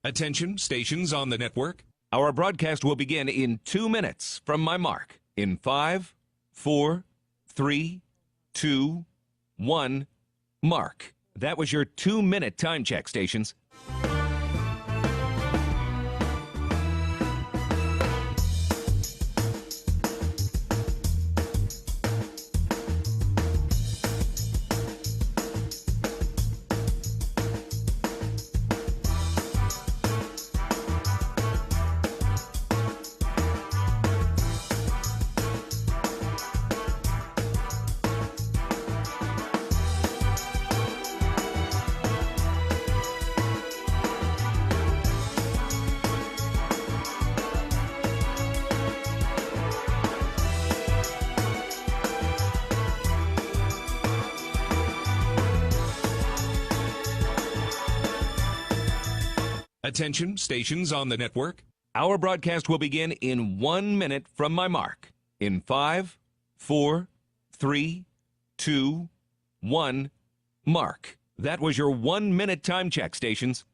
Attention, stations on the network. Our broadcast will begin in 2 minutes from my mark. In 5, 4, 3, 2, 1, mark. That was your 2-minute time check, stations. Attention, stations on the network. Our broadcast will begin in 1 minute from my mark. In 5, 4, 3, 2, 1, mark. That was your 1-minute time check, stations.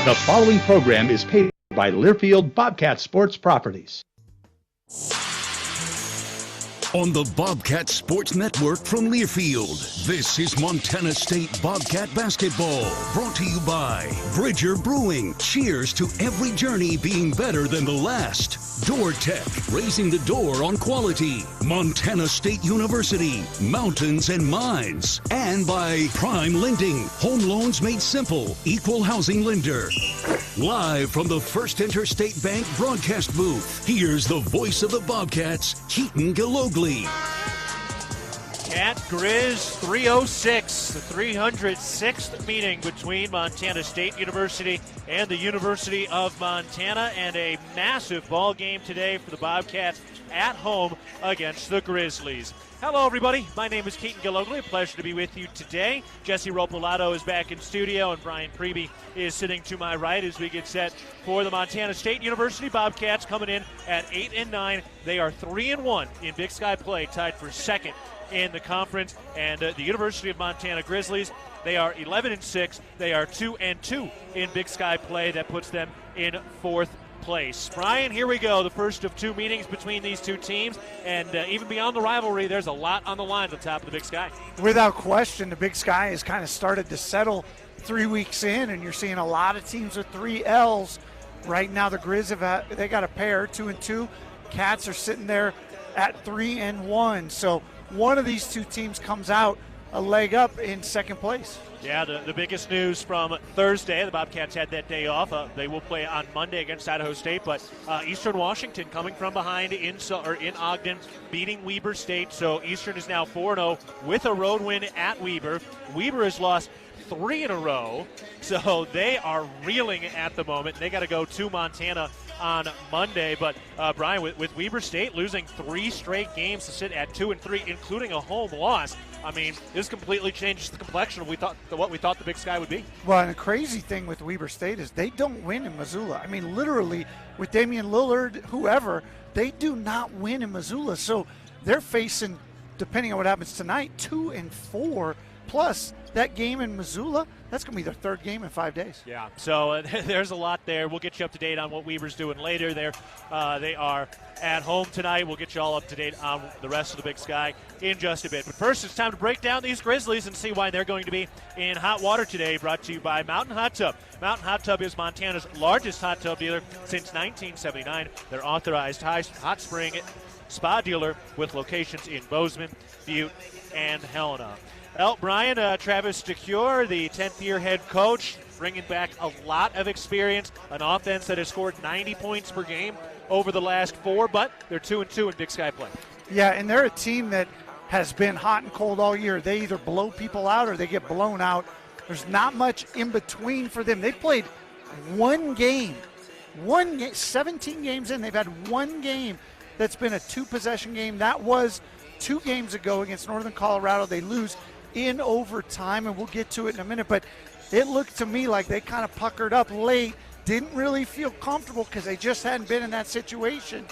The following program is paid by Learfield Bobcat Sports Properties. On the Bobcat Sports Network from Learfield, this is Montana State Bobcat Basketball, brought to you by Bridger Brewing. Cheers to every journey being better than the last. Door Tech, raising the door on quality. Montana State University, mountains and mines. And by Prime Lending, home loans made simple, equal housing lender. Live from the First Interstate Bank broadcast booth, here's the voice of the Bobcats, Keaton Galogli. At Griz 306, the 306th meeting between Montana State University and the University of Montana, and a massive ball game today for the Bobcats at home against the Grizzlies. Hello, everybody. My name is Keaton Galogli. A pleasure to be with you today. Jesse Ropolato is back in studio, and Brian Preby is sitting to my right as we get set for the Montana State University Bobcats coming in at 8-9. They are 3-1 in Big Sky play, tied for second in the conference. And the University of Montana Grizzlies, they are 11-6. They are 2-2 in Big Sky play. That puts them in fourth place. Brian, here we go. The first of two meetings between these two teams, and even beyond the rivalry, there's a lot on the line at the top of the Big Sky. Without question, the Big Sky has kind of started to settle 3 weeks in, and you're seeing a lot of teams with 3 L's. Right now, the Griz they got a pair, 2-2. Cats are sitting there at 3-1. So one of these two teams comes out a leg up in second place. Yeah, the biggest news from Thursday, the Bobcats had that day off. They will play on Monday against Idaho State, but Eastern Washington coming from behind in Ogden, beating Weber State. So Eastern is now 4-0 with a road win at Weber. Weber has lost 3 in a row, so they are reeling at the moment. They got to go to Montana on Monday. But Brian, with Weber State losing 3 straight games to sit at 2-3, including a home loss, I mean, this completely changes the complexion of what we thought the Big Sky would be. Well, and the crazy thing with Weber State is they don't win in Missoula. I mean, literally, with Damian Lillard, whoever, they do not win in Missoula. So they're facing, depending on what happens tonight, 2-4, plus that game in Missoula. That's going to be their third game in 5 days. Yeah, so there's a lot there. We'll get you up to date on what Weber's doing later. They are at home tonight. We'll get you all up to date on the rest of the Big Sky in just a bit. But first, it's time to break down these Grizzlies and see why they're going to be in hot water today, brought to you by Mountain Hot Tub. Mountain Hot Tub is Montana's largest hot tub dealer since 1979. Their authorized hot spring spa dealer with locations in Bozeman, Butte, and Helena. Well, Brian, Travis DeCure, the 10th-year head coach, bringing back a lot of experience, an offense that has scored 90 points per game over the last 4, but they're 2-2 in Big Sky play. Yeah, and they're a team that has been hot and cold all year. They either blow people out or they get blown out. There's not much in between for them. They played one game, 17 games in. They've had one game that's been a 2-possession game. That was 2 games ago against Northern Colorado. They lose in overtime, and we'll get to it in a minute. But it looked to me like they kind of puckered up late, didn't really feel comfortable because they just hadn't been in that situation.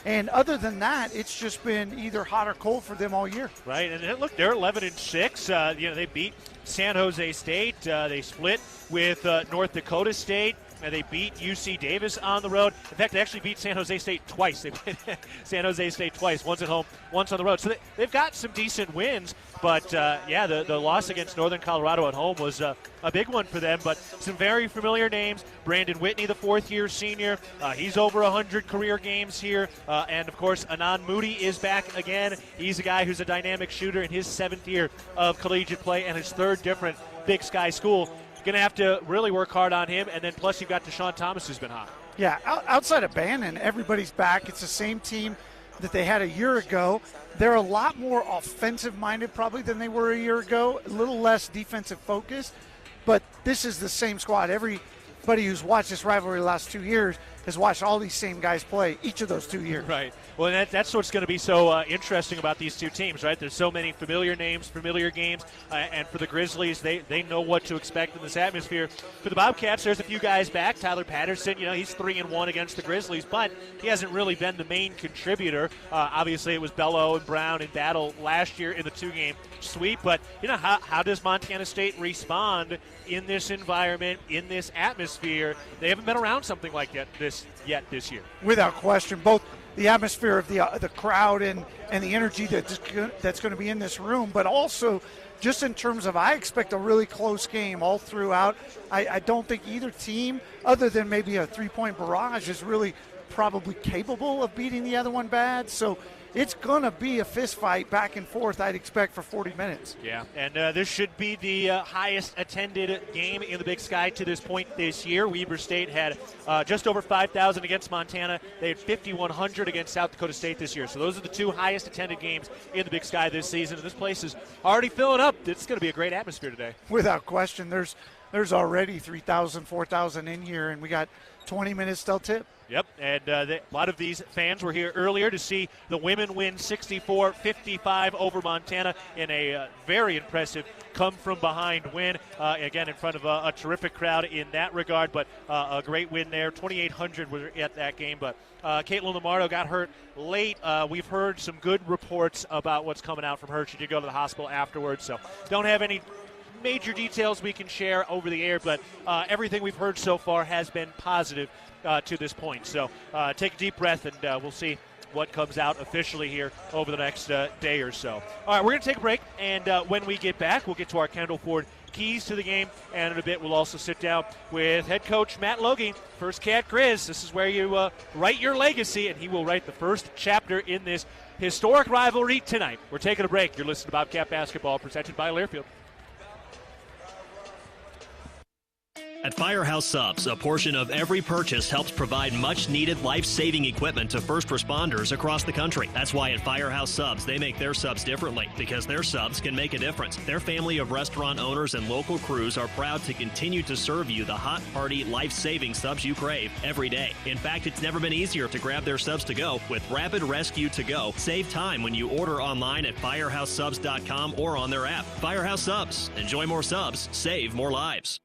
And other than that, it's just been either hot or cold for them all year. Right, and look, they're 11-6. They beat San Jose State. They split with North Dakota State. And they beat UC Davis on the road. In fact, they actually beat San Jose State twice. They played San Jose State twice, once at home, once on the road. So they've got some decent wins. But, the loss against Northern Colorado at home was a big one for them. But some very familiar names. Brandon Whitney, the 4th-year senior. He's over 100 career games here. And, of course, Anand Moody is back again. He's a guy who's a dynamic shooter in his 7th year of collegiate play and his 3rd different Big Sky school. Going to have to really work hard on him, and then plus you've got Deshaun Thomas, who's been hot. Yeah, outside of Bannon, everybody's back. It's the same team that they had a year ago. They're a lot more offensive-minded probably than they were a year ago, a little less defensive focused, but this is the same squad. Everybody who's watched this rivalry the last 2 years has watched all these same guys play each of those 2 years. Right. Well, that's what's going to be so interesting about these two teams, right? There's so many familiar names, familiar games, and for the Grizzlies, they know what to expect in this atmosphere. For the Bobcats, there's a few guys back. Tyler Patterson, he's 3-1 against the Grizzlies, but he hasn't really been the main contributor. Obviously, it was Bello and Brown in battle last year in the 2-game sweep, but how does Montana State respond in this environment, in this atmosphere? They haven't been around something like this this year. Without question, both the atmosphere of the crowd and the energy that's going to be in this room, but also just in terms of I expect a really close game all throughout. I don't think either team, other than maybe a 3-point barrage, is really probably capable of beating the other one bad. So it's going to be a fist fight back and forth, I'd expect, for 40 minutes. Yeah, and this should be the highest attended game in the Big Sky to this point this year. Weber State had just over 5,000 against Montana. They had 5,100 against South Dakota State this year. So those are the 2 highest attended games in the Big Sky this season. And this place is already filling up. It's going to be a great atmosphere today. Without question. There's already 3,000, 4,000 in here, and we got 20 minutes till tip. Yep, and a lot of these fans were here earlier to see the women win 64-55 over Montana in a very impressive come-from-behind win, again in front of a terrific crowd in that regard, but a great win there. 2,800 were at that game, but Caitlin Lamardo got hurt late. We've heard some good reports about what's coming out from her. She did go to the hospital afterwards, so don't have any major details we can share over the air, but everything we've heard so far has been positive to this point. So take a deep breath, and we'll see what comes out officially here over the next day or so. All right, we're going to take a break, and when we get back, we'll get to our Kendall Ford keys to the game, and in a bit we'll also sit down with head coach Matt Logie, First Cat Griz. This is where you write your legacy, and he will write the first chapter in this historic rivalry tonight. We're taking a break. You're listening to Bobcat Basketball, presented by Learfield. At Firehouse Subs, a portion of every purchase helps provide much-needed life-saving equipment to first responders across the country. That's why at Firehouse Subs, they make their subs differently, because their subs can make a difference. Their family of restaurant owners and local crews are proud to continue to serve you the hot, hearty, life-saving subs you crave every day. In fact, it's never been easier to grab their subs to go with Rapid Rescue to Go. Save time when you order online at firehousesubs.com or on their app. Firehouse Subs. Enjoy more subs. Save more lives.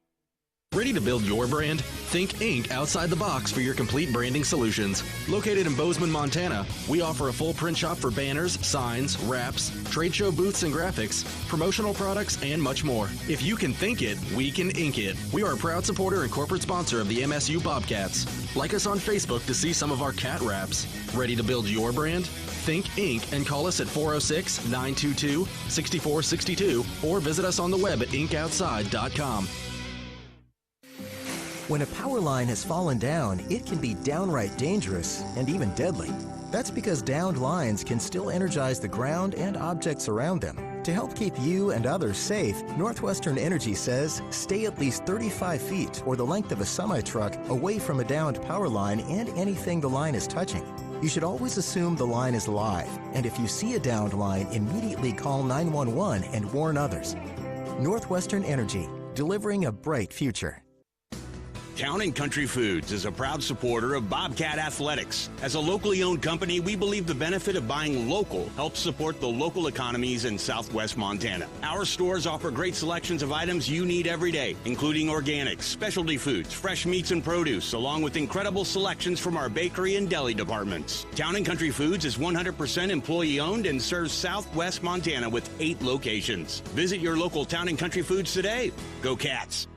Ready to build your brand? Think Inc. outside the box for your complete branding solutions. Located in Bozeman, Montana, we offer a full print shop for banners, signs, wraps, trade show booths and graphics, promotional products, and much more. If you can think it, we can ink it. We are a proud supporter and corporate sponsor of the MSU Bobcats. Like us on Facebook to see some of our cat wraps. Ready to build your brand? Think Inc. and call us at 406-922-6462 or visit us on the web at inkoutside.com. When a power line has fallen down, it can be downright dangerous and even deadly. That's because downed lines can still energize the ground and objects around them. To help keep you and others safe, Northwestern Energy says stay at least 35 feet or the length of a semi-truck away from a downed power line and anything the line is touching. You should always assume the line is live, and if you see a downed line, immediately call 911 and warn others. Northwestern Energy, delivering a bright future. Town & Country Foods is a proud supporter of Bobcat Athletics. As a locally owned company, we believe the benefit of buying local helps support the local economies in southwest Montana. Our stores offer great selections of items you need every day, including organics, specialty foods, fresh meats and produce, along with incredible selections from our bakery and deli departments. Town & Country Foods is 100% employee owned and serves southwest Montana with 8 locations. Visit your local Town & Country Foods today. Go Cats!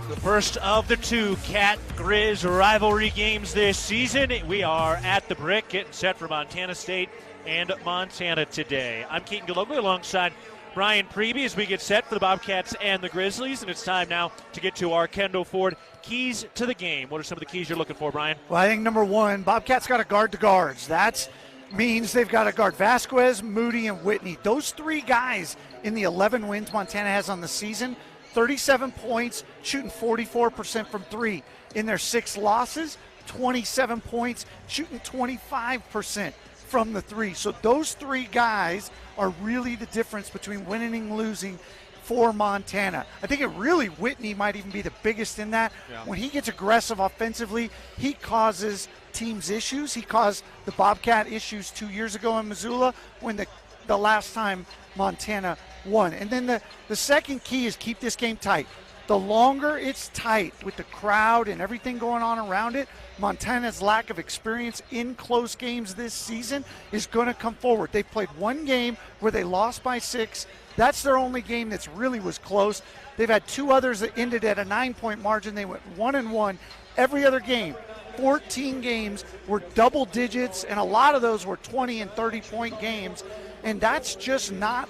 The first of the 2 Cat-Griz rivalry games this season. We are at the Brick, getting set for Montana State and Montana today. I'm Keaton Galogly alongside Brian Preby as we get set for the Bobcats and the Grizzlies, and it's time now to get to our Kendall Ford keys to the game. What are some of the keys you're looking for, Brian? Well, I think number 1, Bobcats got to guard the guards. That means they've got to guard Vasquez, Moody, and Whitney. Those 3 guys in the 11 wins Montana has on the season, 37 points, shooting 44% from 3. In their 6 losses, 27 points, shooting 25% from the 3. So those 3 guys are really the difference between winning and losing for Montana. I think Whitney might even be the biggest in that. Yeah. When he gets aggressive offensively, he causes teams issues. He caused the Bobcat issues 2 years ago in Missoula when the last time Montana won. And then the second key is keep this game tight. The longer it's tight with the crowd and everything going on around it, Montana's lack of experience in close games this season is going to come forward. They've played 1 game where they lost by 6. That's their only game that's really was close. They've had 2 others that ended at a 9-point margin. They went 1-1. Every other game, 14 games were double digits, and a lot of those were 20 and 30-point games. And that's just not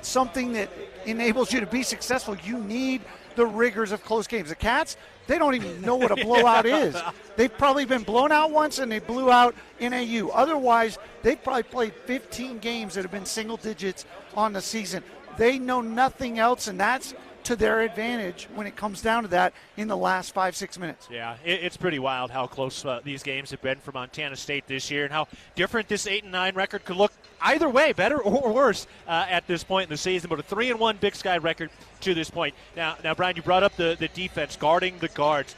something that enables you to be successful. You need the rigors of close games. The Cats, they don't even know what a blowout is. They've probably been blown out once, and they blew out NAU. Otherwise, they've probably played 15 games that have been single digits on the season. They know nothing else, and that's to their advantage when it comes down to that in the last 5-6 minutes. Yeah, it's pretty wild how close these games have been for Montana State this year and how different this 8-9 record could look either way, better or worse at this point in the season. But a 3-1 Big Sky record to this point. Now, Brian, you brought up the defense, guarding the guards.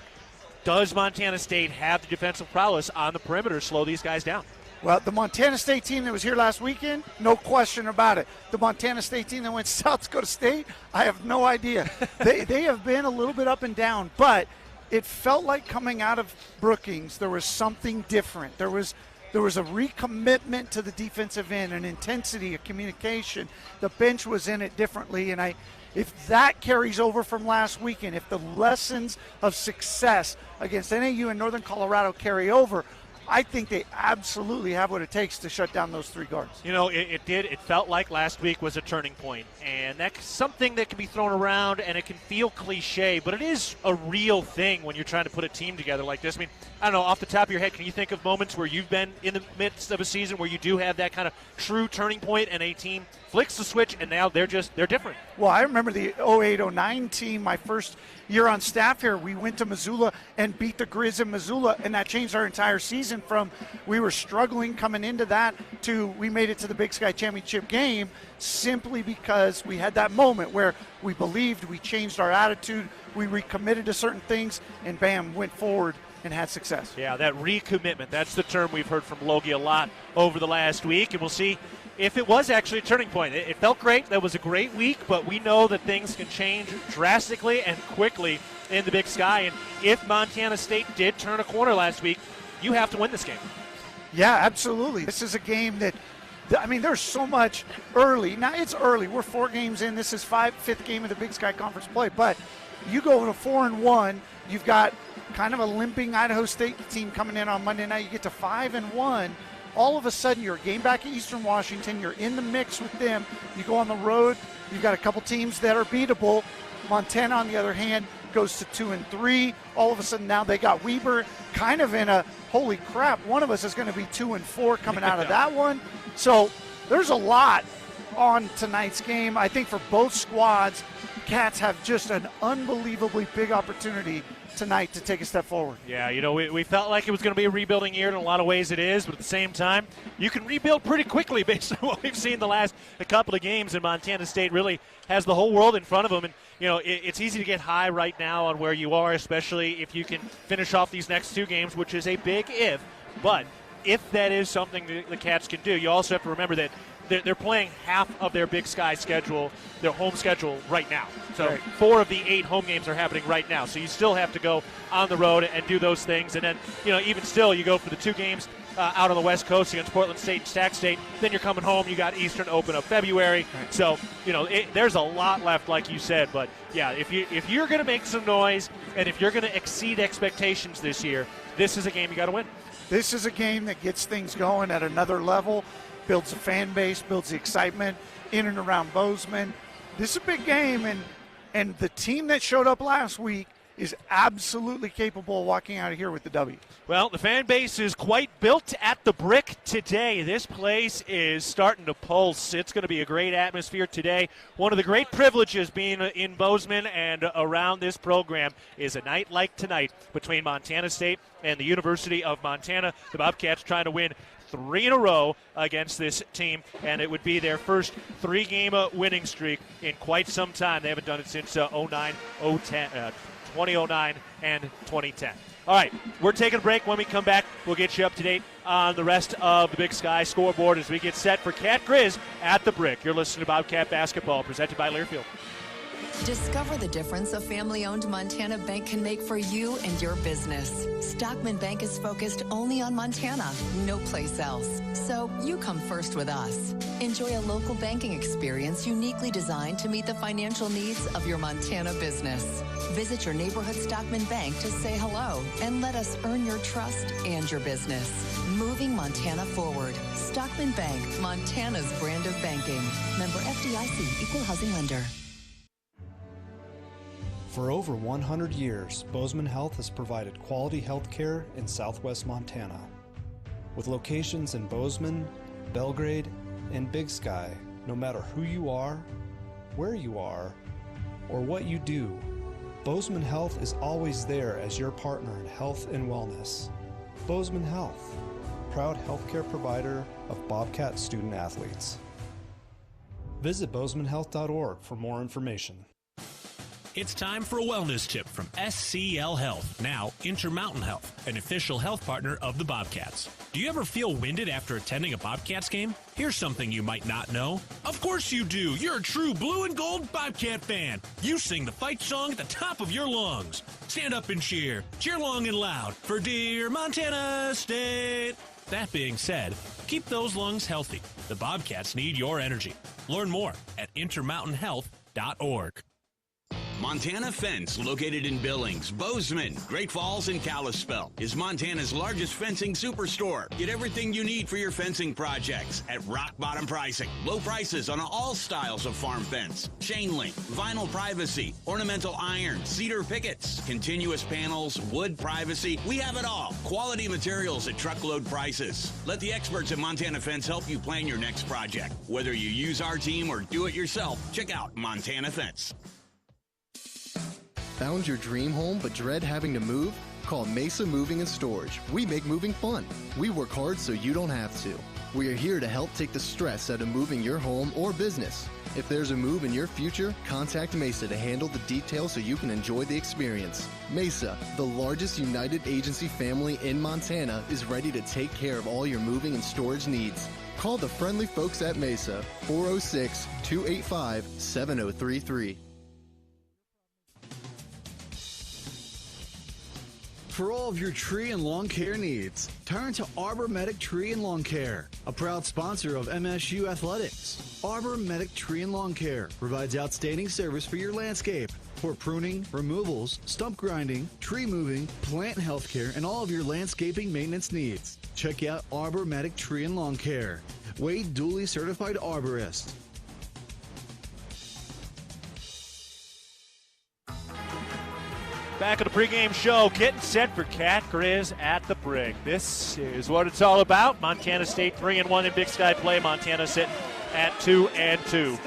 Does Montana State have the defensive prowess on the perimeter to slow these guys down? Well, the Montana State team that was here last weekend, no question about it. The Montana State team that went to South Dakota State, I have no idea. They have been a little bit up and down, but it felt like coming out of Brookings, there was something different. There was a recommitment to the defensive end, an intensity, a communication. The bench was in it differently, and if that carries over from last weekend, if the lessons of success against NAU and Northern Colorado carry over, I think they absolutely have what it takes to shut down those 3 guards. You know, it did. It felt like last week was a turning point, and that's something that can be thrown around, and it can feel cliche, but it is a real thing when you're trying to put a team together like this. I mean, I don't know, off the top of your head, can you think of moments where you've been in the midst of a season where you do have that kind of true turning point and a team flicks the switch and now they're different? Well, I remember the 08-09 team, my first year on staff here. We went to Missoula and beat the Griz in Missoula, and that changed our entire season from we were struggling coming into that to we made it to the Big Sky Championship game simply because we had that moment where we believed, we changed our attitude, we recommitted to certain things, and bam, went forward and had success. Yeah, that recommitment, that's the term we've heard from Logie a lot over the last week, and we'll see if it was actually a turning point. It felt great. That was a great week, but we know that things can change drastically and quickly in the Big Sky. And if Montana State did turn a corner last week, you have to win this game. Yeah, absolutely. This is a game that, I mean, there's so much early. Now, it's early. We're 4 games in. This is fifth game of the Big Sky Conference play. But you go to 4-1. You've got kind of a limping Idaho State team coming in on Monday night. You get to 5-1. All of a sudden, you're a game back at Eastern Washington. You're in the mix with them. You go on the road. You've got a couple teams that are beatable. Montana, on the other hand, goes to 2-3. All of a sudden now they got Weber kind of in a, holy crap, one of us is going to be 2-4 coming out of that one. So there's a lot on tonight's game. I think for both squads, Cats have just an unbelievably big opportunity tonight to take a step forward. Yeah, we felt like it was going to be a rebuilding year. In a lot of ways it is, but at the same time, you can rebuild pretty quickly based on what we've seen the last couple of games, and Montana State really has the whole world in front of them. And, it's easy to get high right now on where you are, especially if you can finish off these next 2 games, which is a big if. But if that is something that the Cats can do, you also have to remember that they're playing half of their Big Sky schedule, their home schedule, right now. So 4 of the 8 home games are happening right now. So you still have to go on the road and do those things. And then, even still, you go for the 2 games out on the West Coast against Portland State and Stack State. Then you're coming home. You got Eastern Open of February. Right. So, there's a lot left, like you said. But, yeah, if you're going to make some noise and if you're going to exceed expectations this year, this is a game you got to win. This is a game that gets things going at another level. Builds a fan base, builds the excitement in and around Bozeman. This is a big game, and the team that showed up last week is absolutely capable of walking out of here with the W. Well, the fan base is quite built at the Brick today. This place is starting to pulse. It's going to be a great atmosphere today. One of the great privileges being in Bozeman and around this program is a night like tonight between Montana State and the University of Montana. The Bobcats trying to win 3 in a row against this team, and it would be their first 3-game winning streak in quite some time. They haven't done it since 2009 and 2010. All right, we're taking a break. When we come back, we'll get you up to date on the rest of the Big Sky scoreboard as we get set for Cat Griz at the Brick. You're listening to Bobcat Basketball, presented by Learfield. Discover the difference a family-owned Montana bank can make for you and your business. Stockman Bank is focused only on Montana, no place else. So you come first with us. Enjoy a local banking experience uniquely designed to meet the financial needs of your Montana business. Visit your neighborhood Stockman Bank to say hello and let us earn your trust and your business. Moving Montana forward. Stockman Bank, Montana's brand of banking. Member FDIC, Equal Housing Lender. For over 100 years, Bozeman Health has provided quality health care in southwest Montana. With locations in Bozeman, Belgrade, and Big Sky, no matter who you are, where you are, or what you do, Bozeman Health is always there as your partner in health and wellness. Bozeman Health, proud healthcare provider of Bobcat student athletes. Visit bozemanhealth.org for more information. It's time for a wellness tip from SCL Health, now Intermountain Health, an official health partner of the Bobcats. Do you ever feel winded after attending a Bobcats game? Here's something you might not know. Of course you do. You're a true blue and gold Bobcat fan. You sing the fight song at the top of your lungs. Stand up and cheer. Cheer long and loud for dear Montana State. That being said, keep those lungs healthy. The Bobcats need your energy. Learn more at intermountainhealth.org. Montana Fence, located in Billings, Bozeman, Great Falls, and Kalispell, is Montana's largest fencing superstore. Get everything you need for your fencing projects at rock bottom pricing. Low prices on all styles of farm fence, chain link, vinyl privacy, ornamental iron, cedar pickets, continuous panels, wood privacy. We have it all. Quality materials at truckload prices. Let the experts at Montana Fence help you plan your next project. Whether you use our team or do it yourself, check out Montana Fence. Found your dream home but dread having to move? Call Mesa Moving and Storage. We make moving fun. We work hard so you don't have to. We are here to help take the stress out of moving your home or business. If there's a move in your future, contact Mesa to handle the details so you can enjoy the experience. Mesa, the largest United Agency family in Montana, is ready to take care of all your moving and storage needs. Call the friendly folks at Mesa, 406-285-7033. For all of your tree and lawn care needs, turn to Arbor Medic Tree and Lawn Care, a proud sponsor of MSU Athletics. Arbor Medic Tree and Lawn Care provides outstanding service for your landscape. For pruning, removals, stump grinding, tree moving, plant health care, and all of your landscaping maintenance needs. Check out Arbor Medic Tree and Lawn Care. Wade duly certified arborist. Back at the pregame show, getting set for Cat Griz at the Brig. This is what it's all about. Montana State 3-1 in Big Sky play. Montana sitting at 2-2.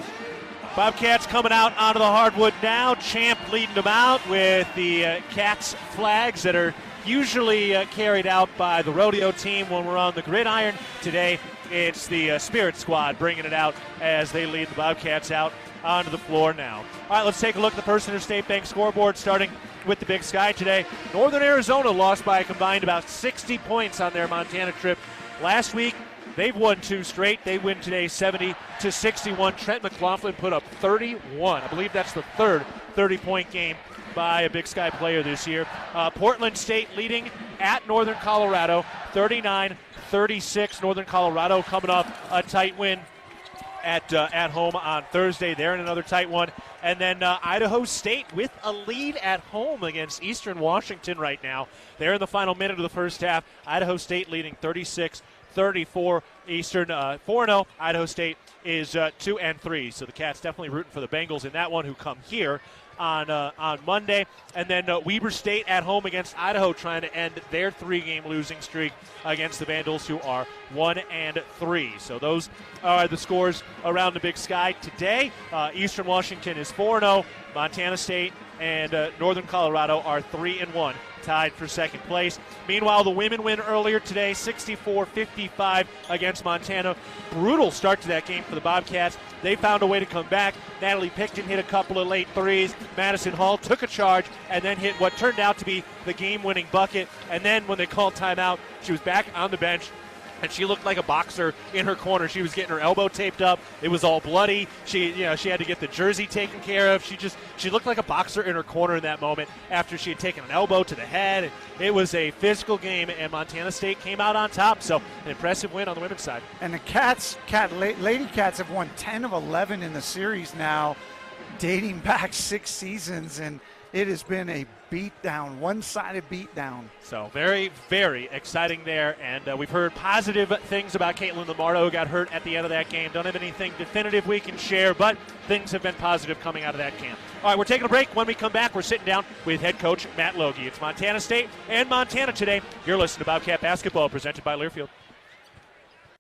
Bobcats coming out onto the hardwood now. Champ leading them out with the Cats flags that are usually carried out by the rodeo team when we're on the gridiron. Today, it's the Spirit Squad bringing it out as they lead the Bobcats out onto the floor now. All right, let's take a look at the First Interstate Bank scoreboard, starting with the Big Sky today. Northern Arizona lost by a combined about 60 points on their Montana trip. Last week, they've won 2 straight. They win today 70-61. Trent McLaughlin put up 31. I believe that's the third 30-point game by a Big Sky player this year. Portland State leading at Northern Colorado, 39-36. Northern Colorado coming off a tight win at home on Thursday. They're in another tight one. And then Idaho State with a lead at home against Eastern Washington right now. They're in the final minute of the first half. Idaho State leading 36-34. Eastern 4-0. Idaho State is 2-3. So the Cats definitely rooting for the Bengals in that one, who come here on Monday. And then Weber State at home against Idaho, trying to end their 3-game losing streak against the Vandals, who are 1-3. So those are the scores around the Big Sky today. Eastern Washington is 4-0. Montana State and Northern Colorado are 3-1, tied for second place. Meanwhile, the women win earlier today, 64-55 against Montana. Brutal start to that game for the Bobcats. They found a way to come back. Natalie Picton hit a couple of late threes. Madison Hall took a charge and then hit what turned out to be the game-winning bucket. And then when they called timeout, she was back on the bench, and she looked like a boxer in her corner. She was getting her elbow taped up. It was all bloody. She had to get the jersey taken care of. She looked like a boxer in her corner in that moment after she had taken an elbow to the head. It was a physical game, and Montana State came out on top. So an impressive win on the women's side. And the Lady Cats have won 10 of 11 in the series now, dating back 6 seasons, and it has been a beatdown, one-sided beatdown. So very, very exciting there. And we've heard positive things about Caitlin Lamardo, who got hurt at the end of that game. Don't have anything definitive we can share, but things have been positive coming out of that camp. All right, we're taking a break. When we come back, we're sitting down with head coach Matt Logie. It's Montana State and Montana today. You're listening to Bobcat Basketball, presented by Learfield.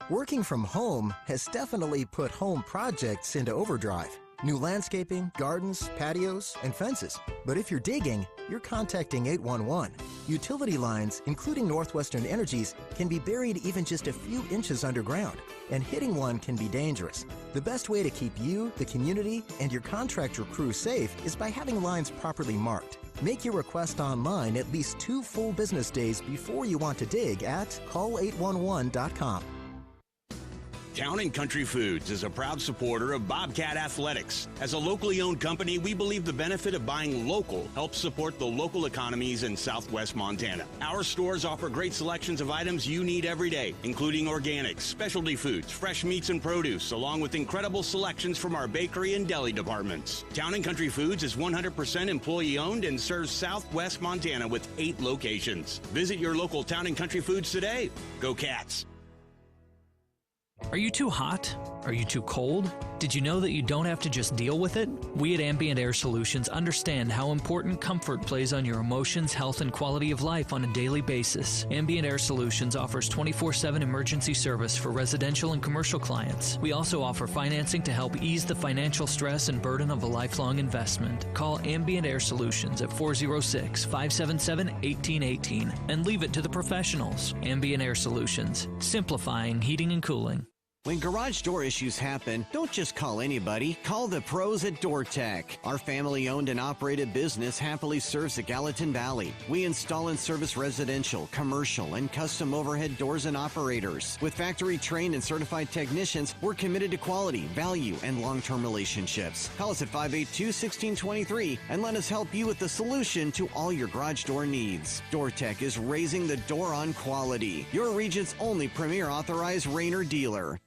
Working from home has definitely put home projects into overdrive. New landscaping, gardens, patios, and fences. But if you're digging, you're contacting 811. Utility lines, including Northwestern Energy's, can be buried even just a few inches underground, and hitting one can be dangerous. The best way to keep you, the community, and your contractor crew safe is by having lines properly marked. Make your request online at least 2 full business days before you want to dig at call811.com. Town & Country Foods is a proud supporter of Bobcat Athletics. As a locally owned company, we believe the benefit of buying local helps support the local economies in southwest Montana. Our stores offer great selections of items you need every day, including organics, specialty foods, fresh meats and produce, along with incredible selections from our bakery and deli departments. Town & Country Foods is 100% employee owned and serves southwest Montana with 8 locations. Visit your local Town & Country Foods today. Go Cats! Are you too hot? Are you too cold? Did you know that you don't have to just deal with it? We at Ambient Air Solutions understand how important comfort plays on your emotions, health, and quality of life on a daily basis. Ambient Air Solutions offers 24/7 emergency service for residential and commercial clients. We also offer financing to help ease the financial stress and burden of a lifelong investment. Call Ambient Air Solutions at 406-577-1818 and leave it to the professionals. Ambient Air Solutions, simplifying heating and cooling. When garage door issues happen, don't just call anybody. Call the pros at DoorTech. Our family-owned and operated business happily serves the Gallatin Valley. We install and service residential, commercial, and custom overhead doors and operators. With factory-trained and certified technicians, we're committed to quality, value, and long-term relationships. Call us at 582-1623 and let us help you with the solution to all your garage door needs. DoorTech is raising the door on quality. Your region's only premier authorized Rainer dealer.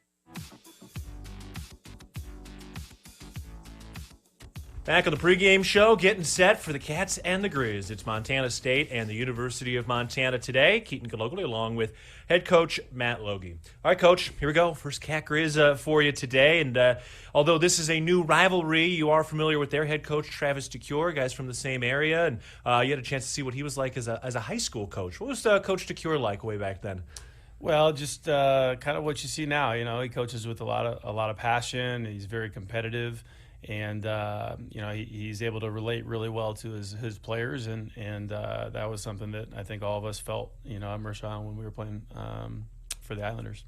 Back on the pregame show, getting set for the Cats and the Griz. It's Montana State and the University of Montana today. Keaton Galogly along with head coach Matt Logie. All right, Coach, here we go. First Cat Griz for you today. And although this is a new rivalry, you are familiar with their head coach, Travis DeCure, guys from the same area. And you had a chance to see what he was like as a high school coach. What was Coach DeCure like way back then? Well, just kind of what you see now. You know, he coaches with a lot of passion. He's very competitive. And you know, he's able to relate really well to his players, and that was something that I think all of us felt, you know, immersed on when we were playing for the Islanders.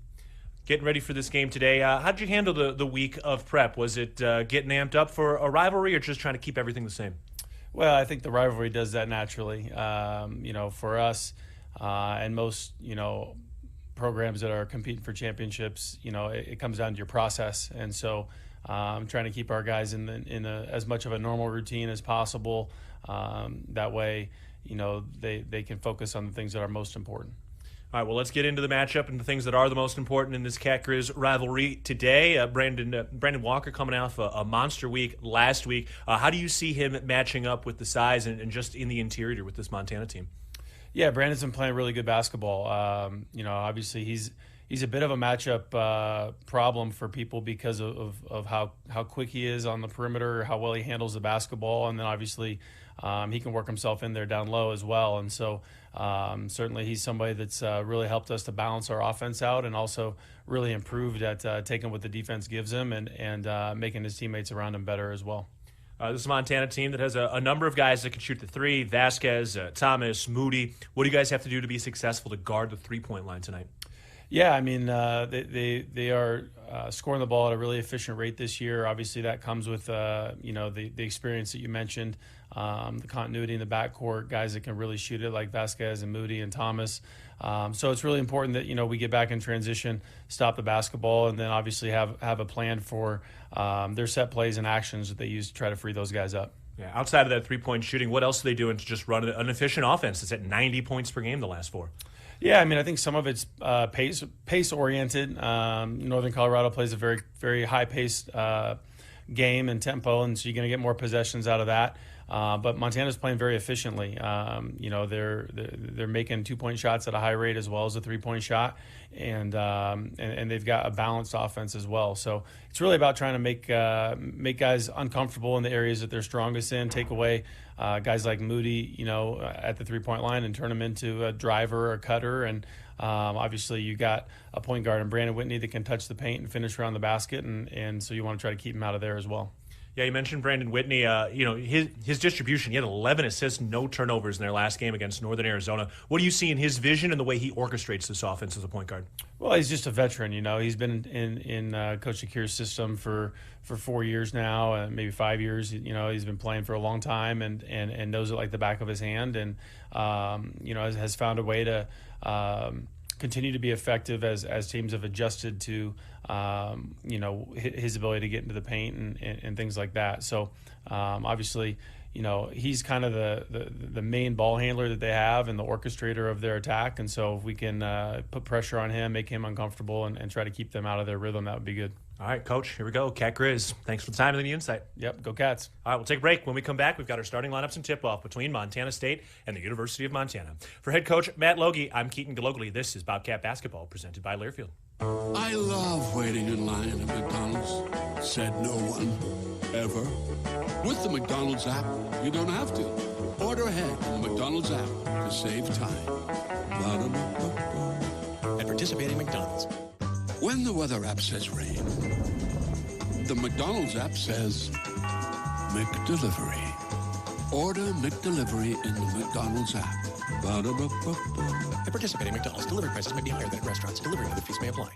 Getting ready for this game today, how did you handle the week of prep? Was it getting amped up for a rivalry, or just trying to keep everything the same? Well, I think the rivalry does that naturally. You know, for us and most, you know, programs that are competing for championships, you know, it comes down to your process, and so. Trying to keep our guys in as much of a normal routine as possible. That way, you know, they can focus on the things that are most important. All right, well, let's get into the matchup and the things that are the most important in this Cat Griz rivalry today. Brandon Walker coming off a monster week last week. How do you see him matching up with the size and just in the interior with this Montana team? Yeah, Brandon's been playing really good basketball. You know, obviously he's a bit of a matchup problem for people because of how quick he is on the perimeter, how well he handles the basketball, and then obviously he can work himself in there down low as well. And so certainly he's somebody that's really helped us to balance our offense out, and also really improved at taking what the defense gives him and making his teammates around him better as well. This is a Montana team that has a number of guys that can shoot the three: Vasquez, Thomas, Moody. What do you guys have to do to be successful to guard the three-point line tonight? Yeah, I mean, they are scoring the ball at a really efficient rate this year. Obviously, that comes with you know, the experience that you mentioned, the continuity in the backcourt, guys that can really shoot it like Vasquez and Moody and Thomas. So it's really important that, you know, we get back in transition, stop the basketball, and then obviously have a plan for their set plays and actions that they use to try to free those guys up. Yeah, outside of that three-point shooting, what else are they doing to just run an efficient offense that's at 90 points per game the last four? Yeah, I mean, I think some of it's pace oriented. Northern Colorado plays a very, very high paced game and tempo, and so you're going to get more possessions out of that. But Montana's playing very efficiently. You know, they're making 2-point shots at a high rate as well as a 3-point shot, and they've got a balanced offense as well. So it's really about trying to make guys uncomfortable in the areas that they're strongest in, take away guys like Moody, you know, at the 3-point line, and turn them into a driver or a cutter. And obviously you got a point guard in Brandon Whitney that can touch the paint and finish around the basket, and so you want to try to keep him out of there as well. Yeah, you mentioned Brandon Whitney. You know, his distribution, he had 11 assists, no turnovers in their last game against Northern Arizona. What do you see in his vision and the way he orchestrates this offense as a point guard? Well, he's just a veteran. You know, he's been in Coach DeCure's system for 4 years now, maybe 5 years. You know, he's been playing for a long time and knows it like the back of his hand, and you know, has found a way to continue to be effective as teams have adjusted to you know, his ability to get into the paint and things like that. So obviously, you know, he's kind of the main ball handler that they have and the orchestrator of their attack. And so if we can put pressure on him, make him uncomfortable, and try to keep them out of their rhythm, that would be good. All right, Coach, here we go. Cat Griz, thanks for the time and the insight. Yep, go Cats. All right, we'll take a break. When we come back, we've got our starting lineups and tip-off between Montana State and the University of Montana. For head coach Matt Logie, I'm Keaton Galogly. This is Bobcat Basketball, presented by Learfield. I love waiting in line at McDonald's, said no one, ever. With the McDonald's app, you don't have to. Order ahead in the McDonald's app to save time. At participating McDonald's. When the weather app says rain, the McDonald's app says McDelivery. Order McDelivery in the McDonald's app. At participating McDonald's, delivery prices may be higher than at restaurants. Delivery and other fees may apply.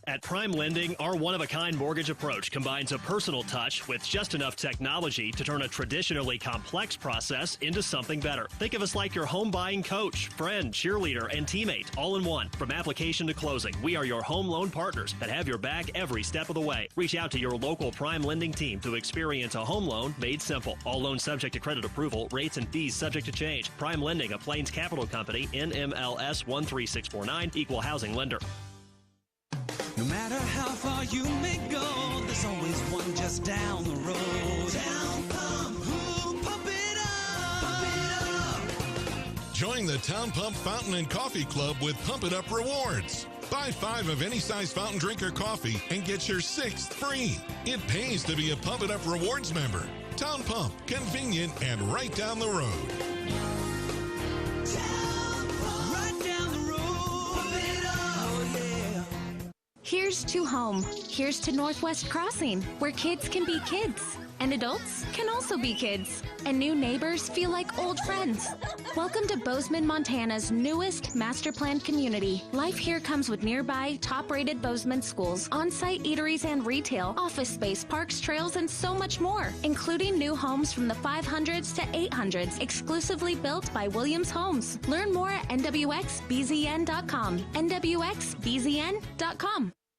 At Prime Lending, our one-of-a-kind mortgage approach combines a personal touch with just enough technology to turn a traditionally complex process into something better. Think of us like your home buying coach, friend, cheerleader, and teammate, all in one. From application to closing, we are your home loan partners that have your back every step of the way. Reach out to your local Prime Lending team to experience a home loan made simple. All loans subject to credit approval, rates and fees subject to change. Prime Lending, a Plains Capital Company, NMLS 13649, Equal Housing Lender. No matter how far you may go, there's always one just down the road. Town Pump, ooh, pump it up. Join the Town Pump Fountain and Coffee Club with Pump It Up rewards. Buy 5 of any size fountain drink or coffee and get your 6th free. It pays to be a Pump It Up rewards member. Town Pump, convenient and right down the road. Here's to home. Here's to Northwest Crossing, where kids can be kids, and adults can also be kids, and new neighbors feel like old friends. Welcome to Bozeman, Montana's newest master planned community. Life here comes with nearby top-rated Bozeman schools, on-site eateries and retail, office space, parks, trails, and so much more, including new homes from the 500s to 800s, exclusively built by Williams Homes. Learn more at nwxbzn.com. nwxbzn.com.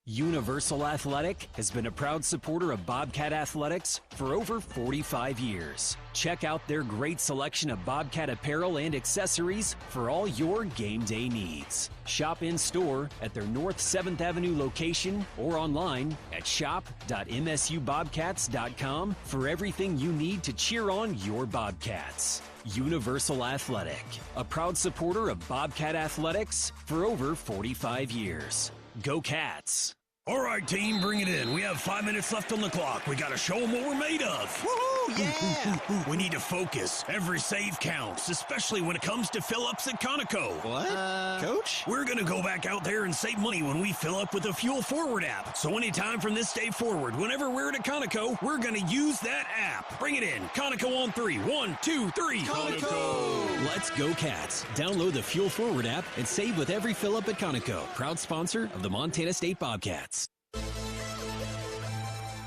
Universal Athletic has been a proud supporter of Bobcat Athletics for over 45 years. Check out their great selection of Bobcat apparel and accessories for all your game day needs. Shop in-store at their North 7th Avenue location or online at shop.msubobcats.com for everything you need to cheer on your Bobcats. Universal Athletic, a proud supporter of Bobcat Athletics for over 45 years. Go Cats! All right, team, bring it in. We have 5 minutes left on the clock. We got to show them what we're made of. Woohoo, yeah! We need to focus. Every save counts, especially when it comes to fill-ups at Conoco. What? Coach? We're going to go back out there and save money when we fill up with the Fuel Forward app. So anytime from this day forward, whenever we're at a Conoco, we're going to use that app. Bring it in. Conoco on 3. 1, 2, 3. Conoco! Let's go Cats. Download the Fuel Forward app and save with every fill-up at Conoco. Proud sponsor of the Montana State Bobcats.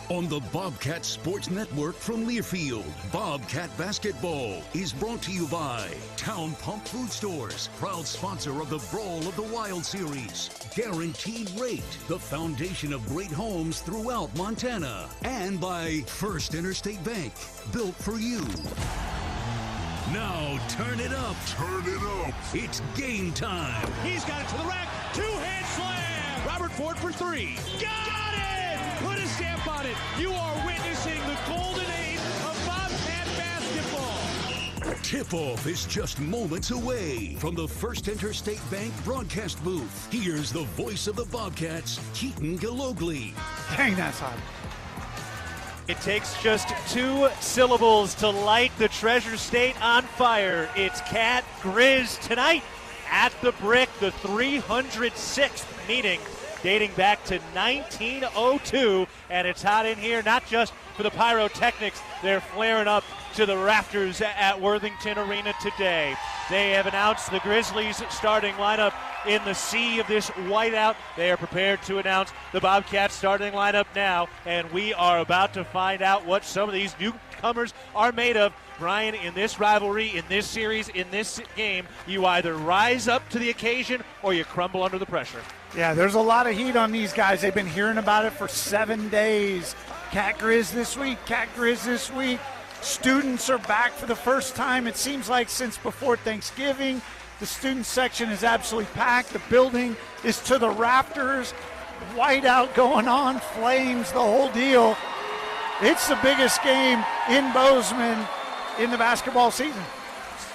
On the Bobcat Sports Network from Learfield, Bobcat Basketball is brought to you by Town Pump Food Stores, proud sponsor of the Brawl of the Wild Series. Guaranteed Rate, the foundation of great homes throughout Montana. And by First Interstate Bank, built for you. Now turn it up. Turn it up. It's game time. He's got it to the rack. Two-hand slam. Robert Ford for 3. Got it! Put a stamp on it. You are witnessing the golden age of Bobcat basketball. Tip-off is just moments away. From the First Interstate Bank broadcast booth, here's the voice of the Bobcats, Keaton Galogly. Dang, that's hot. It takes just 2 syllables to light the Treasure State on fire. It's Cat Griz tonight at the Brick, the 306th meeting dating back to 1902, and it's hot in here, not just for the pyrotechnics. They're flaring up to the rafters at Worthington Arena today. They have announced the Grizzlies starting lineup in the sea of this whiteout. They are prepared to announce the Bobcats starting lineup now, and we are about to find out what some of these newcomers are made of. Brian, in this rivalry, in this series, in this game, you either rise up to the occasion or you crumble under the pressure. Yeah, there's a lot of heat on these guys. They've been hearing about it for 7 days. Cat Griz this week, Cat Griz this week. Students are back for the first time, it seems like, since before Thanksgiving. The student section is absolutely packed. The building is to the rafters. Whiteout going on, flames, the whole deal. It's the biggest game in Bozeman in the basketball season.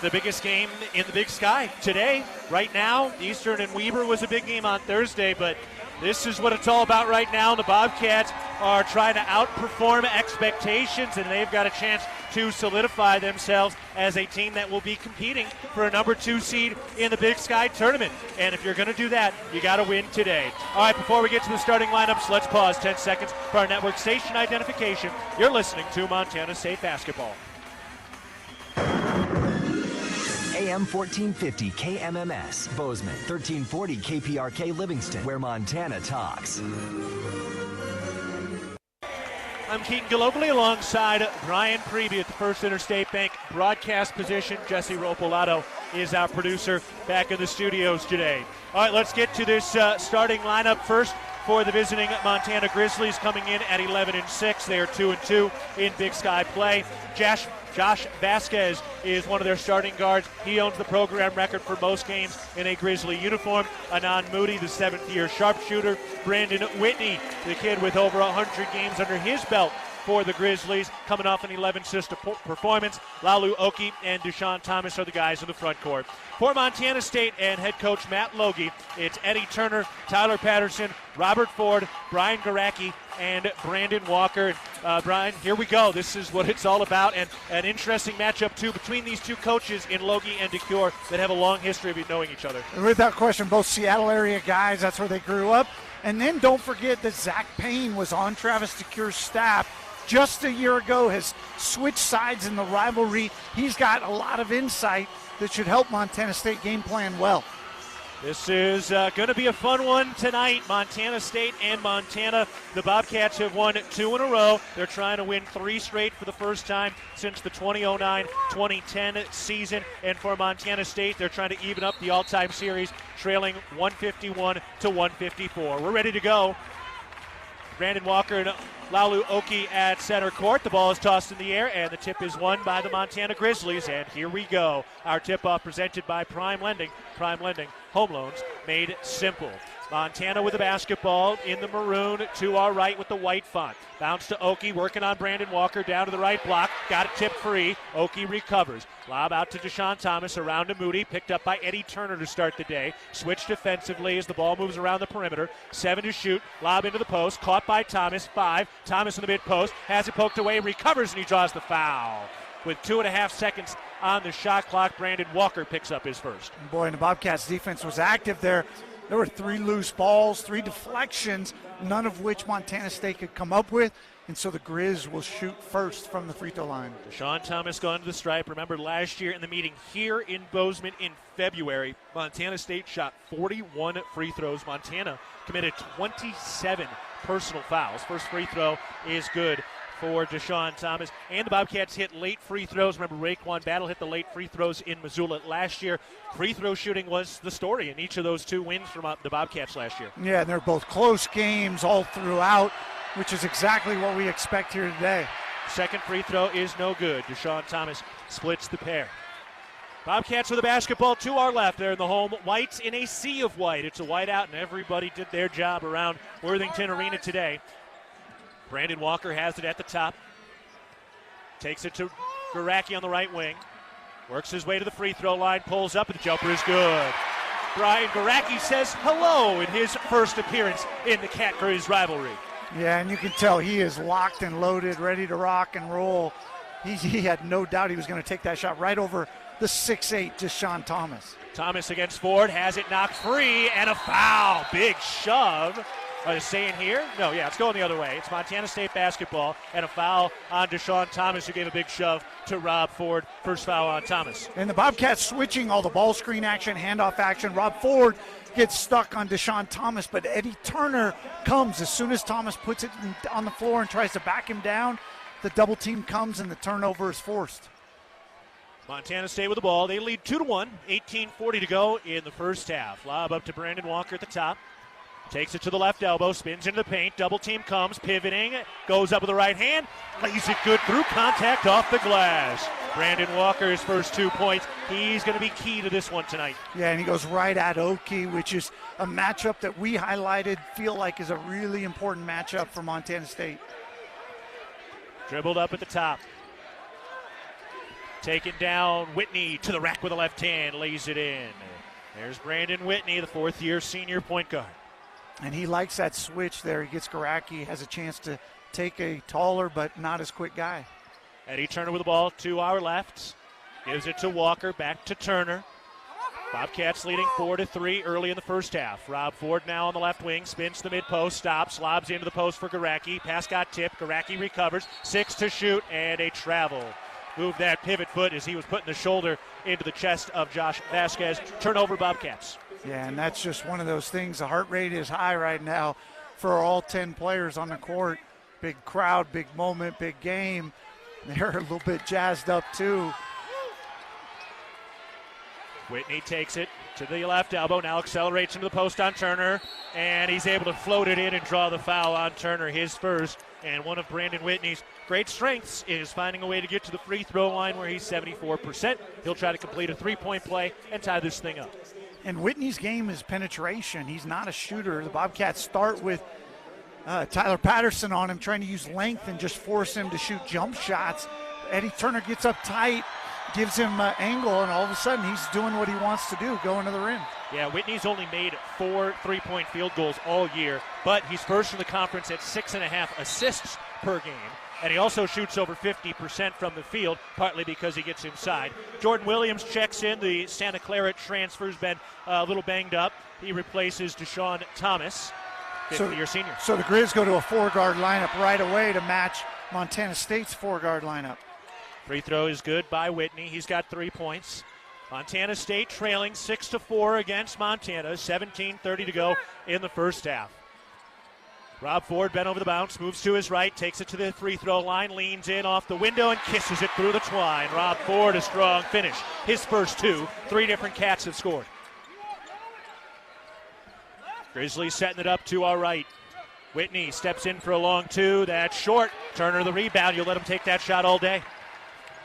The biggest game in the Big Sky today, right now. Eastern and Weber was a big game on Thursday, but this is what it's all about right now. The Bobcats are trying to outperform expectations, and they've got a chance to solidify themselves as a team that will be competing for a number 2 seed in the Big Sky tournament. And if you're going to do that, you got to win today. All right, before we get to the starting lineups, let's pause 10 seconds for our network station identification. You're listening to Montana State Basketball. AM 1450 KMMS, Bozeman, 1340 KPRK Livingston, where Montana talks. I'm Keaton Galogly alongside Brian Preby at the First Interstate Bank broadcast position. Jesse Ropolato is our producer back in the studios today. All right, let's get to this starting lineup first for the visiting Montana Grizzlies, coming in at 11-6. They are 2-2 in Big Sky play. Josh Josh Vasquez is one of their starting guards. He owns the program record for most games in a Grizzly uniform. Anand Moody, the 7th-year sharpshooter. Brandon Whitney, the kid with over 100 games under his belt for the Grizzlies, coming off an 11-assist performance. Lalu Oki and Deshaun Thomas are the guys in the front court. For Montana State and head coach Matt Logie, it's Eddie Turner, Tyler Patterson, Robert Ford, Brian Garacki, and Brandon Walker. Brian, here we go. This is what it's all about, and an interesting matchup, too, between these two coaches in Logie and DeCure that have a long history of knowing each other. Without question, both Seattle area guys. That's where they grew up. And then don't forget that Zach Payne was on Travis DeCure's staff just a year ago, has switched sides in the rivalry. He's got a lot of insight that should help Montana State game plan well. This is going to be a fun one tonight. Montana State and Montana. The Bobcats have won 2 in a row. They're trying to win 3 straight for the first time since the 2009-2010 season. And for Montana State, they're trying to even up the all-time series, trailing 151 to 154. We're ready to go. Brandon Walker and Lalu Oki at center court. The ball is tossed in the air, and the tip is won by the Montana Grizzlies. And here we go. Our tip-off presented by Prime Lending. Prime Lending, home loans made simple. Montana with the basketball in the maroon to our right with the white font. Bounce to Oki, working on Brandon Walker down to the right block. Got it tipped free. Oki recovers. Lob out to Deshaun Thomas, around to Moody. Picked up by Eddie Turner to start the day. Switch defensively as the ball moves around the perimeter. 7 to shoot. Lob into the post. Caught by Thomas. 5. Thomas in the mid-post. Has it poked away. Recovers, and he draws the foul. With 2.5 seconds on the shot clock, Brandon Walker picks up his first. Boy, and the Bobcats defense was active there. There were 3 loose balls, 3 deflections, none of which Montana State could come up with. And so the Griz will shoot first from the free throw line. Deshaun Thomas going to the stripe. Remember last year in the meeting here in Bozeman in February, Montana State shot 41 free throws. Montana committed 27 personal fouls. First free throw is good for Deshaun Thomas. And the Bobcats hit late free throws. Remember, Raekwon Battle hit the late free throws in Missoula last year. Free throw shooting was the story in each of those 2 wins from the Bobcats last year. Yeah, and they're both close games all throughout, which is exactly what we expect here today. Second free throw is no good. Deshaun Thomas splits the pair. Bobcats with the basketball to our left. They're in the home whites in a sea of white. It's a whiteout, and everybody did their job around Worthington Arena today. Brandon Walker has it at the top. Takes it to Garacki on the right wing. Works his way to the free throw line. Pulls up, and the jumper is good. Brian Garacki says hello in his first appearance in the Cat Griz rivalry. Yeah, and you can tell he is locked and loaded, ready to rock and roll. He had no doubt he was going to take that shot right over the 6'8" Deshaun Thomas. Thomas against Ford, has it knocked free, and a foul. Big shove. Are they saying here? No, yeah, it's going the other way. It's Montana State basketball, and a foul on Deshaun Thomas, who gave a big shove to Rob Ford. First foul on Thomas. And the Bobcats switching all the ball screen action, handoff action. Rob Ford gets stuck on Deshaun Thomas, but Eddie Turner comes as soon as Thomas puts it on the floor and tries to back him down. The double team comes, and the turnover is forced. Montana State with the ball. They lead 2-1, 18:40 to go in the first half. Lob up to Brandon Walker at the top. Takes it to the left elbow, spins into the paint, double team comes, pivoting, goes up with the right hand, lays it good through contact off the glass. Brandon Walker's first 2 points. He's going to be key to this one tonight. Yeah, and he goes right at Oki, which is a matchup that we highlighted, feel like is a really important matchup for Montana State. Dribbled up at the top. Taken down, Whitney to the rack with the left hand, lays it in. There's Brandon Whitney, the 4th-year senior point guard. And he likes that switch there. He gets Garacki, has a chance to take a taller but not as quick guy. Eddie Turner with the ball to our left. Gives it to Walker, back to Turner. Bobcats leading 4-3 early in the first half. Rob Ford now on the left wing, spins to the mid-post, stops, lobs into the post for Garacki. Pass got tipped, Garacki recovers, 6 to shoot, and a travel. Moved that pivot foot as he was putting the shoulder into the chest of Josh Vasquez. Turnover Bobcats. Yeah, and that's just one of those things. The heart rate is high right now for all 10 players on the court. Big crowd, big moment, big game. They're a little bit jazzed up too. Whitney takes it, To the left elbow, now accelerates into the post on Turner, and he's able to float it in and draw the foul on Turner, his first. And one of Brandon Whitney's great strengths is finding a way to get to the free throw line where he's 74%. He'll try to complete a three-point play and tie this thing up. And Whitney's game is penetration. He's not a shooter. The Bobcats start with Tyler Patterson on him, trying to use length and just force him to shoot jump shots. Eddie Turner gets up tight, gives him angle, and all of a sudden he's doing what he wants to do, going to the rim. Yeah, Whitney's only made 4 3-point field goals all year, but he's first in the conference at 6.5 assists per game. And he also shoots over 50% from the field, partly because he gets inside. Jordan Williams checks in. The Santa Clara transfer's been a little banged up. He replaces Deshaun Thomas, fifth-year senior. So the Griz go to a 4-guard lineup right away to match Montana State's 4-guard lineup. Free throw is good by Whitney. He's got 3 points. Montana State trailing 6-4 against Montana. 17:30 to go in the first half. Rob Ford bent over the bounce, moves to his right, takes it to the free throw line, leans in off the window and kisses it through the twine. Rob Ford, a strong finish. His first 2. 3 different Cats have scored. Grizzlies setting it up to our right. Whitney steps in for a long 2. That's short. Turner the rebound. You'll let him take that shot all day.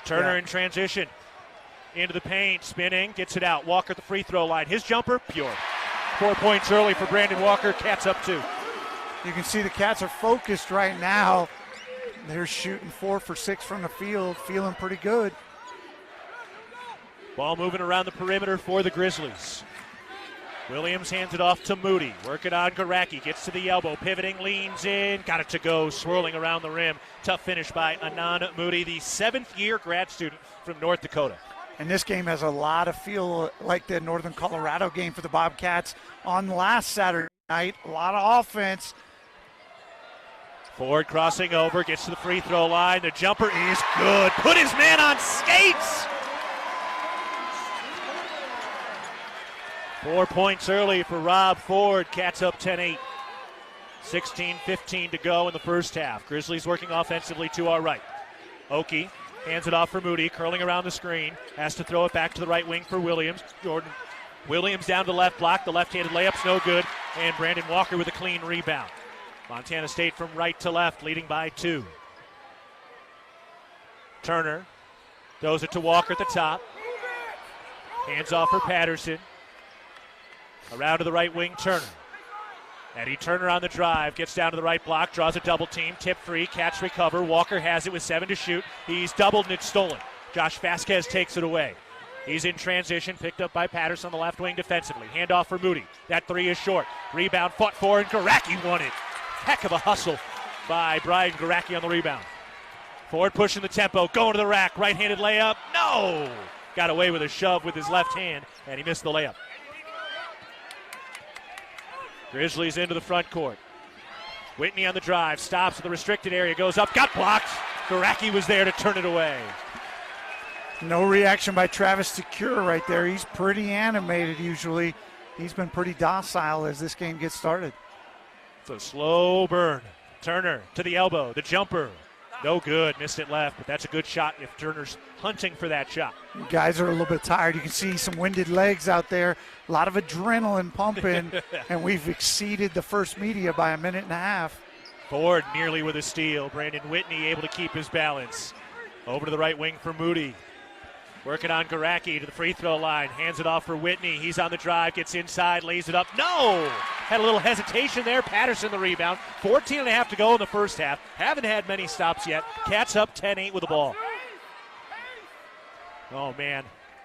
Turner in transition. Into the paint, spinning, gets it out. Walker at the free throw line. His jumper, pure. 4 points early for Brandon Walker. Cats up 2. You can see the Cats are focused right now. They're shooting 4 for 6 from the field, feeling pretty good. Ball moving around the perimeter for the Grizzlies. Williams hands it off to Moody. Working on Garacki. Gets to the elbow. Pivoting, leans in. Got it to go. Swirling around the rim. Tough finish by Anand Moody, the 7th-year grad student from North Dakota. And this game has a lot of feel like the Northern Colorado game for the Bobcats on last Saturday night. A lot of offense. Ford crossing over. Gets to the free throw line. The jumper is good. Put his man on skates. 4 points early for Rob Ford. Cats up 10-8. 16:15 to go in the first half. Grizzlies working offensively to our right. Oki hands it off for Moody, curling around the screen. Has to throw it back to the right wing for Williams. Jordan Williams down to the left block. The left-handed layup's no good. And Brandon Walker with a clean rebound. Montana State from right to left, leading by 2. Turner throws it to Walker at the top. Hands off for Patterson. Around to the right wing, Turner. Eddie Turner on the drive, gets down to the right block, draws a double team, tip 3, Cats recover. Walker has it with 7 to shoot. He's doubled and it's stolen. Josh Vasquez takes it away. He's in transition, picked up by Patterson on the left wing defensively. Handoff for Moody. That 3 is short. Rebound fought for, and Garacki won it. Heck of a hustle by Brian Garacki on the rebound. Ford pushing the tempo, going to the rack, right-handed layup. No! Got away with a shove with his left hand, and he missed the layup. Grizzlies into the front court. Whitney on the drive, stops at the restricted area, goes up, got blocked. Garacki was there to turn it away. No reaction by Travis Secure right there. He's pretty animated usually. He's been pretty docile as this game gets started. It's a slow burn. Turner to the elbow, the jumper. No good, missed it left, but that's a good shot if Turner's hunting for that shot. Guys are a little bit tired. You can see some winded legs out there, a lot of adrenaline pumping, and we've exceeded the first media by 1.5 minutes. Ford nearly with a steal. Brandon Whitney able to keep his balance. Over to the right wing for Moody. Working on Garacki to the free throw line. Hands it off for Whitney. He's on the drive, gets inside, lays it up. No! Had a little hesitation there. Patterson the rebound. 14.5 to go in the first half. Haven't had many stops yet. Cats up 10-8 with the ball. Oh, man.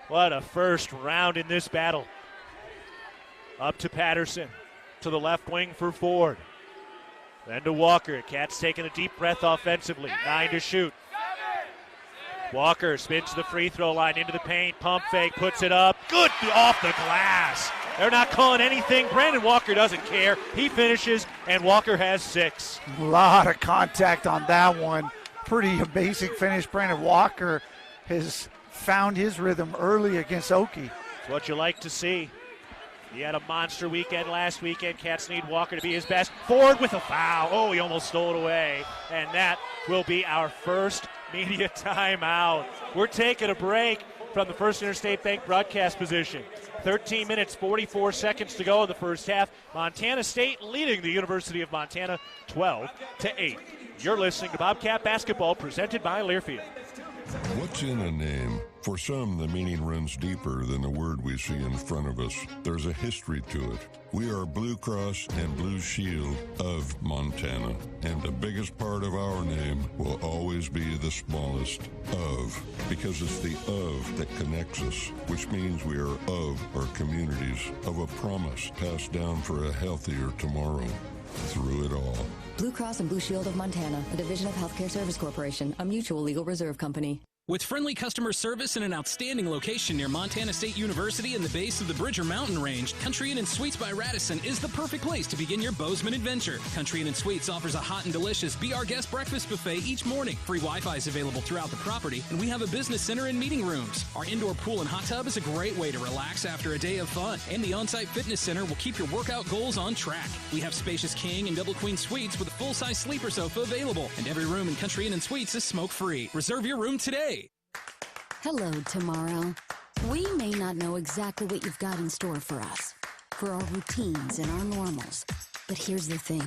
What a first round in this battle. Up to Patterson. To the left wing for Ford. Then to Walker. Cats taking a deep breath offensively. 9 to shoot. Walker spins to the free throw line into the paint. Pump fake, puts it up. Good off the glass. They're not calling anything. Brandon Walker doesn't care. He finishes, and Walker has 6. A lot of contact on that one. Pretty amazing finish. Brandon Walker has found his rhythm early against Oki. It's what you like to see. He had a monster weekend last weekend. Cats need Walker to be his best. Ford with a foul. Oh, he almost stole it away. And that will be our first media timeout. We're taking a break from the First Interstate Bank broadcast position. 13 minutes, 44 seconds to go in the first half. Montana State leading the University of Montana 12-8. You're listening to Bobcat Basketball presented by Learfield. What's in a name? For some, the meaning runs deeper than the word we see in front of us. There's a history to it. We are Blue Cross and Blue Shield of Montana, and the biggest part of our name will always be the smallest, of, because it's the of that connects us, which means we are of our communities, of a promise passed down for a healthier tomorrow. Through it all. Blue Cross and Blue Shield of Montana, a division of Healthcare Service Corporation, a mutual legal reserve company. With friendly customer service and an outstanding location near Montana State University and the base of the Bridger Mountain Range, Country Inn & Suites by Radisson is the perfect place to begin your Bozeman adventure. Country Inn & Suites offers a hot and delicious Be Our Guest breakfast buffet each morning. Free Wi-Fi is available throughout the property, and we have a business center and meeting rooms. Our indoor pool and hot tub is a great way to relax after a day of fun, and the on-site fitness center will keep your workout goals on track. We have spacious king and double queen suites with a full-size sleeper sofa available, and every room in Country Inn & Suites is smoke-free. Reserve your room today. Hello, tomorrow. We may not know exactly what you've got in store for us, for our routines and our normals. But here's the thing.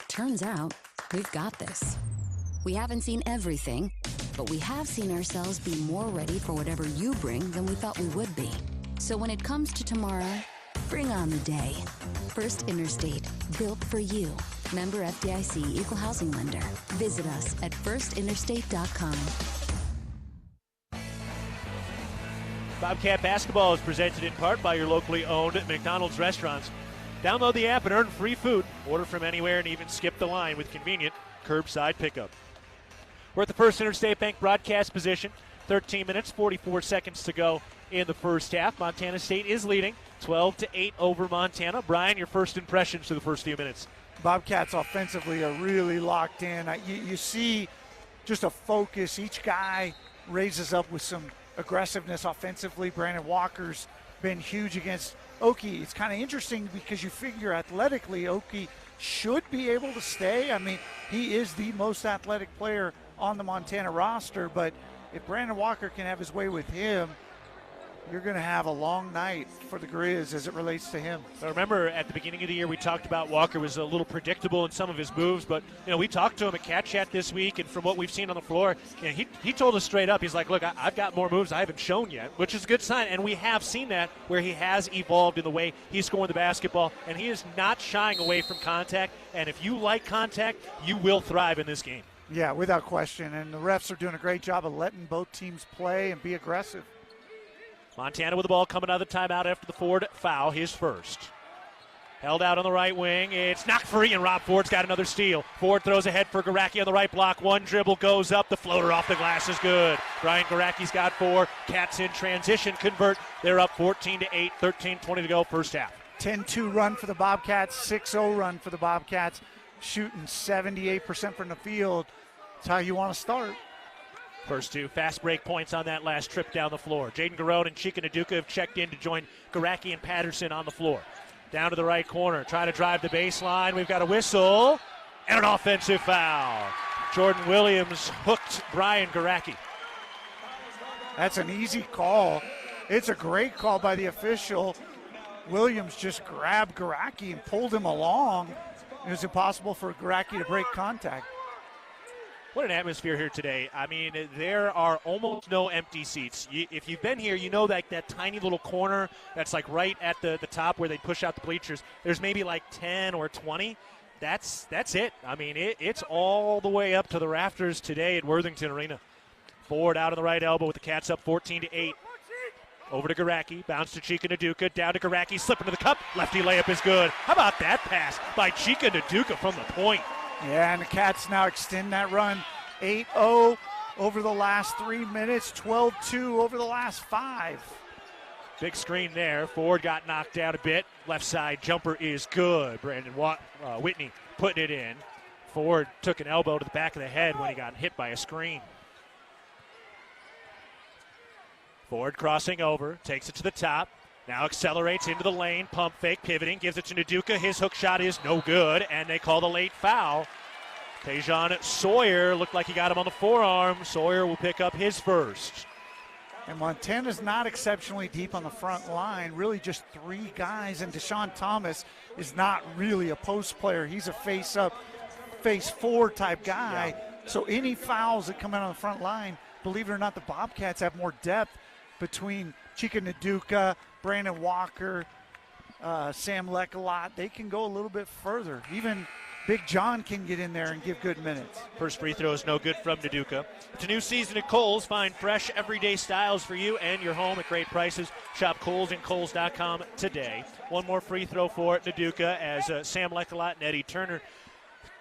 Turns out, we've got this. We haven't seen everything, but we have seen ourselves be more ready for whatever you bring than we thought we would be. So when it comes to tomorrow, bring on the day. First Interstate, built for you. Member FDIC Equal Housing Lender. Visit us at firstinterstate.com. Bobcat Basketball is presented in part by your locally owned McDonald's restaurants. Download the app and earn free food. Order from anywhere and even skip the line with convenient curbside pickup. We're at the First Interstate Bank broadcast position. 13 minutes, 44 seconds to go in the first half. Montana State is leading 12-8 over Montana. Brian, your first impressions to the first few minutes. Bobcats offensively are really locked in. You see just a focus. Each guy raises up with some aggressiveness offensively. Brandon Walker's been huge against Oki. It's kind of interesting because you figure athletically Oki should be able to stay. I mean, he is the most athletic player on the Montana roster, but if Brandon Walker can have his way with him, you're going to have a long night for the Griz as it relates to him. I remember at the beginning of the year we talked about Walker was a little predictable in some of his moves, but we talked to him at Cat Chat this week, and from what we've seen on the floor, he told us straight up, he's like, look, I've got more moves I haven't shown yet, which is a good sign, and we have seen that where he has evolved in the way he's scoring the basketball, and he is not shying away from contact, and if you like contact, you will thrive in this game. Yeah, without question, and the refs are doing a great job of letting both teams play and be aggressive. Montana with the ball coming out of the timeout after the Ford foul, his first. Held out on the right wing. It's knocked free, and Rob Ford's got another steal. Ford throws ahead for Garacki on the right block. One dribble goes up. The floater off the glass is good. Brian Garacki's got 4. Cats in transition convert. They're up 14-8, 13-20 to go first half. 10-2 run for the Bobcats, 6-0 run for the Bobcats. Shooting 78% from the field. That's how you want to start. First 2 fast break points on that last trip down the floor. Jaden Garone and Chika Naduka have checked in to join Garacki and Patterson on the floor. Down to the right corner, trying to drive the baseline. We've got a whistle and an offensive foul. Jordan Williams hooked Brian Garacki. That's an easy call. It's a great call by the official. Williams just grabbed Garacki and pulled him along. It was impossible for Garacki to break contact. What an atmosphere here today. I mean, there are almost no empty seats. If you've been here, you know that tiny little corner that's like right at the top where they push out the bleachers. There's maybe like 10 or 20. That's it. I mean, it's all the way up to the rafters today at Worthington Arena. Ford out on the right elbow with the Cats up 14-8. Over to Garacki, bounce to Chika Naduka, down to Garacki, slipping to the cup. Lefty layup is good. How about that pass by Chika Naduka from the point? Yeah, and the Cats now extend that run 8-0 over the last 3 minutes, 12-2 over the last 5. Big screen there. Ford got knocked out a bit. Left side jumper is good. Brandon Whitney putting it in. Ford took an elbow to the back of the head when he got hit by a screen. Ford crossing over, takes it to the top. Now accelerates into the lane, pump fake, pivoting, gives it to Naduka. His hook shot is no good, and they call the late foul. Tejan Sawyer looked like he got him on the forearm. Sawyer will pick up his first. And Montana's not exceptionally deep on the front line, really just 3 guys. And Deshaun Thomas is not really a post player. He's a face-up, face-4 type guy. Yeah. So any fouls that come in on the front line, believe it or not, the Bobcats have more depth between Chika Naduka, Brandon Walker, Sam Leckalot. They can go a little bit further. Even Big John can get in there and give good minutes. First free throw is no good from Naduka. It's a new season at Kohl's. Find fresh, everyday styles for you and your home at great prices. Shop Kohl's and Kohl's.com today. One more free throw for Naduka as Sam Leckalot and Eddie Turner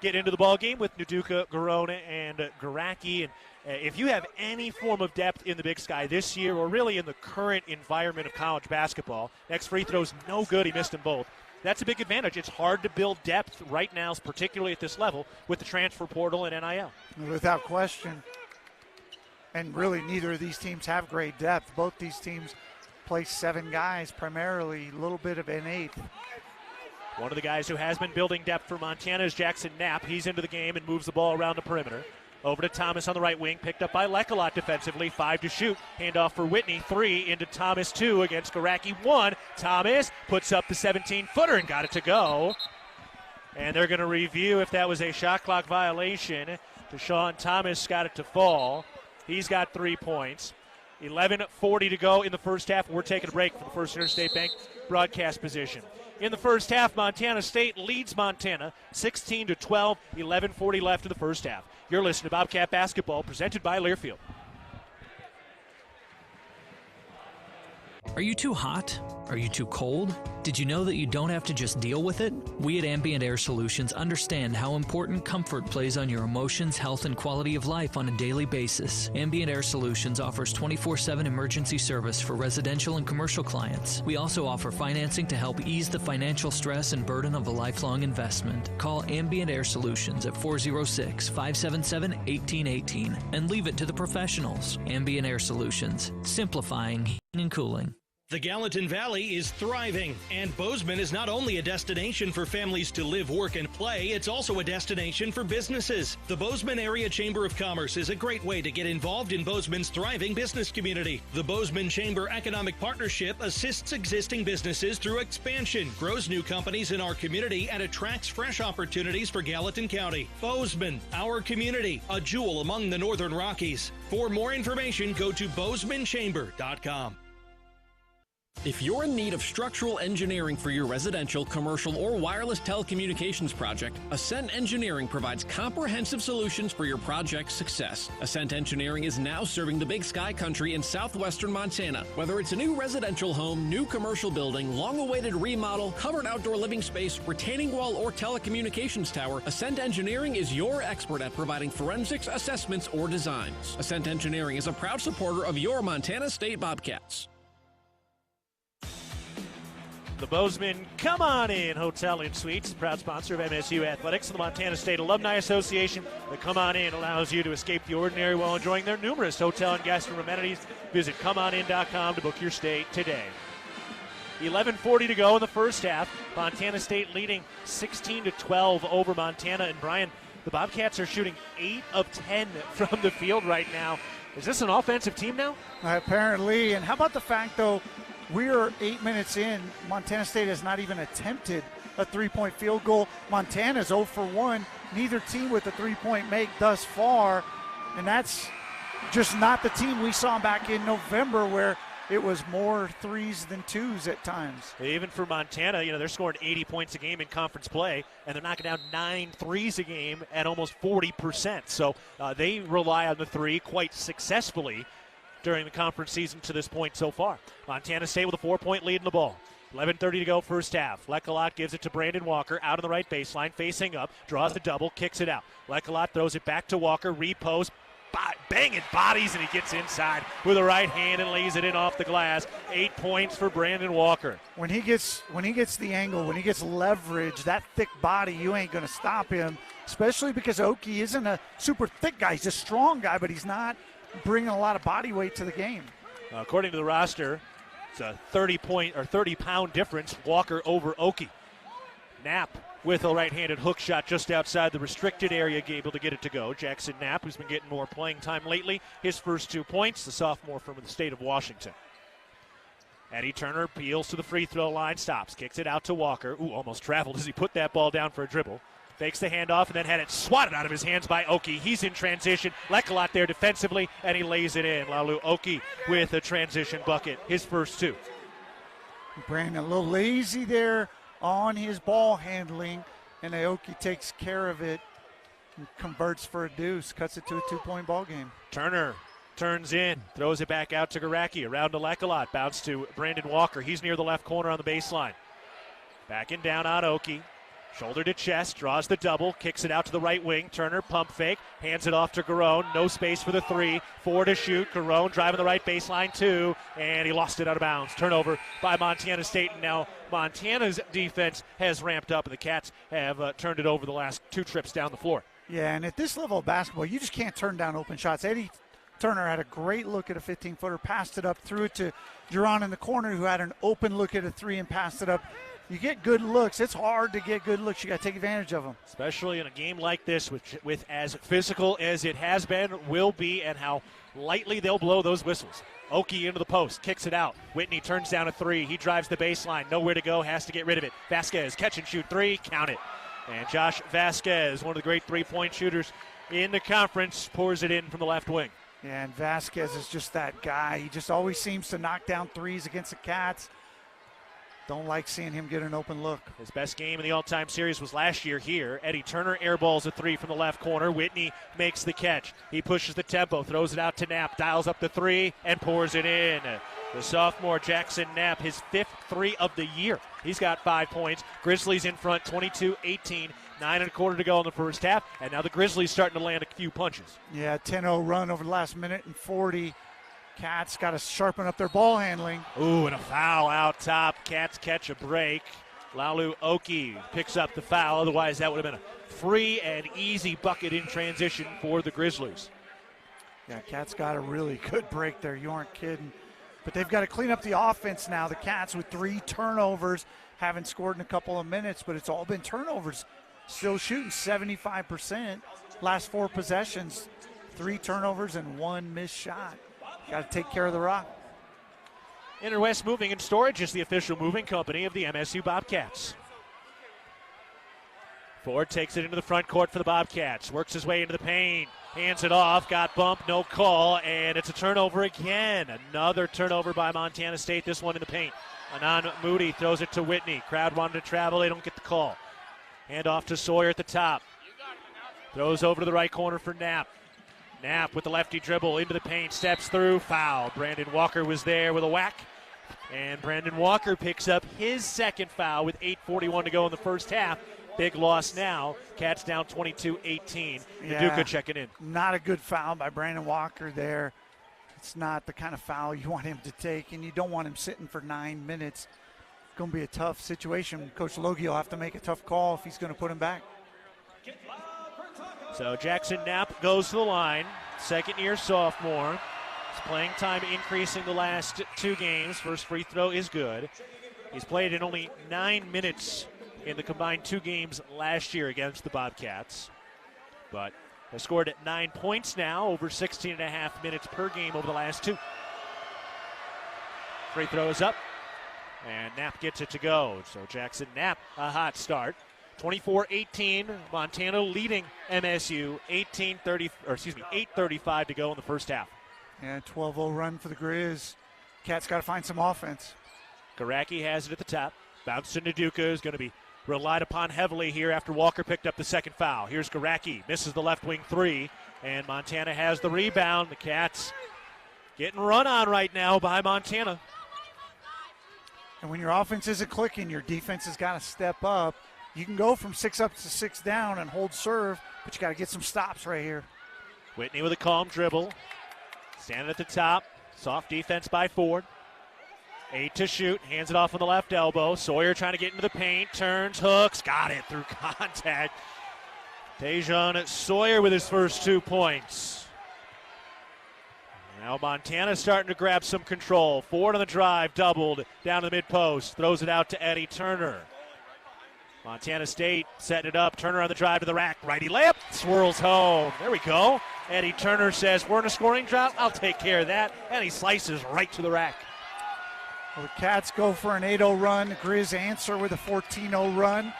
get into the ball game with Naduka, Garona, and Garacki. And if you have any form of depth in the Big Sky this year, or really in the current environment of college basketball, next free throw's no good. He missed them both. That's a big advantage. It's hard to build depth right now, particularly at this level, with the transfer portal and NIL. Without question. And really, neither of these teams have great depth. Both these teams play 7 guys, primarily a little bit of an 8th. One of the guys who has been building depth for Montana is Jackson Knapp. He's into the game and moves the ball around the perimeter. Over to Thomas on the right wing, picked up by Leckalot defensively. 5 to shoot. Handoff for Whitney. 3 into Thomas. 2 against Garacki. 1. Thomas puts up the 17-footer and got it to go. And they're going to review if that was a shot clock violation. Deshaun Thomas got it to fall. He's got 3 points. 11:40 to go in the first half. We're taking a break for the First Interstate Bank broadcast position. In the first half, Montana State leads Montana 16-12, 11:40 left in the first half. You're listening to Bobcat Basketball, presented by Learfield. Are you too hot? Are you too cold? Did you know that you don't have to just deal with it? We at Ambient Air Solutions understand how important comfort plays on your emotions, health, and quality of life on a daily basis. Ambient Air Solutions offers 24/7 emergency service for residential and commercial clients. We also offer financing to help ease the financial stress and burden of a lifelong investment. Call Ambient Air Solutions at 406-577-1818 and leave it to the professionals. Ambient Air Solutions, simplifying heating and cooling. The Gallatin Valley is thriving, and Bozeman is not only a destination for families to live, work, and play, it's also a destination for businesses. The Bozeman Area Chamber of Commerce is a great way to get involved in Bozeman's thriving business community. The Bozeman Chamber Economic Partnership assists existing businesses through expansion, grows new companies in our community, and attracts fresh opportunities for Gallatin County. Bozeman, our community, a jewel among the Northern Rockies. For more information, go to bozemanchamber.com. If you're in need of structural engineering for your residential, commercial, or wireless telecommunications project, Ascent Engineering provides comprehensive solutions for your project's success. Ascent Engineering is now serving the Big Sky Country in southwestern Montana. Whether it's a new residential home, new commercial building, long-awaited remodel, covered outdoor living space, retaining wall, or telecommunications tower, Ascent Engineering is your expert at providing forensics, assessments, or designs. Ascent Engineering is a proud supporter of your Montana State Bobcats. The Bozeman Come On In Hotel and Suites, proud sponsor of MSU Athletics and the Montana State Alumni Association. The Come On In allows you to escape the ordinary while enjoying their numerous hotel and guest room amenities. Visit comeonin.com to book your stay today. 11:40 to go in the first half. Montana State leading 16-12 over Montana. And Brian, the Bobcats are shooting 8 of 10 from the field right now. Is this an offensive team now? Apparently. And how about the fact, though, we're 8 minutes in. Montana State has not even attempted a three-point field goal. Montana's 0 for 1. Neither team with a three-point make thus far. And that's just not the team we saw back in November, where it was more threes than twos at times. Even for Montana, they're scoring 80 points a game in conference play, and they're knocking down 9 threes a game at almost 40%. So they rely on the three quite successfully during the conference season to this point so far. Montana State with a 4-point lead in the ball. 11:30 to go first half. Leckalot gives it to Brandon Walker out on the right baseline, facing up, draws the double, kicks it out. Leckalot throws it back to Walker, repost, banging bodies, and he gets inside with a right hand and lays it in off the glass. 8 points for Brandon Walker. When he gets the angle, when he gets leverage, that thick body, you ain't going to stop him, especially because Oki isn't a super thick guy. He's a strong guy, but he's not bringing a lot of body weight to the game. According to the roster, it's a 30-pound difference, Walker over Oki. Knapp with a right-handed hook shot just outside the restricted area, able to get it to go. Jackson Knapp, who's been getting more playing time lately, his first 2 points, the sophomore from the state of Washington. Eddie Turner peels to the free throw line, stops, kicks it out to Walker. Ooh, almost traveled as he put that ball down for a dribble. Fakes the handoff and then had it swatted out of his hands by Oki. He's in transition. Lekalot there defensively, and he lays it in. Laulu Oki with a transition bucket, his first 2. Brandon a little lazy there on his ball handling, and Aoki takes care of it and converts for a deuce, cuts it to a 2-point ball game. Turner turns in, throws it back out to Garacki, around to Lekalot, bounce to Brandon Walker. He's near the left corner on the baseline. Backing down on Oki. Shoulder to chest, draws the double, kicks it out to the right wing. Turner, pump fake, hands it off to Garone. No space for the 3. 4 to shoot. Garone driving the right baseline, 2, and he lost it out of bounds. Turnover by Montana State, and now Montana's defense has ramped up, and the Cats have turned it over the last 2 trips down the floor. Yeah, and at this level of basketball, you just can't turn down open shots. Eddie Turner had a great look at a 15-footer, passed it up, threw it to Duran in the corner, who had an open look at a 3 and passed it up. You get good looks. It's hard to get good looks. You got to take advantage of them. Especially in a game like this, with as physical as it has been, will be, and how lightly they'll blow those whistles. Oki into the post, kicks it out. Whitney turns down a 3. He drives the baseline. Nowhere to go, has to get rid of it. Vasquez, catch and shoot 3, count it. And Josh Vasquez, one of the great 3-point shooters in the conference, pours it in from the left wing. Yeah, and Vasquez is just that guy. He just always seems to knock down 3s against the Cats. Don't like seeing him get an open look. His best game in the all-time series was last year here. Eddie Turner airballs a 3 from the left corner. Whitney makes the catch. He pushes the tempo, throws it out to Knapp, dials up the 3, and pours it in. The sophomore Jackson Knapp, his 5th 3 of the year. He's got 5 points. Grizzlies in front, 22-18. 9.25 to go in the first half, and now the Grizzlies starting to land a few punches. Yeah, 10-0 run over the last minute and 40. Cats got to sharpen up their ball handling. Ooh, and a foul out top. Cats catch a break. Laulu Oki picks up the foul. Otherwise, that would have been a free and easy bucket in transition for the Grizzlies. Yeah, Cats got a really good break there. You aren't kidding. But they've got to clean up the offense now. The Cats with 3 turnovers, haven't scored in a couple of minutes, but it's all been turnovers. Still shooting 75%. Last 4 possessions, 3 turnovers and 1 missed shot. Got to take care of the rock. Interwest Moving and Storage is the official moving company of the MSU Bobcats. Ford takes it into the front court for the Bobcats. Works his way into the paint. Hands it off. Got bumped. No call. And it's a turnover again. Another turnover by Montana State. This one in the paint. Anand Moody throws it to Whitney. Crowd wanted to travel. They don't get the call. Hand off to Sawyer at the top. Throws over to the right corner for Knapp. Knapp with the lefty dribble into the paint, steps through, foul. Brandon Walker was there with a whack, and Brandon Walker picks up his second foul with 8:41 to go in the first half. Big loss now. Cats down 22-18. Duca checking in. Not a good foul by Brandon Walker there. It's not the kind of foul you want him to take, and you don't want him sitting for 9 minutes. It's going to be a tough situation. Coach Logie will have to make a tough call if he's going to put him back. So Jackson Knapp goes to the line, second-year sophomore. His playing time increasing the last 2 games. First free throw is good. He's played in only 9 minutes in the combined 2 games last year against the Bobcats. But has scored at 9 points now, over 16.5 minutes per game over the last 2. Free throw is up, and Knapp gets it to go. So Jackson Knapp, a hot start. 24-18, Montana leading MSU, 8:35 to go in the first half. Yeah, 12-0 run for the Griz. Cats got to find some offense. Garacki has it at the top. Bounce to Naduka, is going to be relied upon heavily here after Walker picked up the second foul. Here's Garacki, misses the left wing 3, and Montana has the rebound. The Cats getting run on right now by Montana. And when your offense isn't clicking, your defense has got to step up. You can go from 6 up to 6 down and hold serve, but you got to get some stops right here. Whitney with a calm dribble. Standing at the top. Soft defense by Ford. 8 to shoot. Hands it off on the left elbow. Sawyer trying to get into the paint. Turns, hooks. Got it through contact. Tejon Sawyer with his first 2 points. Now Montana starting to grab some control. Ford on the drive. Doubled down to the mid-post. Throws it out to Eddie Turner. Montana State setting it up. Turner on the drive to the rack. Righty layup. Swirls home. There we go. Eddie Turner says, we're in a scoring drought. I'll take care of that. And he slices right to the rack. Well, the Cats go for an 8-0 run. The Griz answer with a 14-0 run.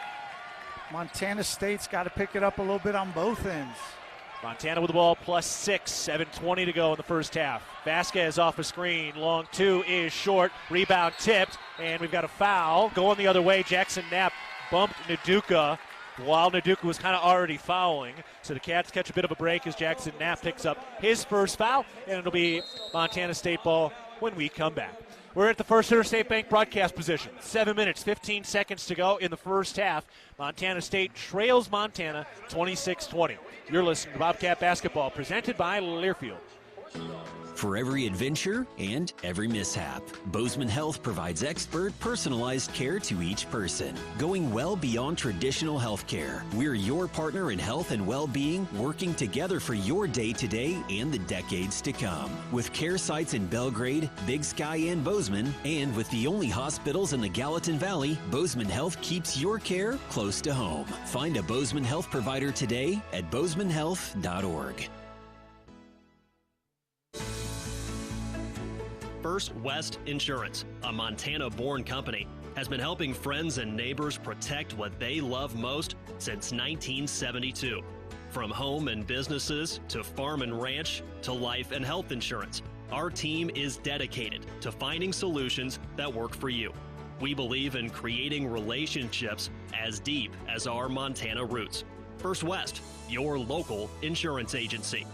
Montana State's got to pick it up a little bit on both ends. Montana with the ball plus 6, 7:20 to go in the first half. Vasquez off a screen. Long two is short. Rebound tipped. And we've got a foul going the other way. Jackson Knapp bumped Naduka while Naduka was kind of already fouling. So the Cats catch a bit of a break as Jackson Knapp picks up his first foul, and it'll be Montana State ball when we come back. We're at the First Interstate Bank broadcast position. 7 minutes, 15 seconds to go in the first half. Montana State trails Montana 26-20. You're listening to Bobcat Basketball, presented by Learfield. For every adventure and every mishap, Bozeman Health provides expert, personalized care to each person, going well beyond traditional health care. We're your partner in health and well-being, working together for your day-to-day and the decades to come. With care sites in Belgrade, Big Sky, and Bozeman, and with the only hospitals in the Gallatin Valley, Bozeman Health keeps your care close to home. Find a Bozeman Health provider today at bozemanhealth.org. First West Insurance, a Montana-born company, has been helping friends and neighbors protect what they love most since 1972. From home and businesses to farm and ranch to life and health insurance, our team is dedicated to finding solutions that work for you. We believe in creating relationships as deep as our Montana roots. First West, your local insurance agency.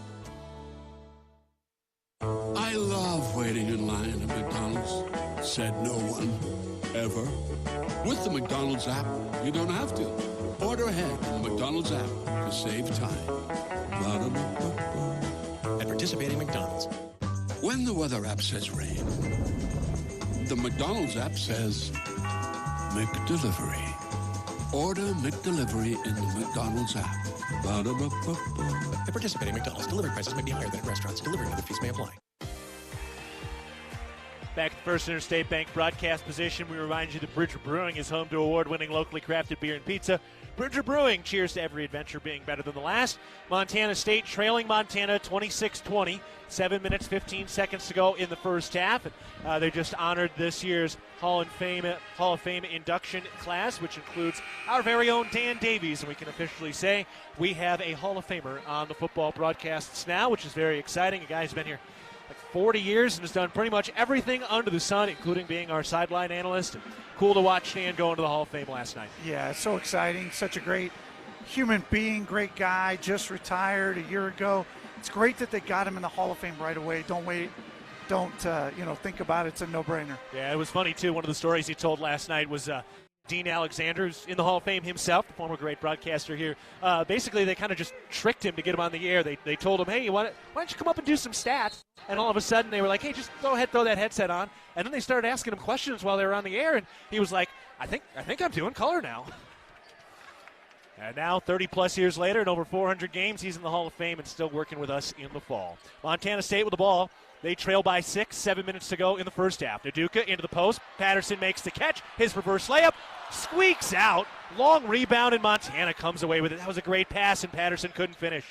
I love waiting in line at McDonald's, said no one, ever. With the McDonald's app, you don't have to. Order ahead on the McDonald's app to save time. Ba-da-ba-ba-ba. At participating McDonald's. When the weather app says rain, the McDonald's app says McDelivery. Order McDelivery in the McDonald's app. Ba-da-ba-ba-ba. At participating McDonald's, delivery prices may be higher than at restaurants. Delivery and other fees may apply. Back at the First Interstate Bank broadcast position, we remind you that Bridger Brewing is home to award-winning locally crafted beer and pizza. Bridger Brewing, cheers to every adventure being better than the last. Montana State trailing Montana 26-20. 7 minutes, 15 seconds to go in the first half. They just honored this year's Hall of Fame induction class, which includes our very own Dan Davies. And we can officially say we have a Hall of Famer on the football broadcasts now, which is very exciting. A guy who's been here like 40 years and has done pretty much everything under the sun, including being our sideline analyst. And cool to watch Dan go into the Hall of Fame last night. Yeah, it's so exciting. Such a great human being, great guy, just retired a year ago. It's great that they got him in the Hall of Fame right away. Don't wait. Don't, think about it. It's a no-brainer. Yeah, it was funny, too. One of the stories he told last night was Dean Alexander, who's in the Hall of Fame himself, the former great broadcaster here. Basically, they kind of just tricked him to get him on the air. They told him, hey, why don't you come up and do some stats? And all of a sudden, they were like, hey, just go ahead, throw that headset on. And then they started asking him questions while they were on the air, and he was like, I think I'm doing color now. And now, 30-plus years later and over 400 games, he's in the Hall of Fame and still working with us in the fall. Montana State with the ball. They trail by 6, 7 minutes to go in the first half. Naduka into the post. Patterson makes the catch. His reverse layup squeaks out. Long rebound, and Montana comes away with it. That was a great pass, and Patterson couldn't finish.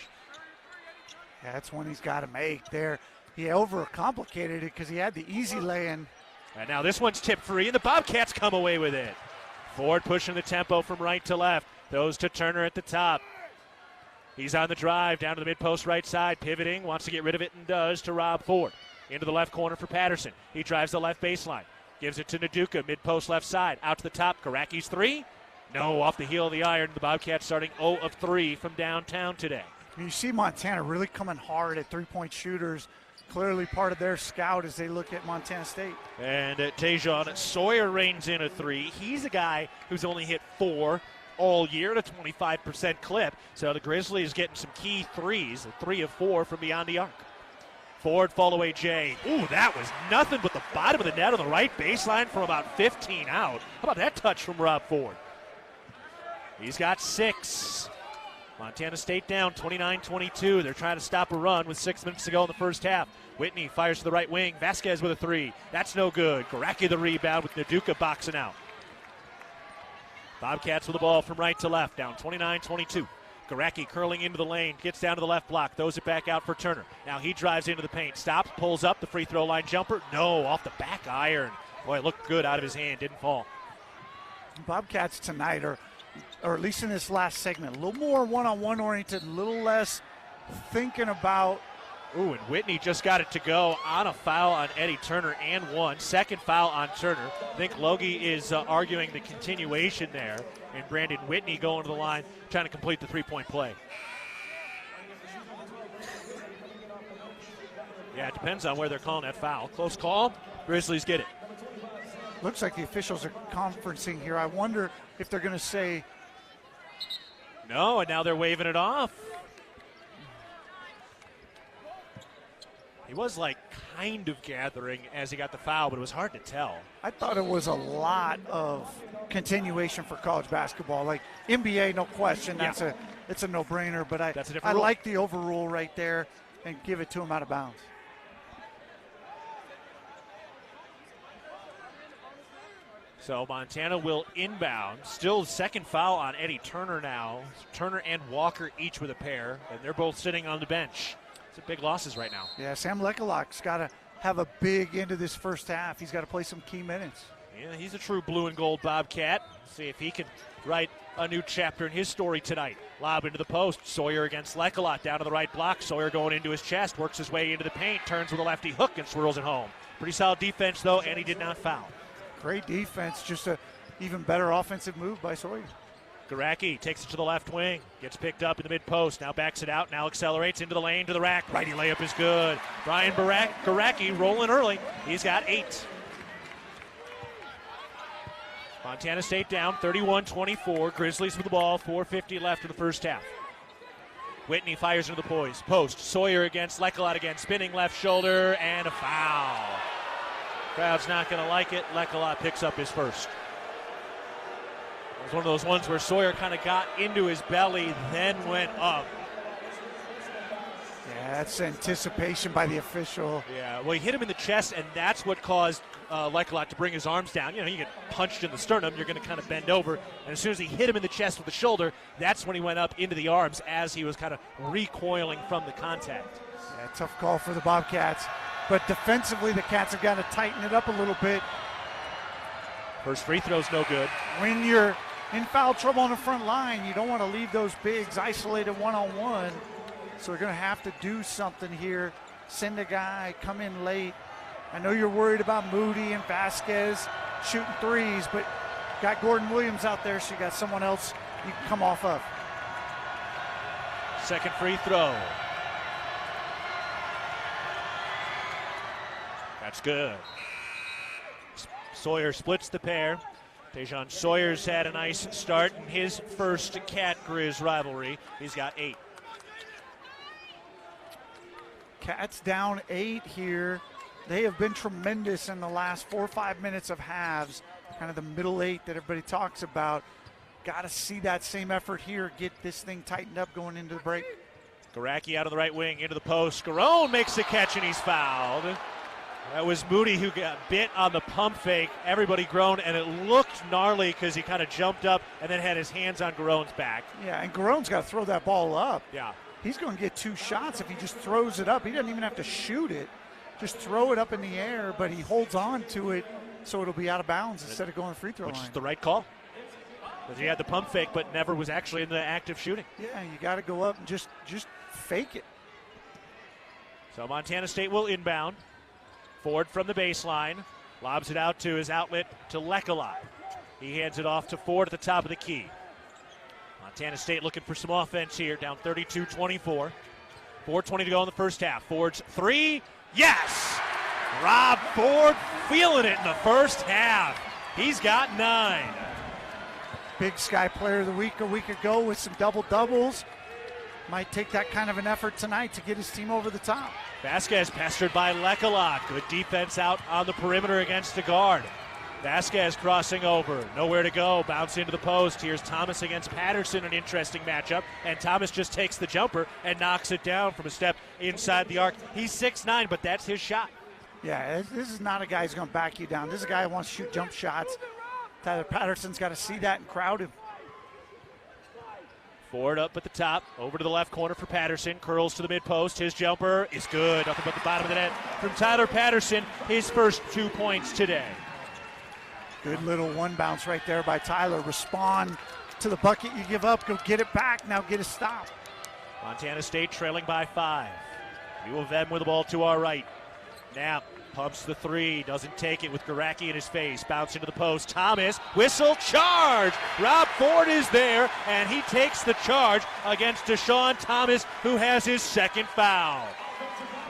Yeah, that's one he's got to make there. He overcomplicated it because he had the easy lay-in. And now this one's tip free, and the Bobcats come away with it. Ford pushing the tempo from right to left. Throws to Turner at the top. He's on the drive down to the mid-post right side, pivoting, wants to get rid of it and does to Rob Ford. Into the left corner for Patterson. He drives the left baseline. Gives it to Naduka, mid-post left side. Out to the top, Karaki's three. No, off the heel of the iron. The Bobcats starting 0 of 3 from downtown today. You see Montana really coming hard at three-point shooters. Clearly part of their scout as they look at Montana State. And Tajon Sawyer reigns in a three. He's a guy who's only hit 4 all year at a 25% clip. So the Grizzlies getting some key threes, 3 of 4 from beyond the arc. Ford fall away Jay. Ooh, that was nothing but the bottom of the net on the right baseline from about 15 out. How about that touch from Rob Ford? He's got 6. Montana State down 29-22. They're trying to stop a run with 6 minutes to go in the first half. Whitney fires to the right wing. Vasquez with a 3. That's no good. Garacki the rebound with Naduka boxing out. Bobcats with the ball from right to left, down 29-22. Garacki curling into the lane, gets down to the left block, throws it back out for Turner. Now he drives into the paint, stops, pulls up the free throw line jumper. No, off the back iron. Boy, it looked good out of his hand, didn't fall. Bobcats tonight or at least in this last segment, a little more one-on-one oriented, a little less thinking about. Ooh, and Whitney just got it to go on a foul on Eddie Turner and one. Second foul on Turner. I think Logie is arguing the continuation there. And Brandon Whitney going to the line, trying to complete the three-point play. Yeah, it depends on where they're calling that foul. Close call. Grizzlies get it. Looks like the officials are conferencing here. I wonder if they're going to say. No, and now they're waving it off. He was like kind of gathering as he got the foul, but it was hard to tell. I thought it was a lot of continuation for college basketball. Like NBA, no question, it's a no-brainer. But I like the overrule right there and give it to him out of bounds. So Montana will inbound. Still second foul on Eddie Turner now. Turner and Walker each with a pair, and they're both sitting on the bench. It's big losses right now. Yeah, Sam Lekelok's got to have a big end of this first half. He's got to play some key minutes. Yeah, he's a true blue and gold Bobcat. See if he can write a new chapter in his story tonight. Lob into the post. Sawyer against Lekelok down to the right block. Sawyer going into his chest, works his way into the paint, turns with a lefty hook and swirls it home. Pretty solid defense, though, and he did not foul. Great defense, just a even better offensive move by Sawyer. Garacki takes it to the left wing, gets picked up in the mid-post, now backs it out, now accelerates into the lane to the rack. Righty layup is good. Brian Garacki rolling early. He's got 8. Montana State down 31-24. Grizzlies with the ball, 4:50 left in the first half. Whitney fires into the post. Sawyer against Lekelot again, spinning left shoulder, and a foul. Crowd's not going to like it. Lekelot picks up his first. It was one of those ones where Sawyer kind of got into his belly, then went up. Yeah, that's anticipation by the official. Yeah, well, he hit him in the chest, and that's what caused Lekelot to bring his arms down. You know, you get punched in the sternum, you're going to kind of bend over. And as soon as he hit him in the chest with the shoulder, that's when he went up into the arms as he was kind of recoiling from the contact. Yeah, tough call for the Bobcats. But defensively, the Cats have got to tighten it up a little bit. First free throw's no good. When you're in foul trouble on the front line, you don't want to leave those bigs isolated one-on-one. So they're going to have to do something here. Send a guy, come in late. I know you're worried about Moody and Vasquez shooting threes, but got Gordon Williams out there, so you got someone else you can come off of. Second free throw. That's good. Sawyer splits the pair. Dejon Sawyer's had a nice start in his first Cat-Griz rivalry. He's got 8. Cats down 8 here. They have been tremendous in the last 4 or 5 minutes of halves, kind of the middle 8 that everybody talks about. Got to see that same effort here, get this thing tightened up going into the break. Garacki out of the right wing, into the post. Garone makes the catch, and he's fouled. That was Moody who got bit on the pump fake. Everybody groaned, and it looked gnarly because he kind of jumped up and then had his hands on Garone's back. Yeah, and Garone's got to throw that ball up. Yeah. He's going to get 2 shots if he just throws it up. He doesn't even have to shoot it. Just throw it up in the air, but he holds on to it so it'll be out of bounds instead of going free throw line. Which is the right call. Because he had the pump fake but never was actually in the act of shooting. Yeah, you got to go up and just fake it. So Montana State will inbound. Ford from the baseline. Lobs it out to his outlet to Lekelot. He hands it off to Ford at the top of the key. Montana State looking for some offense here, down 32-24. 4:20 to go in the first half. Ford's 3. Yes! Rob Ford feeling it in the first half. He's got 9. Big Sky Player of the Week a week ago with some double-doubles. Might take that kind of an effort tonight to get his team over the top. Vasquez pestered by Lekelot. Good defense out on the perimeter against the guard. Vasquez crossing over. Nowhere to go. Bounce into the post. Here's Thomas against Patterson. An interesting matchup. And Thomas just takes the jumper and knocks it down from a step inside the arc. He's 6'9", but that's his shot. Yeah, this is not a guy who's going to back you down. This is a guy who wants to shoot jump shots. Tyler Patterson's got to see that and crowd him. Ford up at the top, over to the left corner for Patterson, curls to the mid-post. His jumper is good. Nothing but the bottom of the net from Tyler Patterson, his first 2 points today. Good little one bounce right there by Tyler. Respond to the bucket you give up. Go get it back. Now get a stop. Montana State trailing by 5. U of M with the ball to our right. Knapp pumps the three, doesn't take it with Garacki in his face. Bounce into the post. Thomas, whistle, charge. Rob Ford is there, and he takes the charge against Deshaun Thomas, who has his second foul.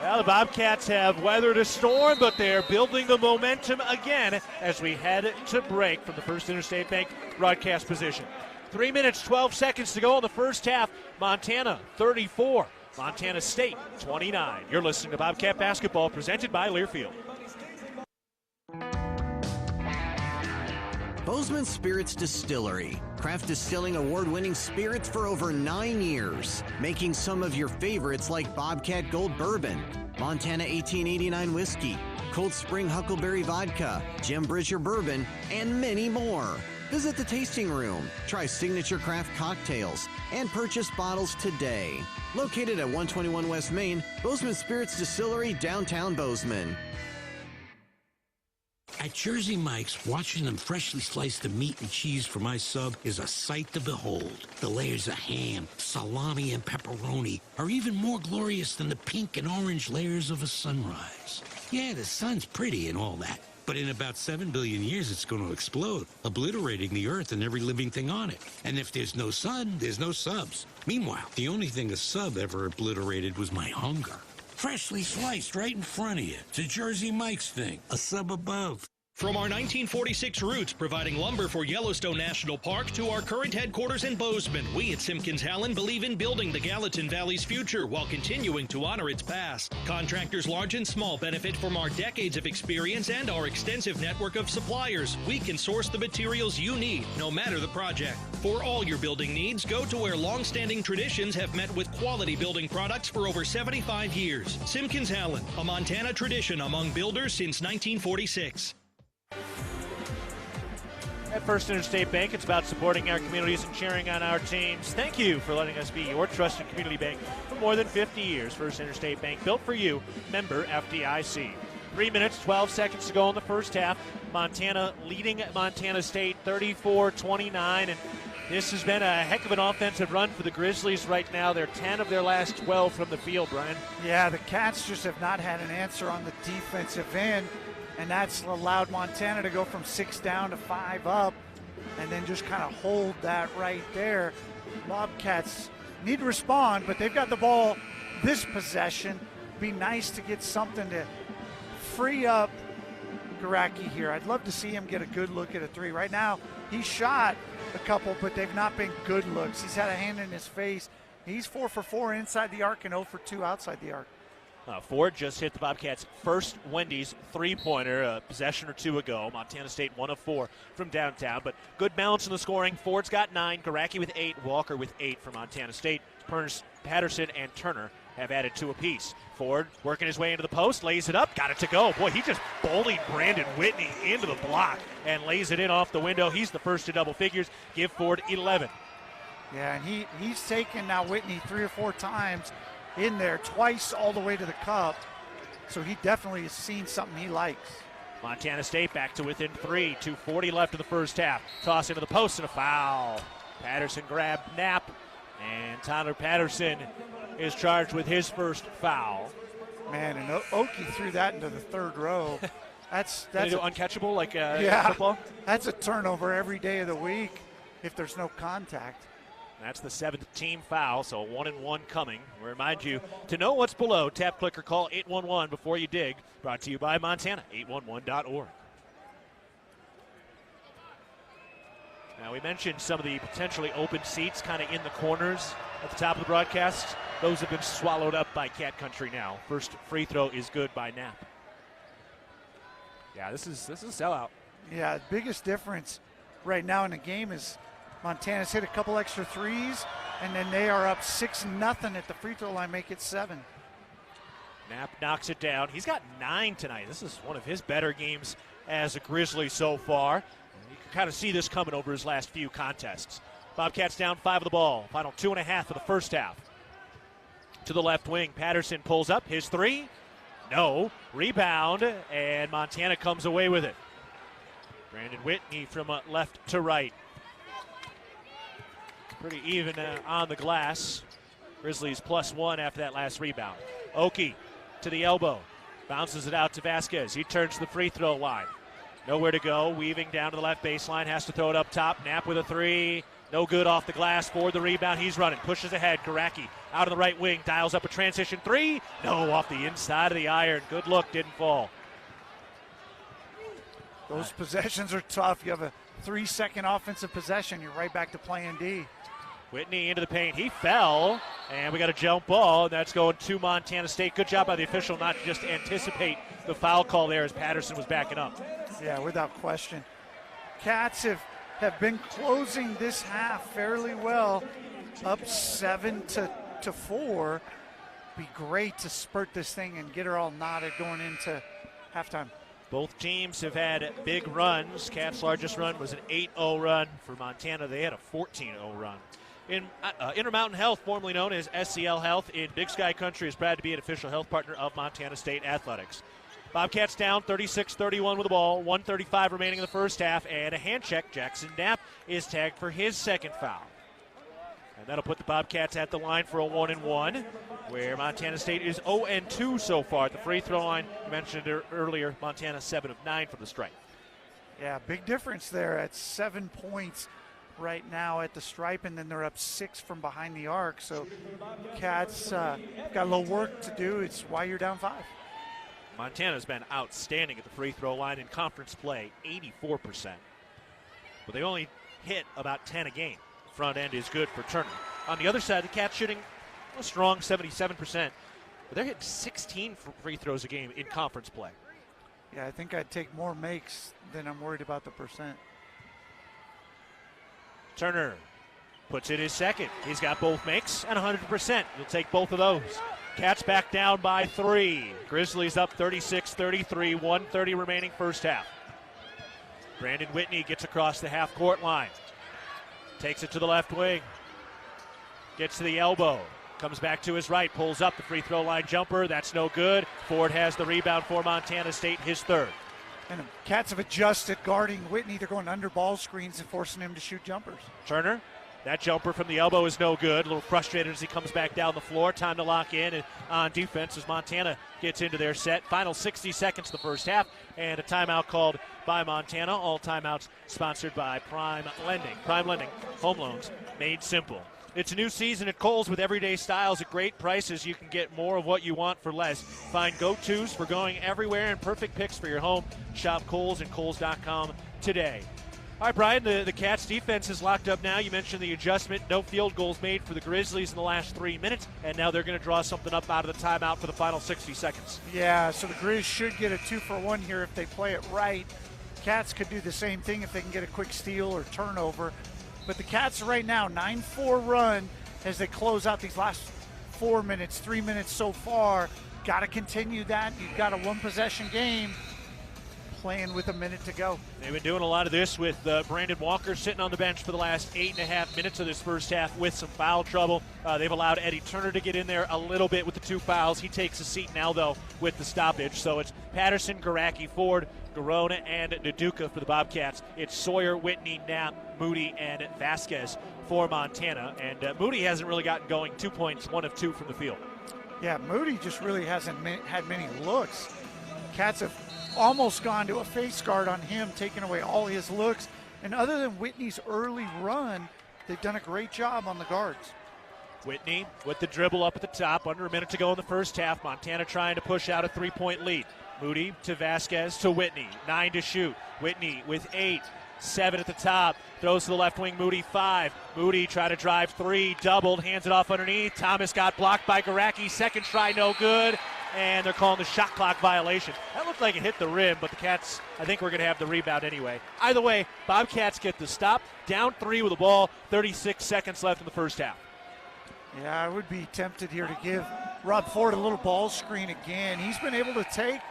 Well, the Bobcats have weathered a storm, but they're building the momentum again as we head to break from the First Interstate Bank broadcast position. 3 minutes, 12 seconds to go in the first half. Montana 34. Montana State 29. You're listening to Bobcat Basketball presented by Learfield. Bozeman Spirits Distillery. Craft distilling award-winning spirits for over 9 years. Making some of your favorites like Bobcat Gold Bourbon, Montana 1889 Whiskey, Cold Spring Huckleberry Vodka, Jim Bridger Bourbon, and many more. Visit the tasting room, try signature craft cocktails, and purchase bottles today. Located at 121 West Main, Bozeman Spirits Distillery, downtown Bozeman. At Jersey Mike's, watching them freshly slice the meat and cheese for my sub is a sight to behold. The layers of ham, salami, and pepperoni are even more glorious than the pink and orange layers of a sunrise. Yeah, the sun's pretty and all that, but in about 7 billion years it's going to explode, obliterating the earth and every living thing on it. And if there's no sun, there's no subs. Meanwhile, the only thing a sub ever obliterated was my hunger. Freshly sliced right in front of you. It's a Jersey Mike's thing. A sub above. From our 1946 roots providing lumber for Yellowstone National Park to our current headquarters in Bozeman, we at Simpkins-Hallen believe in building the Gallatin Valley's future while continuing to honor its past. Contractors large and small benefit from our decades of experience and our extensive network of suppliers. We can source the materials you need, no matter the project. For all your building needs, go to where long-standing traditions have met with quality building products for over 75 years. Simpkins-Hallen, a Montana tradition among builders since 1946. At First Interstate Bank, it's about supporting our communities and cheering on our teams. Thank you for letting us be your trusted community bank for more than 50 years. First Interstate Bank, built for you, member FDIC. 3 minutes, 12 seconds to go in the first half. Montana leading Montana State 34-29, and this has been a heck of an offensive run for the Grizzlies right now. They're 10 of their last 12 from the field, Brian. Yeah, the Cats just have not had an answer on the defensive end, and that's allowed Montana to go from 6 down to 5 up and then just kind of hold that right there. Bobcats need to respond, but they've got the ball this possession. Be nice to get something to free up Garacki here. I'd love to see him get a good look at a three. Right now, he shot a couple, but they've not been good looks. He's had a hand in his face. He's 4 for 4 inside the arc and 0 for 2 outside the arc. Ford just hit the Bobcats' first Wendy's three-pointer a possession or two ago. Montana State 1 of 4 from downtown, but good balance in the scoring. Ford's got 9, Garacki with 8, Walker with 8 for Montana State. Patterson and Turner have added 2 apiece. Ford working his way into the post, lays it up, got it to go. Boy, he just bullied Brandon Whitney into the block and lays it in off the window. He's the first to double figures. Give Ford 11. Yeah, and he's taken now Whitney 3 or 4 times in there, twice all the way to the cup. So he definitely has seen something he likes. Montana State back to within 3, 2:40 left in the first half. Toss into the post and a foul. Patterson grabbed Knapp, and Tyler Patterson is charged with his first foul. Man, and Oki threw that into the third row. That's uncatchable like yeah, football? That's a turnover every day of the week if there's no contact. That's the 7th team foul, so 1-1 coming. We remind you to know what's below. Tap, click, or call 811 before you dig. Brought to you by Montana, 811.org. Now, we mentioned some of the potentially open seats kind of in the corners at the top of the broadcast. Those have been swallowed up by Cat Country now. First free throw is good by Knapp. Yeah, this is a sellout. Yeah, the biggest difference right now in the game is Montana's hit a couple extra threes, and then they are up 6-0 at the free throw line, make it 7. Knapp knocks it down. He's got 9 tonight. This is one of his better games as a Grizzly so far. You can kind of see this coming over his last few contests. Bobcats down 5 of the ball. Final 2.5 of the first half. To the left wing, Patterson pulls up. His 3. No. Rebound, and Montana comes away with it. Brandon Whitney from left to right. Pretty even on the glass. Grizzlies +1 after that last rebound. Oki to the elbow. Bounces it out to Vasquez. He turns to the free throw line. Nowhere to go. Weaving down to the left baseline. Has to throw it up top. Knapp with a 3. No good off the glass. For the rebound. He's running. Pushes ahead. Garacki out on the right wing. Dials up a transition 3. No, off the inside of the iron. Good look. Didn't fall. Those possessions are tough. You have a 3-second offensive possession. You're right back to playing D. Whitney into the paint. He fell, and we got a jump ball, and that's going to Montana State. Good job by the official not to just anticipate the foul call there as Patterson was backing up. Yeah, without question. Cats have been closing this half fairly well, up 7-4. Be great to spurt this thing and get her all knotted going into halftime. Both teams have had big runs. Cats' largest run was an 8-0 run. For Montana, they had a 14-0 run. In Intermountain Health, formerly known as SCL Health in Big Sky Country, is proud to be an official health partner of Montana State Athletics. Bobcats down 36-31 with the ball, 1:35 remaining in the first half, and a hand check. Jackson Knapp is tagged for his second foul. And that'll put the Bobcats at the line for a 1-1, where Montana State is 0-2 so far at the free throw line. You mentioned it earlier, Montana 7 of 9 from the stripe. Yeah, big difference there at 7 points right now at the stripe, and then they're up 6 from behind the arc. So Cats got a little work to do. It's why you're down 5. Montana's been outstanding at the free throw line in conference play, 84%. But they only hit about 10 a game. Front end is good for Turner. On the other side, the Cats shooting a strong 77%, but they're hitting 16 free throws a game in conference play. Yeah, I think I'd take more makes than I'm worried about the percent. Turner puts in his second. He's got both makes and 100%. You'll take both of those. Cats back down by 3. Grizzlies up 36-33, 1:30 remaining first half. Brandon Whitney gets across the half-court line. Takes it to the left wing. Gets to the elbow. Comes back to his right. Pulls up the free throw line jumper. That's no good. Ford has the rebound for Montana State, his 3rd. And the Cats have adjusted guarding Whitney. They're going under ball screens and forcing him to shoot jumpers. Turner, that jumper from the elbow is no good. A little frustrated as he comes back down the floor. Time to lock in and on defense as Montana gets into their set. Final 60 seconds of the first half, and a timeout called by Montana. All timeouts sponsored by Prime Lending. Prime Lending, home loans made simple. It's a new season at Kohl's with everyday styles at great prices. You can get more of what you want for less. Find go-tos for going everywhere and perfect picks for your home. Shop Kohl's and Kohl's.com today. All right, Brian, the Cats defense is locked up now. You mentioned the adjustment. No field goals made for the Grizzlies in the last 3 minutes, and now they're going to draw something up out of the timeout for the final 60 seconds. Yeah, so the Grizz should get a 2-for-1 here if they play it right. Cats could do the same thing if they can get a quick steal or turnover. But the Cats right now, 9-4 run as they close out these last 4 minutes, 3 minutes so far. Got to continue that. You've got a one-possession game playing with a minute to go. They've been doing a lot of this with Brandon Walker sitting on the bench for the last 8.5 minutes of this first half with some foul trouble. They've allowed Eddie Turner to get in there a little bit with the 2 fouls. He takes a seat now, though, with the stoppage. So it's Patterson, Garacki, Ford, Garona, and Naduka for the Bobcats. It's Sawyer, Whitney, Knapp, Moody, and Vasquez for Montana. And Moody hasn't really gotten going. 2 points, 1 of 2 from the field. Yeah, Moody just really hasn't had many looks. Cats have almost gone to a face guard on him, taking away all his looks. And other than Whitney's early run, they've done a great job on the guards. Whitney with the dribble up at the top, under a minute to go in the first half. Montana trying to push out a 3-point lead. Moody to Vasquez to Whitney, 9 to shoot. Whitney with 8, 7 at the top, throws to the left wing, Moody 5. Moody try to drive 3, doubled, hands it off underneath. Thomas got blocked by Garacki, second try no good, and they're calling the shot clock violation. That looked like it hit the rim, but the Cats, I think we're going to have the rebound anyway. Either way, Bobcats get the stop, down 3 with the ball, 36 seconds left in the first half. Yeah, I would be tempted here to give Rob Ford a little ball screen again. He's been able to take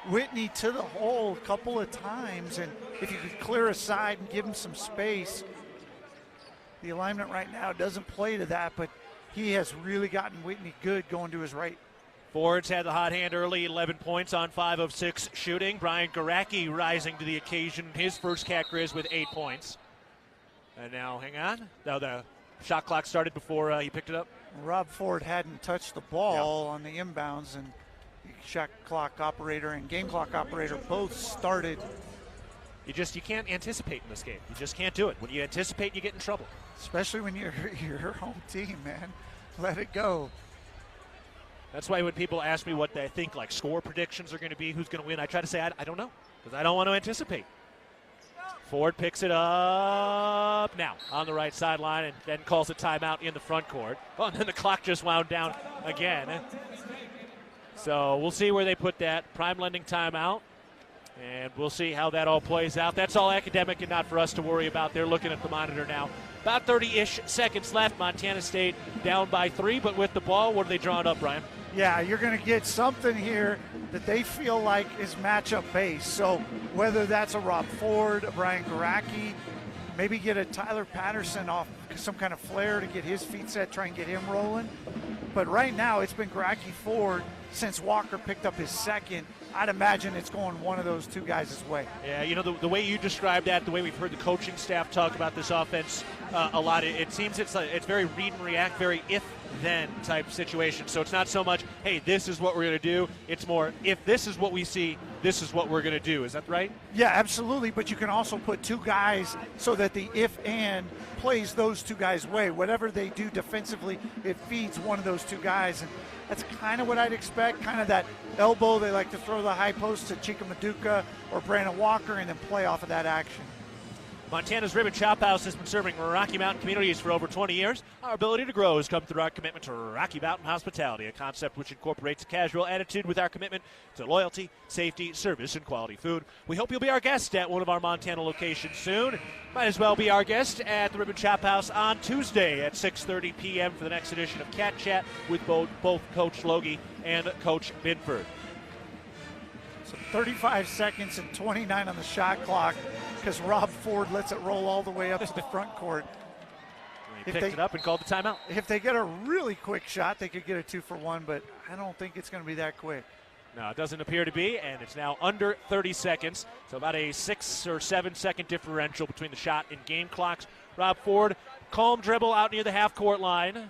Whitney to the hole a couple of times, and if you could clear a side and give him some space. The alignment right now doesn't play to that, but he has really gotten Whitney good going to his right. Ford's had the hot hand early, 11 points on 5 of 6 shooting. Brian Garacki rising to the occasion, his first Cat Griz with 8 points. And now, hang on. Now the shot clock started before he picked it up. Rob Ford hadn't touched the ball on the inbounds, and the shot clock operator and game clock operator both started. You can't anticipate in this game. You just can't do it. When you anticipate, you get in trouble. Especially when you're your home team, man. Let it go. That's why when people ask me what they think like score predictions are going to be, who's going to win, I try to say I don't know, because I don't want to anticipate. Ford picks it up now on the right sideline and then calls a timeout in the front court. Oh, and then the clock just wound down again. So we'll see where they put that prime lending timeout, and we'll see how that all plays out. That's all academic and not for us to worry about. They're looking at the monitor now. About 30-ish seconds left. Montana State down by 3, but with the ball, what are they drawing up, Brian? Yeah, you're going to get something here that they feel like is matchup based. So whether that's a Rob Ford, a Brian Garacki, maybe get a Tyler Patterson off some kind of flare to get his feet set, try and get him rolling. But right now it's been Garacki Ford since Walker picked up his second. I'd imagine it's going one of those two guys' way. Yeah, you know, the way you described that, the way we've heard the coaching staff talk about this offense a lot, it seems it's very read and react, very if-then type situation. So it's not so much, hey, this is what we're going to do. It's more, if this is what we see, this is what we're going to do. Is that right? Yeah, absolutely. But you can also put two guys so that the if-and plays those two guys' way. Whatever they do defensively, it feeds one of those two guys. And that's kind of what I'd expect, kind of that elbow. They like to throw the high post to Chika Maduka or Brandon Walker and then play off of that action. Montana's Ribbon Chop House has been serving Rocky Mountain communities for over 20 years. Our ability to grow has come through our commitment to Rocky Mountain hospitality, a concept which incorporates a casual attitude with our commitment to loyalty, safety, service, and quality food. We hope you'll be our guest at one of our Montana locations soon. Might as well be our guest at the Ribbon Chop House on Tuesday at 6:30 p.m. for the next edition of Cat Chat with both Coach Logie and Coach Binford. So 35 seconds and 29 on the shot clock, because Rob Ford lets it roll all the way up to the front court. He picked it up and called the timeout. If they get a really quick shot, they could get a 2-for-1, but I don't think it's going to be that quick. No, it doesn't appear to be, and it's now under 30 seconds, so about a 6 or 7 second differential between the shot and game clocks. Rob Ford, calm dribble out near the half-court line.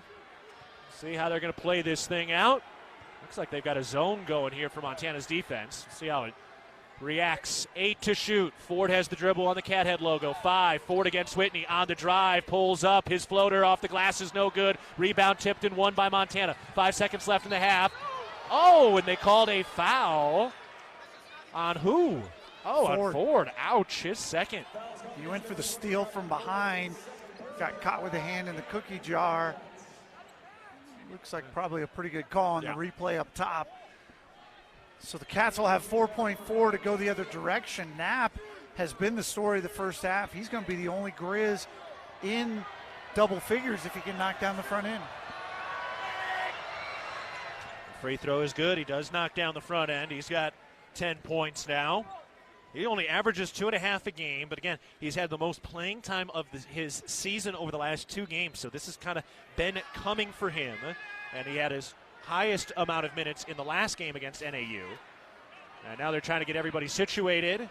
See how they're going to play this thing out. Looks like they've got a zone going here for Montana's defense. See how it reacts. 8 to shoot. Ford has the dribble on the Cathead logo. 5. Ford against Whitney on the drive. Pulls up. His floater off the glass is no good. Rebound tipped and won by Montana. 5 seconds left in the half. Oh, and they called a foul on who? Oh, Ford. On Ford. Ouch, his second. He went for the steal from behind. Got caught with a hand in the cookie jar. Looks like probably a pretty good call on the replay up top. So the Cats will have 4.4 to go the other direction. Knapp has been the story of the first half. He's going to be the only Griz in double figures if he can knock down the front end. Free throw is good. He does knock down the front end. He's got 10 points now. He only averages 2.5 a game, but again, he's had the most playing time of his season over the last 2 games, so this has kind of been coming for him, and he had his highest amount of minutes in the last game against NAU. And now they're trying to get everybody situated.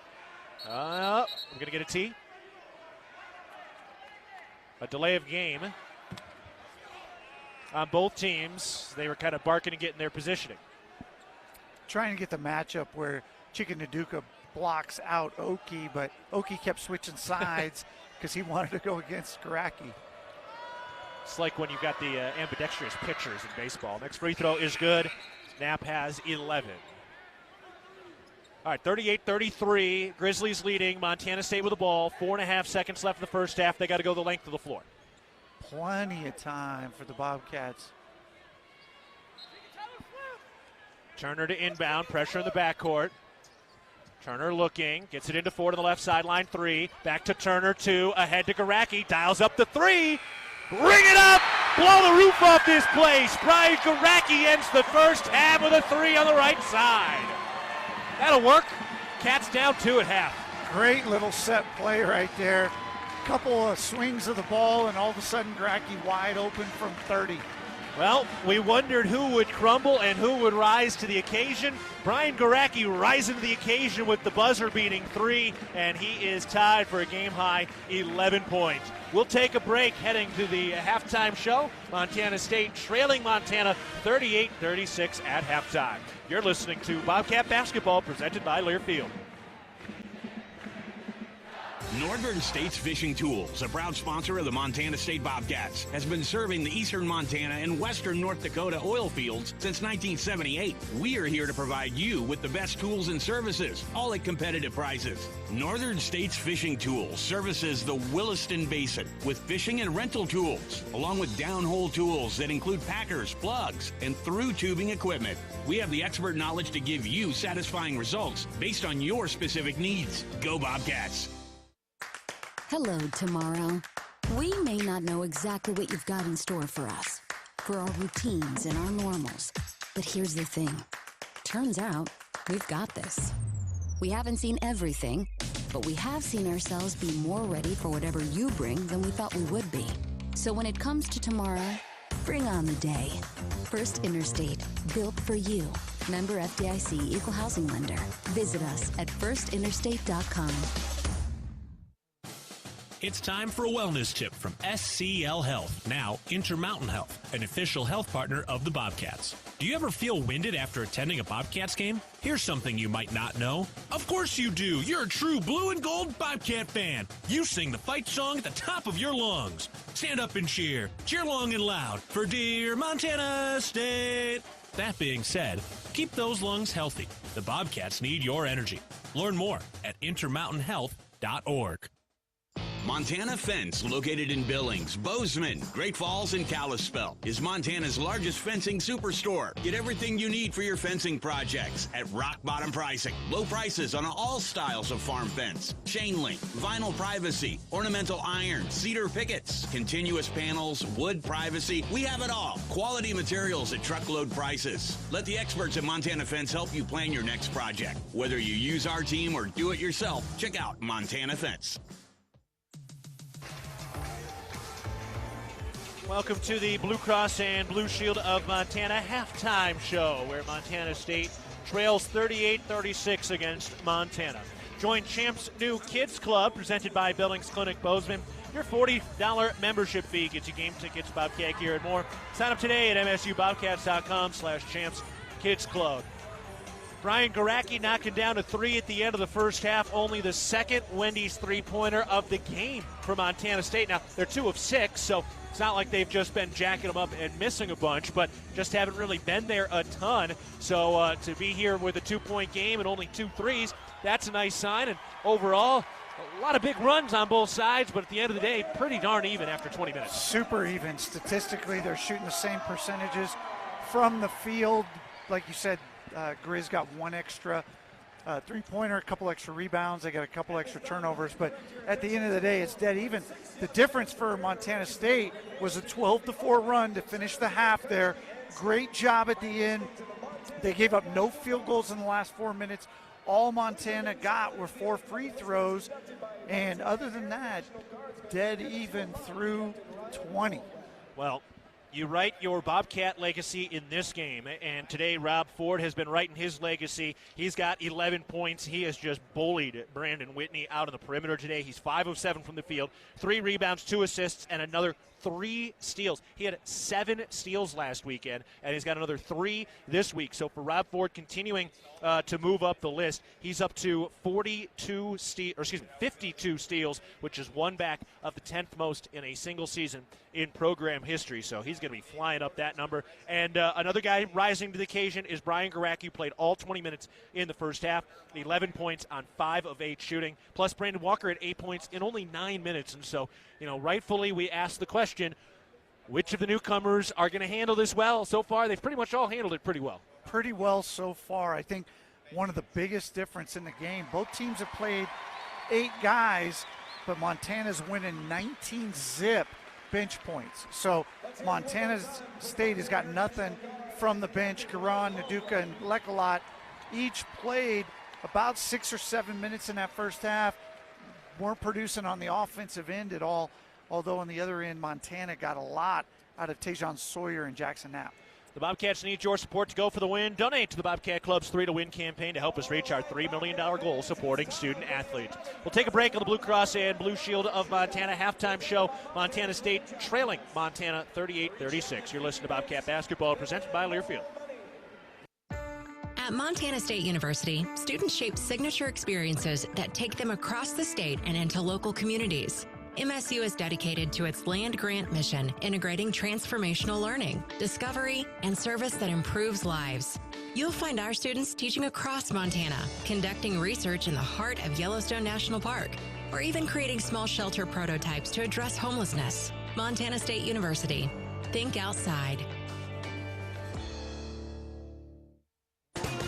I'm going to get a T. A delay of game on both teams. They were kind of barking and getting their positioning. Trying to get the matchup where Chika Maduka blocks out Oki, but Oki kept switching sides because he wanted to go against Garacki. It's like when you've got the ambidextrous pitchers in baseball. Next free throw is good. Knapp has 11. All right, 38-33. Grizzlies leading. Montana State with the ball. 4.5 seconds left in the first half. They got to go the length of the floor. Plenty of time for the Bobcats. Turner to inbound. Pressure in the backcourt. Turner looking, gets it into Ford on the left sideline, 3. Back to Turner, 2. Ahead to Garacki, dials up the 3. Ring it up! Blow the roof off this place. Brian Garacki ends the first half with a 3 on the right side. That'll work. Cats down 2 at half. Great little set play right there. Couple of swings of the ball, and all of a sudden, Garacki wide open from 30. Well, we wondered who would crumble and who would rise to the occasion. Brian Garacki rising to the occasion with the buzzer-beating 3, and he is tied for a game-high 11 points. We'll take a break heading to the halftime show. Montana State trailing Montana 38-36 at halftime. You're listening to Bobcat Basketball presented by Learfield. Northern States Fishing Tools, a proud sponsor of the Montana State Bobcats, has been serving the eastern Montana and western North Dakota oil fields since 1978. We are here to provide you with the best tools and services, all at competitive prices. Northern States Fishing Tools services the Williston Basin with fishing and rental tools, along with downhole tools that include packers, plugs, and through tubing equipment. We have the expert knowledge to give you satisfying results based on your specific needs. Go Bobcats! Hello, tomorrow. We may not know exactly what you've got in store for us, for our routines and our normals. But here's the thing. Turns out, we've got this. We haven't seen everything, but we have seen ourselves be more ready for whatever you bring than we thought we would be. So when it comes to tomorrow, bring on the day. First Interstate, built for you. Member FDIC Equal Housing Lender. Visit us at firstinterstate.com. It's time for a wellness tip from SCL Health, now Intermountain Health, an official health partner of the Bobcats. Do you ever feel winded after attending a Bobcats game? Here's something you might not know. Of course you do. You're a true blue and gold Bobcat fan. You sing the fight song at the top of your lungs. Stand up and cheer. Cheer long and loud for dear Montana State. That being said, keep those lungs healthy. The Bobcats need your energy. Learn more at intermountainhealth.org. Montana Fence, located in Billings, Bozeman, Great Falls, and Kalispell, is Montana's largest fencing superstore. Get everything you need for your fencing projects at rock bottom pricing. Low prices on all styles of farm fence, chain link, vinyl privacy, ornamental iron, cedar pickets, continuous panels, wood privacy. We have it all. Quality materials at truckload prices. Let the experts at Montana Fence help you plan your next project. Whether you use our team or do it yourself, check out Montana Fence. Welcome to the Blue Cross and Blue Shield of Montana halftime show, where Montana State trails 38-36 against Montana. Join Champs New Kids Club, presented by Billings Clinic Bozeman. Your $40 membership fee gets you game tickets, Bobcat gear, and more. Sign up today at msubobcats.com/Champs Kids Club. Brian Garacki knocking down a 3 at the end of the first half, only the second Wendy's three-pointer of the game for Montana State. Now, they're 2 of 6, so it's not like they've just been jacking them up and missing a bunch, but just haven't really been there a ton. So to be here with a 2-point game and only 2 threes, that's a nice sign. And overall, a lot of big runs on both sides, but at the end of the day, pretty darn even after 20 minutes. Super even. Statistically, they're shooting the same percentages from the field. Like you said, Griz got 1 extra three-pointer, a couple extra rebounds. They got a couple extra turnovers. But at the end of the day, it's dead even. The difference for Montana State was a 12-4 run to finish the half there. Great job at the end. They gave up no field goals in the last 4 minutes. All Montana got were 4 free throws. And other than that, dead even through 20. Well, you write your Bobcat legacy in this game, and today Rob Ford has been writing his legacy. He's got 11 points. He has just bullied Brandon Whitney out on the perimeter today. He's 5 of 7 from the field, 3 rebounds, 2 assists, and another 3 steals. He had 7 steals last weekend, and he's got another 3 this week. So for Rob Ford, continuing to move up the list, he's up to 52 steals, which is 1 back of the 10th most in a single season in program history. So he's going to be flying up that number. And another guy rising to the occasion is Brian Garacki, who played all 20 minutes in the first half, 11 points on 5 of 8 shooting, plus Brandon Walker at 8 points in only 9 minutes. And so, rightfully we ask the question, which of the newcomers are going to handle this well? So far, they've pretty much all handled it pretty well. Pretty well so far. I think one of the biggest difference in the game, both teams have played 8 guys, but Montana's winning 19 zip bench points. So Montana State has got nothing from the bench. Garan, Naduka, and Lekalot each played about 6 or 7 minutes in that first half. Weren't producing on the offensive end at all, although on the other end, Montana got a lot out of Tajon Sawyer and Jackson Knapp. The Bobcats need your support to go for the win. Donate to the Bobcat Club's 3 to Win campaign to help us reach our $3 million goal supporting student athletes. We'll take a break on the Blue Cross and Blue Shield of Montana halftime show. Montana State trailing Montana 38-36. You're listening to Bobcat Basketball presented by Learfield. At Montana State University, students shape signature experiences that take them across the state and into local communities. MSU is dedicated to its land-grant mission, integrating transformational learning, discovery, and service that improves lives. You'll find our students teaching across Montana, conducting research in the heart of Yellowstone National Park, or even creating small shelter prototypes to address homelessness. Montana State University. Think outside.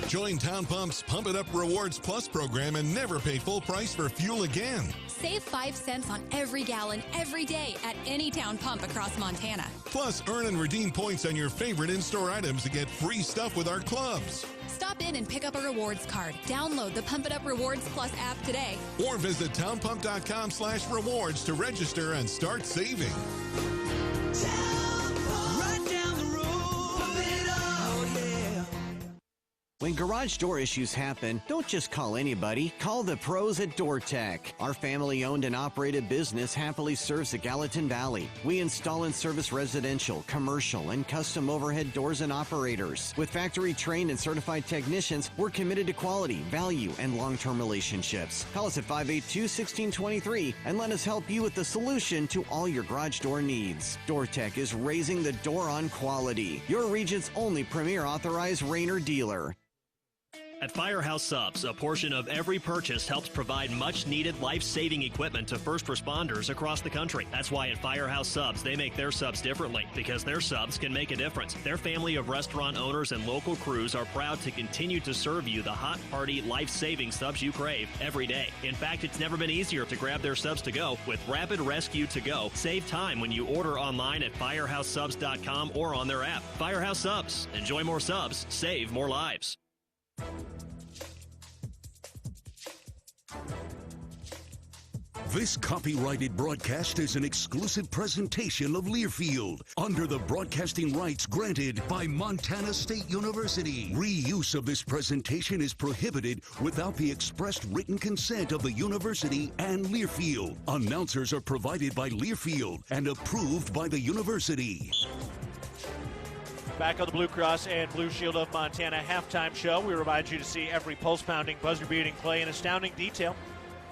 Join Town Pump's Pump It Up Rewards Plus program and never pay full price for fuel again. Save 5 cents on every gallon every day at any Town Pump across Montana. Plus, earn and redeem points on your favorite in-store items to get free stuff with our clubs. Stop in and pick up a rewards card. Download the Pump It Up Rewards Plus app today. Or visit townpump.com/rewards to register and start saving. When garage door issues happen, don't just call anybody. Call the pros at DoorTech. Our family-owned and operated business happily serves the Gallatin Valley. We install and service residential, commercial, and custom overhead doors and operators. With factory-trained and certified technicians, we're committed to quality, value, and long-term relationships. Call us at 582-1623 and let us help you with the solution to all your garage door needs. DoorTech is raising the door on quality. Your region's only premier authorized Rainer dealer. At Firehouse Subs, a portion of every purchase helps provide much-needed life-saving equipment to first responders across the country. That's why at Firehouse Subs, they make their subs differently, because their subs can make a difference. Their family of restaurant owners and local crews are proud to continue to serve you the hot, hearty, life-saving subs you crave every day. In fact, it's never been easier to grab their subs to go with Rapid Rescue to Go. Save time when you order online at firehousesubs.com or on their app. Firehouse Subs. Enjoy more subs. Save more lives. This copyrighted broadcast is an exclusive presentation of Learfield under the broadcasting rights granted by Montana State University. Reuse of this presentation is prohibited without the expressed written consent of the university and Learfield. Announcers are provided by Learfield and approved by the university. Back on the Blue Cross and Blue Shield of Montana halftime show, we remind you to see every pulse-pounding, buzzer-beating play in astounding detail.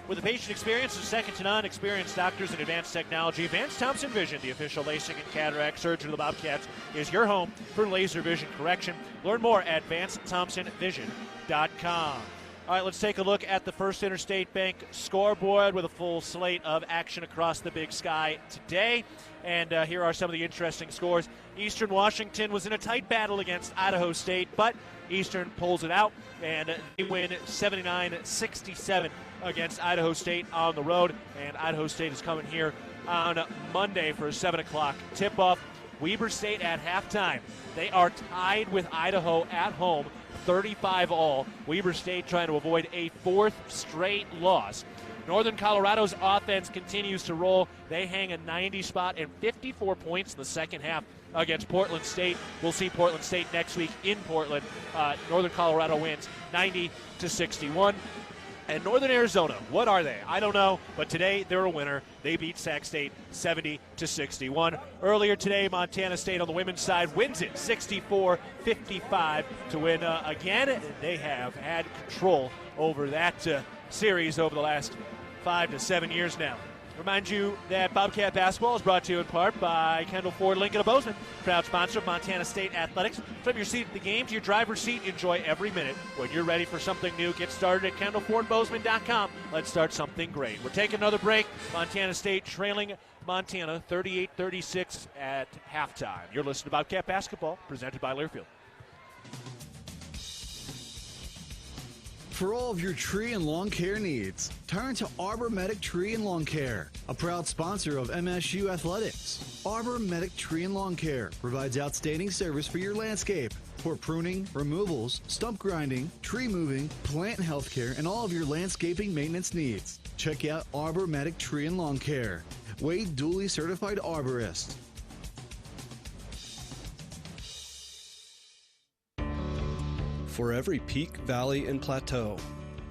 With a patient experience is second to none, experienced doctors and advanced technology, Vance Thompson Vision, the official LASIK and cataract surgeon of the Bobcats, is your home for laser vision correction. Learn more at VanceThompsonVision.com. All right, let's take a look at the First Interstate Bank scoreboard with a full slate of action across the Big Sky today. And here are some of the interesting scores. Eastern Washington was in a tight battle against Idaho State, but Eastern pulls it out, and they win 79-67 against Idaho State on the road. And Idaho State is coming here on Monday for a 7 o'clock tip-off. Weber State at halftime. They are tied with Idaho at home, 35-all. Weber State trying to avoid a fourth straight loss. Northern Colorado's offense continues to roll. They hang a 90 spot and 54 points in the second half against Portland State. We'll see Portland State next week in Portland. Northern Colorado wins 90-61. And Northern Arizona, what are they? I don't know, but today they're a winner. They beat Sac State 70-61. Earlier today, Montana State on the women's side wins it 64-55 to win again. They have had control over that series over the last 5 to 7 years now. Remind you that Bobcat Basketball is brought to you in part by Kendall Ford Lincoln of Bozeman, proud sponsor of Montana State Athletics. From your seat at the game to your driver's seat, enjoy every minute. When you're ready for something new, get started at KendallFordBozeman.com. Let's start something great. We're taking another break. Montana State trailing Montana 38-36 at halftime. You're listening to Bobcat Basketball, presented by Learfield. For all of your tree and lawn care needs, turn to Arbor Medic Tree and Lawn Care, a proud sponsor of MSU Athletics. Arbor Medic Tree and Lawn Care provides outstanding service for your landscape. For pruning, removals, stump grinding, tree moving, plant health care, and all of your landscaping maintenance needs. Check out Arbor Medic Tree and Lawn Care. Wade duly certified arborist. For every peak, valley, and plateau,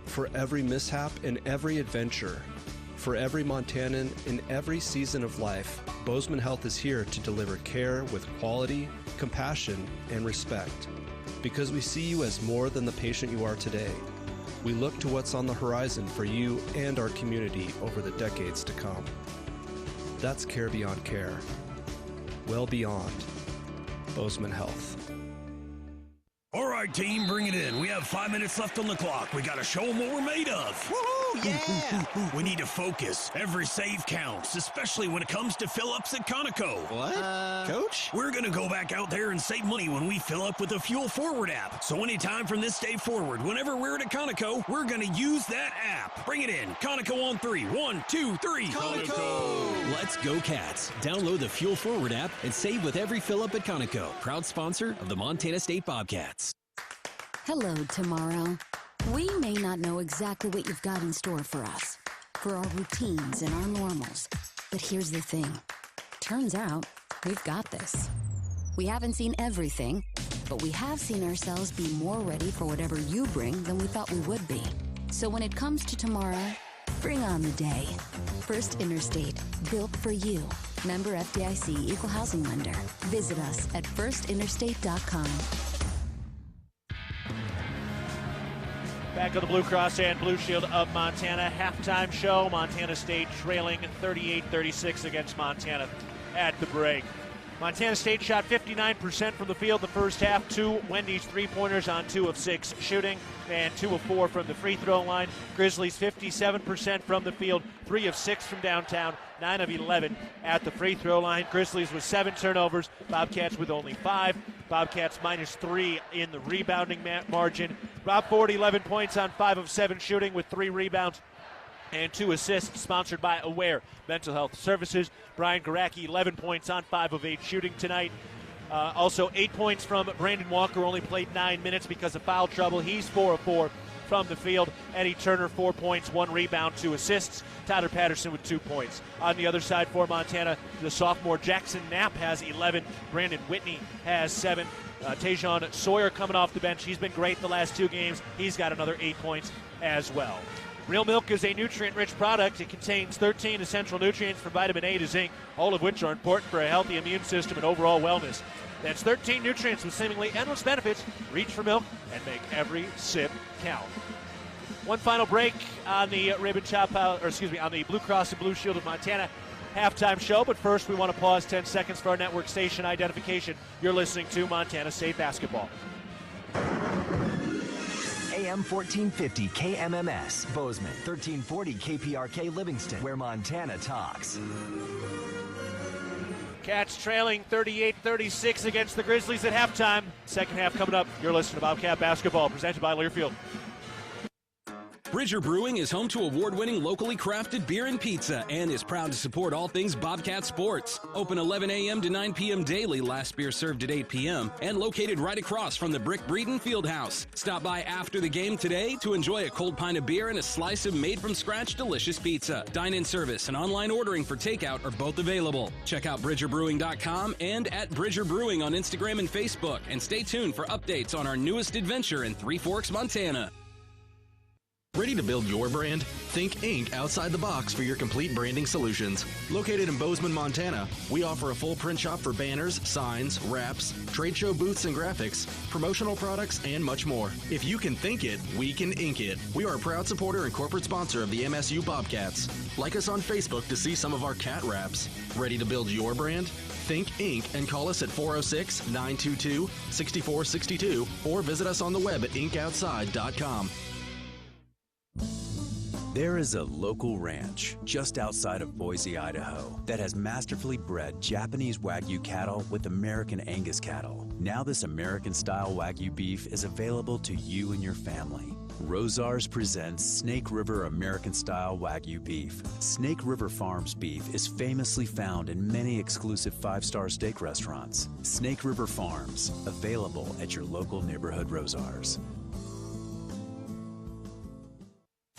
for every mishap and every adventure, for every Montanan in every season of life, Bozeman Health is here to deliver care with quality, compassion, and respect. Because we see you as more than the patient you are today. We look to what's on the horizon for you and our community over the decades to come. That's care beyond care. Well beyond Bozeman Health. All right, team, bring it in. We have 5 minutes left on the clock. We got to show them what we're made of. Woohoo, yeah! We need to focus. Every save counts, especially when it comes to fill-ups at Conoco. What? Coach? We're going to go back out there and save money when we fill up with the Fuel Forward app. So anytime from this day forward, whenever we're at a Conoco, we're going to use that app. Bring it in. Conoco on 3. 1, 2, 3. Conoco! Let's go, Cats. Download the Fuel Forward app and save with every fill-up at Conoco. Proud sponsor of the Montana State Bobcats. Hello, tomorrow. We may not know exactly what you've got in store for us, for our routines and our normals. But here's the thing. Turns out, we've got this. We haven't seen everything, but we have seen ourselves be more ready for whatever you bring than we thought we would be. So when it comes to tomorrow, bring on the day. First Interstate, built for you. Member FDIC Equal Housing Lender. Visit us at firstinterstate.com. Back on the Blue Cross and Blue Shield of Montana halftime show. Montana State trailing 38-36 against Montana at the break. Montana State shot 59% from the field the first half. 2 Wendy's three-pointers on 2 of 6 shooting and 2 of 4 from the free throw line. Grizzlies 57% from the field, 3 of 6 from downtown, 9 of 11 at the free throw line. Grizzlies with 7 turnovers, Bobcats with only 5. Bobcats -3 in the rebounding margin. Rob Ford 11 points on 5 of 7 shooting with 3 rebounds and 2 assists, sponsored by Aware Mental Health Services. Brian Garacki, 11 points on 5 of 8 shooting tonight. Also 8 points from Brandon Walker, only played 9 minutes because of foul trouble. He's 4 of 4 from the field. Eddie Turner, 4 points, 1 rebound, 2 assists. Tyler Patterson with 2 points. On the other side for Montana, the sophomore Jackson Knapp has 11. Brandon Whitney has 7. Tajon Sawyer coming off the bench. He's been great the last 2 games. He's got another 8 points as well. Real milk is a nutrient-rich product. It contains 13 essential nutrients from vitamin A to zinc, all of which are important for a healthy immune system and overall wellness. That's 13 nutrients with seemingly endless benefits. Reach for milk and make every sip count. One final break on the on the Blue Cross and Blue Shield of Montana halftime show. But first, we want to pause 10 seconds for our network station identification. You're listening to Montana State Basketball. AM 1450 KMMS, Bozeman, 1340 KPRK Livingston, where Montana talks. Cats trailing 38-36 against the Grizzlies at halftime. Second half coming up. You're listening to Bobcat Basketball, presented by Learfield. Bridger Brewing is home to award-winning locally crafted beer and pizza and is proud to support all things Bobcat sports. Open 11 a.m. to 9 p.m. daily, last beer served at 8 p.m., and located right across from the Brick Breeden Fieldhouse. Stop by after the game today to enjoy a cold pint of beer and a slice of made-from-scratch delicious pizza. Dine-in service and online ordering for takeout are both available. Check out BridgerBrewing.com and at Bridger Brewing on Instagram and Facebook, and stay tuned for updates on our newest adventure in Three Forks, Montana. Ready to build your brand? Think Inc. outside the box for your complete branding solutions. Located in Bozeman, Montana, we offer a full print shop for banners, signs, wraps, trade show booths and graphics, promotional products, and much more. If you can think it, we can ink it. We are a proud supporter and corporate sponsor of the MSU Bobcats. Like us on Facebook to see some of our cat wraps. Ready to build your brand? Think Inc. and call us at 406-922-6462 or visit us on the web at inkoutside.com. There is a local ranch just outside of Boise, Idaho, that has masterfully bred Japanese Wagyu cattle with American Angus cattle. Now this American-style Wagyu beef is available to you and your family. Rosars presents Snake River American-style Wagyu beef. Snake River Farms beef is famously found in many exclusive five-star steak restaurants. Snake River Farms, available at your local neighborhood Rosars.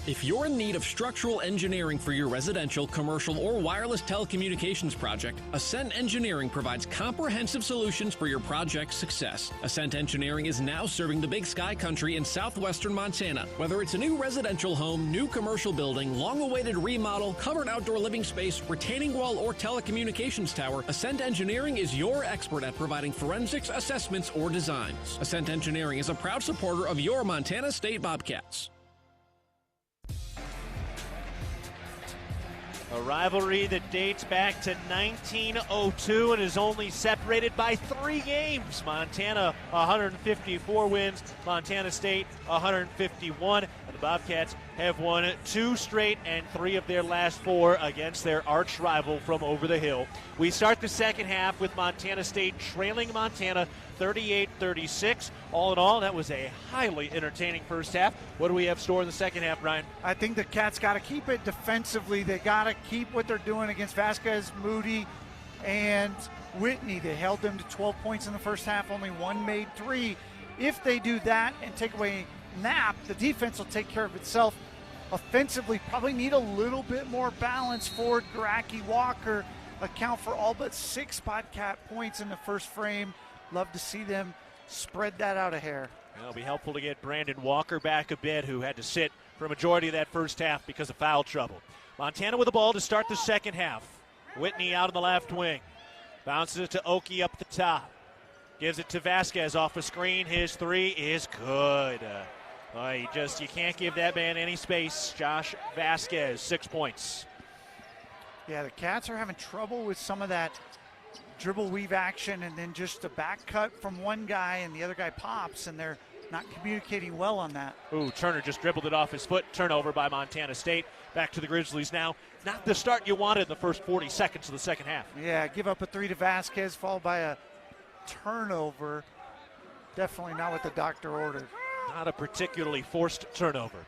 If you're in need of structural engineering for your residential, commercial, or wireless telecommunications project, Ascent Engineering provides comprehensive solutions for your project's success. Ascent Engineering is now serving the Big Sky Country in southwestern Montana. Whether it's a new residential home, new commercial building, long-awaited remodel, covered outdoor living space, retaining wall, or telecommunications tower, Ascent Engineering is your expert at providing forensics, assessments, or designs. Ascent Engineering is a proud supporter of your Montana State Bobcats. A rivalry that dates back to 1902 and is only separated by 3 games. Montana 154 wins, Montana State 151. And the Bobcats have won 2 straight and 3 of their last 4 against their arch rival from over the hill. We start the second half with Montana State trailing Montana 38-36. All in all, that was a highly entertaining first half. What do we have stored in the second half, Brian? I think the Cats got to keep it defensively. They got to keep what they're doing against Vasquez, Moody, and Whitney. They held them to 12 points in the first half. Only one made 3. If they do that and take away Knapp, the defense will take care of itself. Offensively, probably need a little bit more balance. Ford, Garacki, Walker account for all but 6 Bobcat points in the first frame. Love to see them spread that out a hair. It'll be helpful to get Brandon Walker back a bit, who had to sit for a majority of that first half because of foul trouble. Montana with the ball to start the second half. Whitney out on the left wing. Bounces it to Oki up the top. Gives it to Vasquez off a screen. His 3 is good. You can't give that man any space. Josh Vasquez, 6 points. Yeah, the Cats are having trouble with some of that dribble weave action and then just a back cut from one guy and the other guy pops, and they're not communicating well on that. Ooh, Turner just dribbled it off his foot. Turnover by Montana State. Back to the Grizzlies now. Not the start you wanted in the first 40 seconds of the second half. Yeah, give up a 3 to Vasquez, followed by a turnover. Definitely not what the doctor ordered. Not a particularly forced turnover.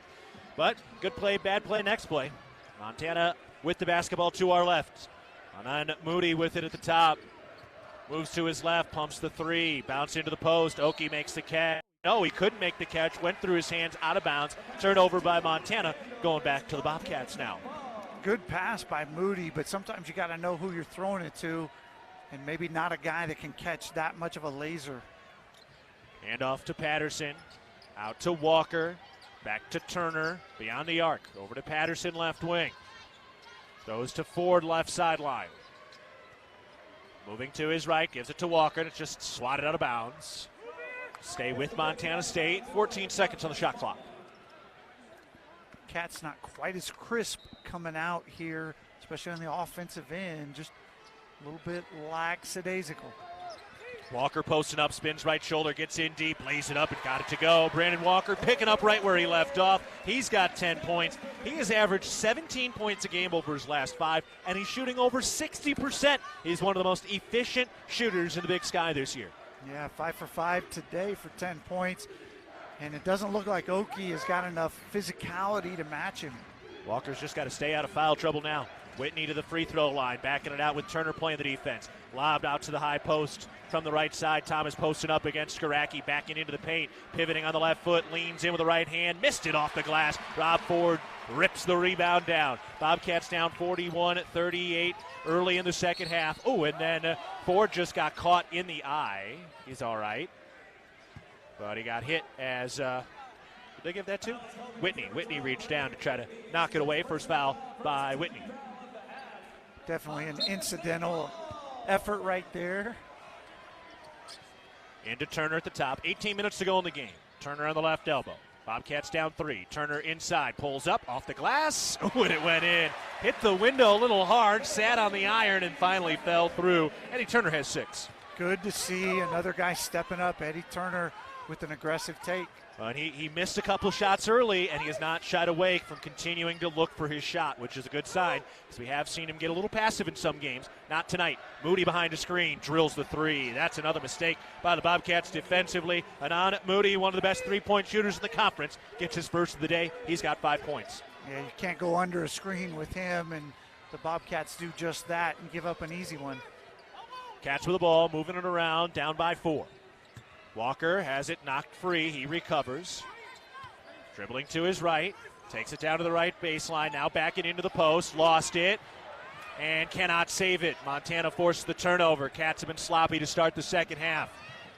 But good play, bad play, next play. Montana with the basketball to our left. Anan Moody with it at the top. Moves to his left, pumps the 3, bounce into the post. Oki makes the catch. No, he couldn't make the catch, went through his hands, out of bounds. Turnover by Montana, going back to the Bobcats now. Good pass by Moody, but sometimes you got to know who you're throwing it to, and maybe not a guy that can catch that much of a laser. Hand off to Patterson, out to Walker, back to Turner, beyond the arc, over to Patterson, left wing. Throws to Ford, left sideline. Moving to his right, gives it to Walker, and it's just swatted out of bounds. Stay with Montana State, 14 seconds on the shot clock. Cat's not quite as crisp coming out here, especially on the offensive end, just a little bit lackadaisical. Walker posting up, spins right shoulder, gets in deep, lays it up and got it to go. Brandon Walker picking up right where he left off. He's got 10 points. He has averaged 17 points a game over his last 5, and he's shooting over 60%. He's one of the most efficient shooters in the Big Sky this year. Yeah, 5 for 5 today for 10 points. And it doesn't look like Oki has got enough physicality to match him. Walker's just got to stay out of foul trouble now. Whitney to the free throw line, backing it out with Turner playing the defense. Lobbed out to the high post from the right side. Thomas posting up against Garacki, backing into the paint, pivoting on the left foot, leans in with the right hand, missed it off the glass. Rob Ford rips the rebound down. Bobcats down 41-38 early in the second half. Oh, and then Ford just got caught in the eye. He's all right. But he got hit as, did they give that to? Whitney. Whitney reached down to try to knock it away. First foul by Whitney. Definitely an incidental effort right there. Into Turner at the top. 18 minutes to go in the game. Turner on the left elbow. Bobcats down 3. Turner inside. Pulls up off the glass. Oh, and it went in. Hit the window a little hard. Sat on the iron and finally fell through. Eddie Turner has 6. Good to see another guy stepping up. Eddie Turner with an aggressive take. And he missed a couple shots early, and he has not shied away from continuing to look for his shot, which is a good sign, because we have seen him get a little passive in some games. Not tonight. Moody behind a screen, drills the three. That's another mistake by the Bobcats defensively. Anan Moody, one of the best three-point shooters in the conference, gets his first of the day. He's got 5 points. Yeah, you can't go under a screen with him, and the Bobcats do just that and give up an easy one. Cats with the ball, moving it around, down by 4. Walker has it knocked free. He recovers. Dribbling to his right. Takes it down to the right baseline. Now backing into the post. Lost it. And cannot save it. Montana forces the turnover. Cats have been sloppy to start the second half.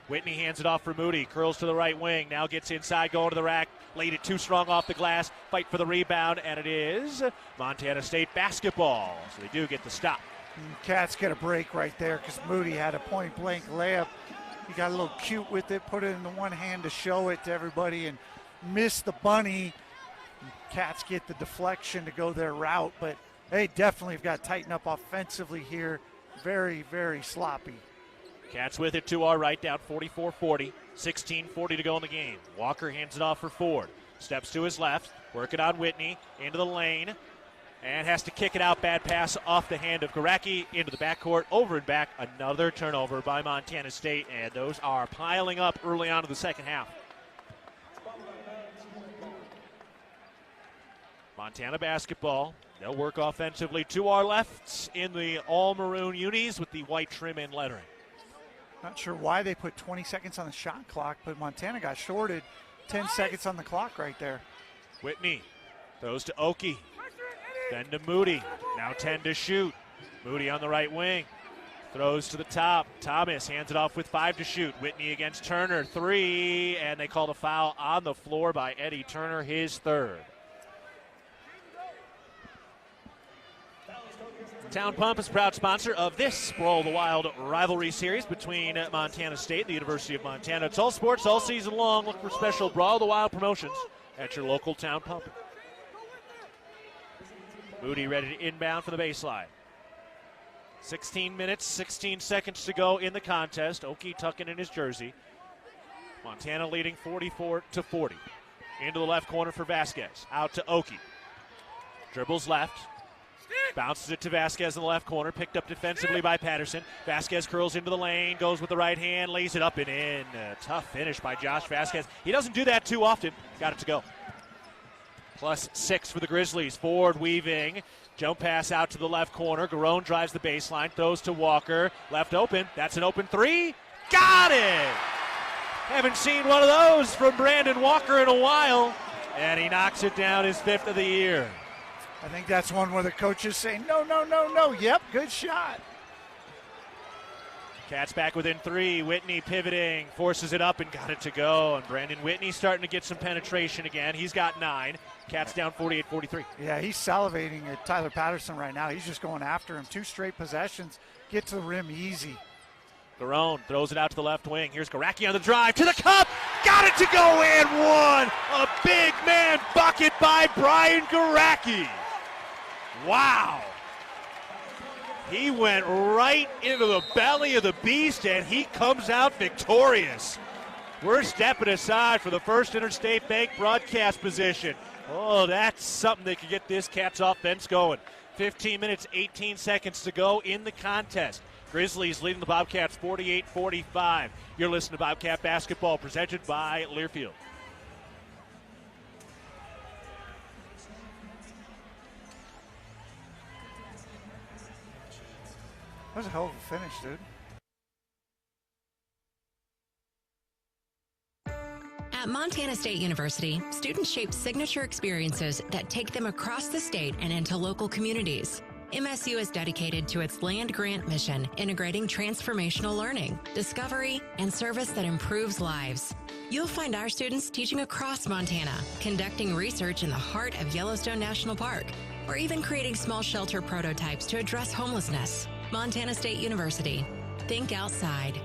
Whitney hands it off for Moody. Curls to the right wing. Now gets inside, going to the rack. Laid it too strong off the glass. Fight for the rebound. And it is Montana State basketball. So they do get the stop. Cats get a break right there because Moody had a point-blank layup. He got a little cute with it, put it in the one hand to show it to everybody, and missed the bunny. Cats get the deflection to go their route, but they definitely have got to tighten up offensively here. Very, very sloppy. Cats with it to our right, down 44-40. 16:40 to go in the game. Walker hands it off for Ford. Steps to his left, working on Whitney, into the lane. And has to kick it out. Bad pass off the hand of Garacki into the backcourt. Over and back. Another turnover by Montana State. And those are piling up early on in the second half. Montana basketball. They'll work offensively to our left in the all-maroon unis with the white trim and lettering. Not sure why they put 20 seconds on the shot clock, but Montana got shorted. 10 seconds on the clock right there. Whitney throws to Oki. Then to Moody. Now 10 to shoot. Moody on the right wing. Throws to the top. Thomas hands it off with 5 to shoot. Whitney against Turner. 3. And they call the foul on the floor by Eddie Turner, his third. Town Pump is a proud sponsor of this Brawl the Wild rivalry series between Montana State and the University of Montana. It's all sports all season long. Look for special Brawl the Wild promotions at your local Town Pump. Moody ready to inbound for the baseline. 16 minutes, 16 seconds to go in the contest. Oki tucking in his jersey. Montana leading 44-40. Into the left corner for Vasquez. Out to Oki. Dribbles left. Bounces it to Vasquez in the left corner. Picked up defensively by Patterson. Vasquez curls into the lane. Goes with the right hand. Lays it up and in. A tough finish by Josh Vasquez. He doesn't do that too often. Got it to go. +6 for the Grizzlies. Ford weaving. Jump pass out to the left corner. Garone drives the baseline. Throws to Walker. Left open. That's an open 3. Got it! Haven't seen one of those from Brandon Walker in a while. And he knocks it down, his 5th of the year. I think that's one where the coach is saying, no, no, no, no. Yep, good shot. Cats back within 3. Whitney pivoting, forces it up and got it to go. And Brandon Whitney starting to get some penetration again. He's got 9. Cats down 48-43. Yeah, he's salivating at Tyler Patterson right now. He's just going after him. 2 straight possessions. Get to the rim easy. Garone throws it out to the left wing. Here's Garacki on the drive to the cup. Got it to go and one. A big man bucket by Brian Garacki. Wow. He went right into the belly of the beast, and he comes out victorious. We're stepping aside for the first Interstate Bank broadcast position. Oh, that's something that could get this Cats offense going. 15 minutes, 18 seconds to go in the contest. Grizzlies leading the Bobcats 48-45. You're listening to Bobcat Basketball, presented by Learfield. That was a hell of a finish, dude. At Montana State University, students shape signature experiences that take them across the state and into local communities. MSU is dedicated to its land-grant mission, integrating transformational learning, discovery, and service that improves lives. You'll find our students teaching across Montana, conducting research in the heart of Yellowstone National Park, or even creating small shelter prototypes to address homelessness. Montana State University. Think outside.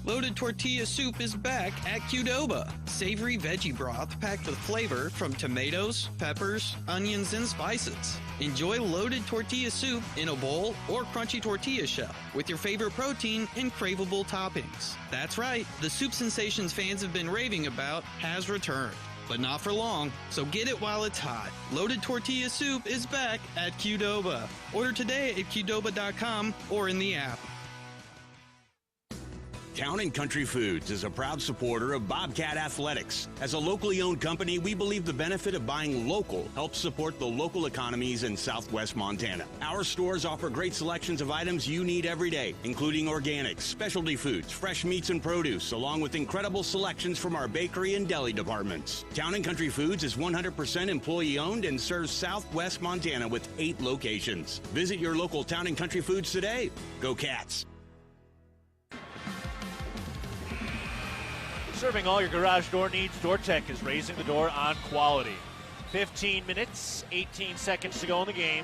Loaded tortilla soup is back at Qdoba. Savory veggie broth packed with flavor from tomatoes, peppers, onions, and spices. Enjoy loaded tortilla soup in a bowl or crunchy tortilla shell with your favorite protein and craveable toppings. That's right, the soup sensations fans have been raving about has returned. But not for long, so get it while it's hot. Loaded tortilla soup is back at Qdoba. Order today at Qdoba.com or in the app. Town & Country Foods is a proud supporter of Bobcat Athletics. As a locally owned company, we believe the benefit of buying local helps support the local economies in southwest Montana. Our stores offer great selections of items you need every day, including organics, specialty foods, fresh meats and produce, along with incredible selections from our bakery and deli departments. Town & Country Foods is 100% employee owned and serves southwest Montana with 8 locations. Visit your local Town & Country Foods today. Go Cats! Serving all your garage door needs, DoorTech is raising the door on quality. 15 minutes, 18 seconds to go in the game.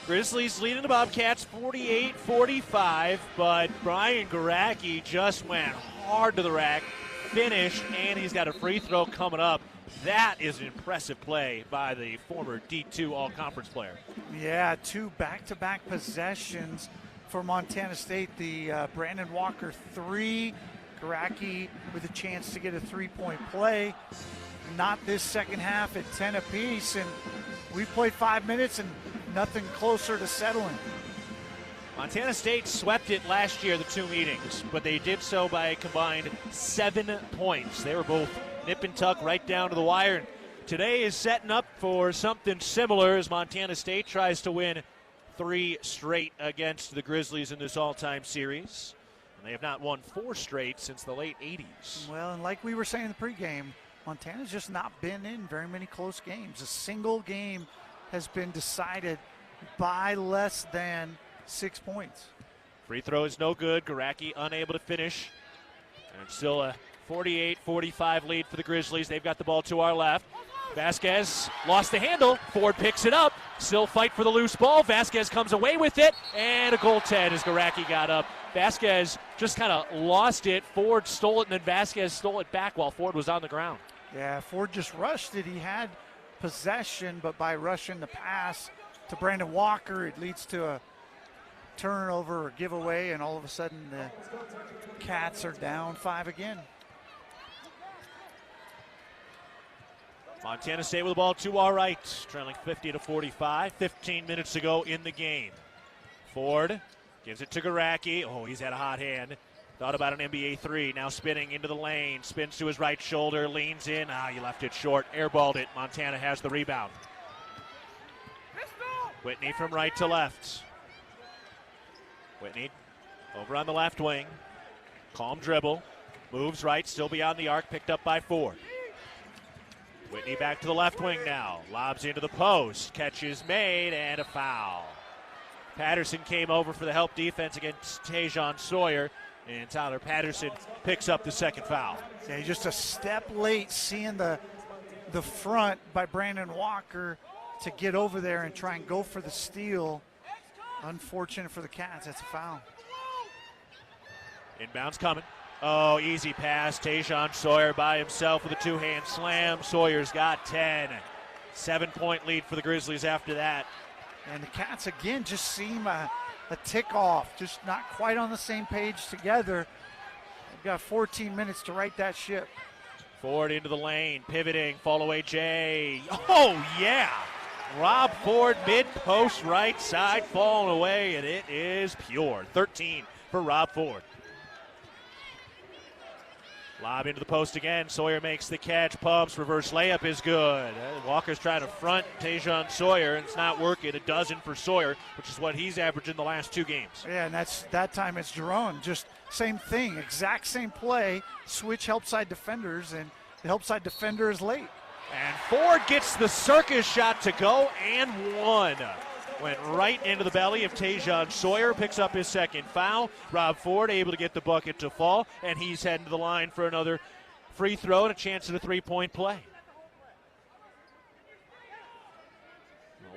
Grizzlies leading the Bobcats 48-45, but Brian Garacki just went hard to the rack, finished, and he's got a free throw coming up. That is an impressive play by the former D2 All-Conference player. Yeah, 2 back-to-back possessions for Montana State. The Brandon Walker 3, Garacki with a chance to get a 3-point play. Not this second half at 10 apiece, and we played 5 minutes and nothing closer to settling. Montana State swept it last year, the 2 meetings, but they did so by a combined 7 points. They were both nip and tuck right down to the wire. And today is setting up for something similar as Montana State tries to win 3 straight against the Grizzlies in this all-time series. They have not won 4 straight since the late 80s. Well, and like we were saying in the pregame, Montana's just not been in very many close games. A single game has been decided by less than 6 points. Free throw is no good. Garacki unable to finish. And still a 48-45 lead for the Grizzlies. They've got the ball to our left. Vasquez lost the handle. Ford picks it up. Still fight for the loose ball. Vasquez comes away with it. And a goaltend as Garacki got up. Vasquez just kind of lost it. Ford stole it, and then Vasquez stole it back while Ford was on the ground. Yeah, Ford just rushed it. He had possession, but by rushing the pass to Brandon Walker, it leads to a turnover or giveaway, and all of a sudden the Cats are down 5 again. Montana State with the ball to our right, trailing 50-45. 15 minutes to go in the game. Ford gives it to Garacki. Oh, he's had a hot hand. Thought about an NBA 3. Now spinning into the lane. Spins to his right shoulder. Leans in. He left it short. Airballed it. Montana has the rebound. Whitney from right to left. Whitney over on the left wing. Calm dribble. Moves right. Still beyond the arc. Picked up by Ford. Whitney back to the left wing now. Lobs into the post. Catch is made and a foul. Patterson came over for the help defense against Tajon Sawyer, and Tyler Patterson picks up the second foul. Yeah, just a step late, seeing the front by Brandon Walker to get over there and try and go for the steal. Unfortunate for the Cats, that's a foul. Inbounds coming. Oh, easy pass. Tajon Sawyer by himself with a 2-hand slam. Sawyer's got 10. 7-point lead for the Grizzlies after that. And the Cats, again, just seem a tick off, just not quite on the same page together. They've got 14 minutes to right that ship. Ford into the lane, pivoting, fall away Jay. Oh, yeah. Rob Ford, mid-post right side, falling away, and it is pure. 13 for Rob Ford. Lob into the post again. Sawyer makes the catch, pumps, reverse layup is good. Walker's trying to front Tajon Sawyer, and it's not working. A dozen for Sawyer, which is what he's averaging the last 2 games. Yeah, and that time it's Jerome. Just same thing, exact same play. Switch help side defenders, and the help side defender is late. And Ford gets the circus shot to go, and one. Went right into the belly of Tajon Sawyer, picks up his second foul. Rob Ford able to get the bucket to fall, and he's heading to the line for another free throw and a chance at a 3-point play.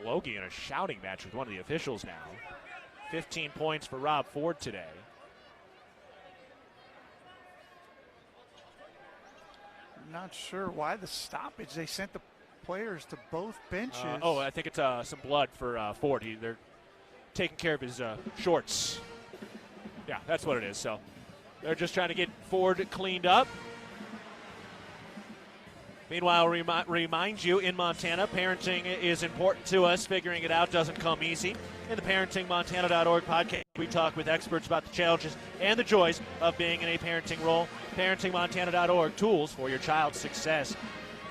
Logie in a shouting match with one of the officials now. 15 points for Rob Ford today. not sure why the stoppage. They sent the players to both benches. I think it's some blood for Ford. They're taking care of his shorts. Yeah, that's what it is. So they're just trying to get Ford cleaned up. Meanwhile, remind you, in Montana, parenting is important to us. Figuring it out doesn't come easy. In the ParentingMontana.org podcast, we talk with experts about the challenges and the joys of being in a parenting role. ParentingMontana.org, tools for your child's success.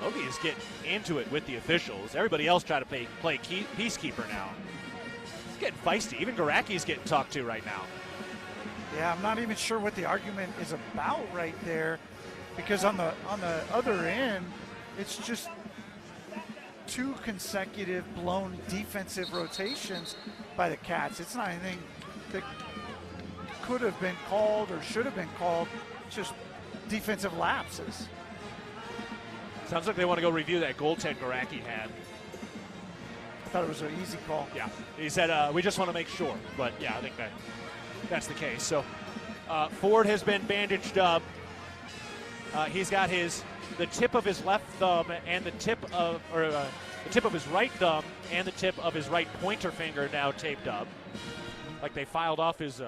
Logie is getting into it with the officials. Everybody else trying to play peacekeeper now. It's getting feisty. Even Garaki's getting talked to right now. Yeah, I'm not even sure what the argument is about right there, because on the other end, it's just 2 consecutive blown defensive rotations by the Cats. It's not anything that could have been called or should have been called, just defensive lapses. Sounds like they want to go review that goaltend Garacki had. I thought it was an easy call. Yeah, he said, we just want to make sure. But, yeah, I think that's the case. So Ford has been bandaged up. He's got the tip of his left thumb and the tip of his right thumb and the tip of his right pointer finger now taped up, like they filed off his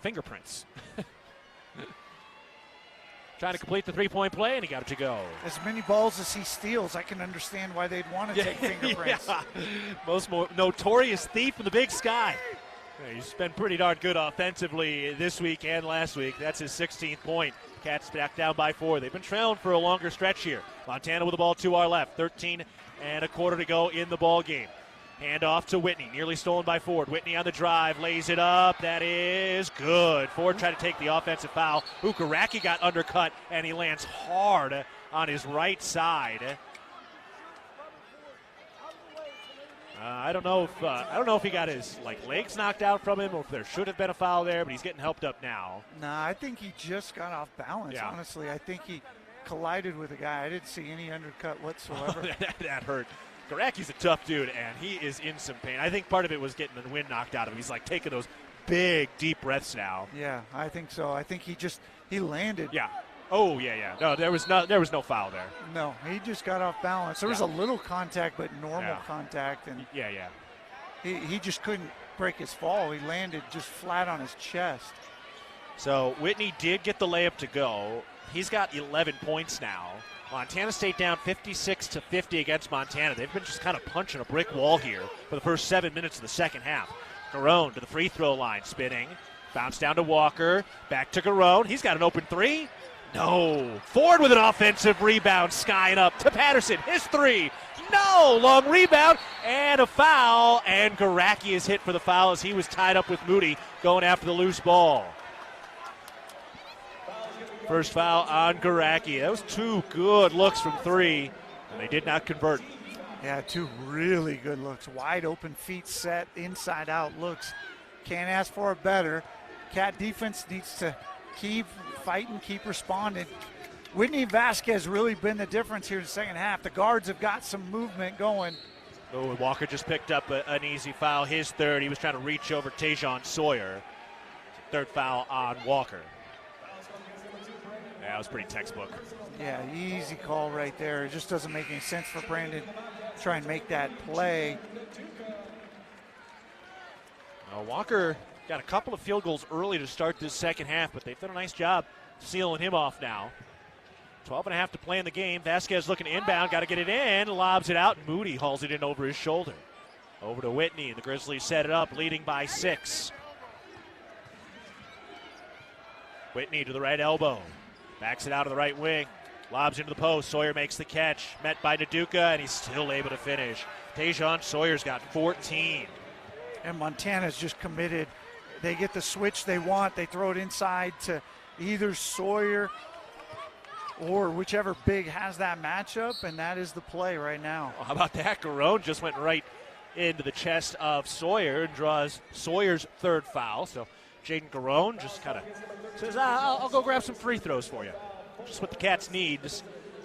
fingerprints. Trying to complete the 3-point play, and he got it to go. As many balls as he steals, I can understand why they'd want to take fingerprints. Yeah. Most notorious thief in the Big Sky. He's been pretty darn good offensively this week and last week. That's his 16th point. Cats back down by 4. They've been trailing for a longer stretch here. Montana with the ball to our left. 13 and a quarter to go in the ball game. Hand off to Whitney. Nearly stolen by Ford. Whitney on the drive. Lays it up. That is good. Ford tried to take the offensive foul. Garacki got undercut, and he lands hard on his right side. I don't know if he got his legs knocked out from him, or if there should have been a foul there, but he's getting helped up now. Nah, I think he just got off balance, honestly. I think he collided with a guy. I didn't see any undercut whatsoever. That hurt. Garacki's a tough dude, and he is in some pain. I think part of it was getting the wind knocked out of him. He's taking those big, deep breaths now. Yeah, I think so. I think he landed. Yeah. Oh, yeah. No, there was no foul there. No, he just got off balance. There was a little contact, but normal contact. And yeah. He just couldn't break his fall. He landed just flat on his chest. So Whitney did get the layup to go. He's got 11 points now. Montana State down 56-50 against Montana. They've been just kind of punching a brick wall here for the first 7 minutes of the second half. Garone to the free throw line, spinning. Bounce down to Walker. Back to Garone. He's got an open 3. No. Ford with an offensive rebound, skying up to Patterson. His 3. No. Long rebound and a foul. And Garacki is hit for the foul as he was tied up with Moody going after the loose ball. First foul on Garacki. That was 2 good looks from 3, and they did not convert. Yeah, 2 really good looks. Wide open feet set, inside out looks. Can't ask for it better. Cat defense needs to keep fighting, keep responding. Whitney Vasquez really been the difference here in the second half. The guards have got some movement going. Oh, Walker just picked up an easy foul. His 3rd. He was trying to reach over Tajon Sawyer. 3rd foul on Walker. Yeah, that was pretty textbook. Yeah, easy call right there. It just doesn't make any sense for Brandon to try and make that play. Walker got a couple of field goals early to start this second half, but they've done a nice job sealing him off now. 12.5 to play in the game. Vasquez looking inbound, got to get it in, lobs it out, and Moody hauls it in over his shoulder. Over to Whitney, and the Grizzlies set it up, leading by 6. Whitney to the right elbow. Backs it out of the right wing. Lobs into the post. Sawyer makes the catch. Met by Naduka, and he's still able to finish. Tajon Sawyer's got 14. And Montana's just committed. They get the switch they want. They throw it inside to either Sawyer or whichever big has that matchup, and that is the play right now. Well, how about that? Garone just went right into the chest of Sawyer and draws Sawyer's 3rd foul. So Jaden Garone just kind of says, I'll go grab some free throws for you. Just what the Cats need. This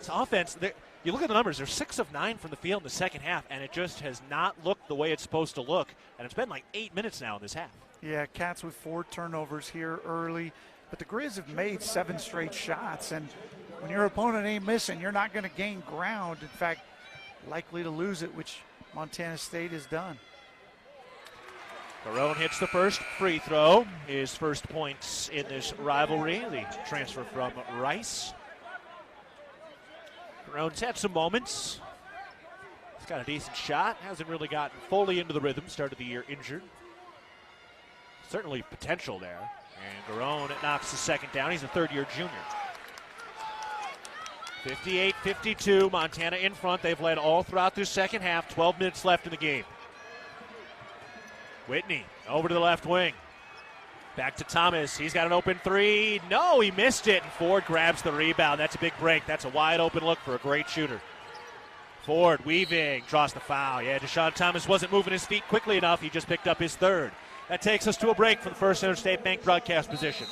offense, you look at the numbers, they're 6 of 9 from the field in the second half, and it just has not looked the way it's supposed to look. And it's been 8 minutes now in this half. Yeah, Cats with 4 turnovers here early. But the Griz have made 7 straight shots. And when your opponent ain't missing, you're not going to gain ground. In fact, likely to lose it, which Montana State has done. Garone hits the first free throw. His first points in this rivalry. The transfer from Rice. Garone's had some moments. He's got a decent shot. Hasn't really gotten fully into the rhythm. Started the year injured. Certainly potential there. And Garone knocks the second down. He's a third-year junior. 58-52, Montana in front. They've led all throughout this second half. 12 minutes left in the game. Whitney over to the left wing. Back to Thomas. He's got an open three. No, he missed it. And Ford grabs the rebound. That's a big break. That's a wide open look for a great shooter. Ford weaving, draws the foul. Yeah, Deshaun Thomas wasn't moving his feet quickly enough. He just picked up his third. That takes us to a break from the First Interstate Bank broadcast position.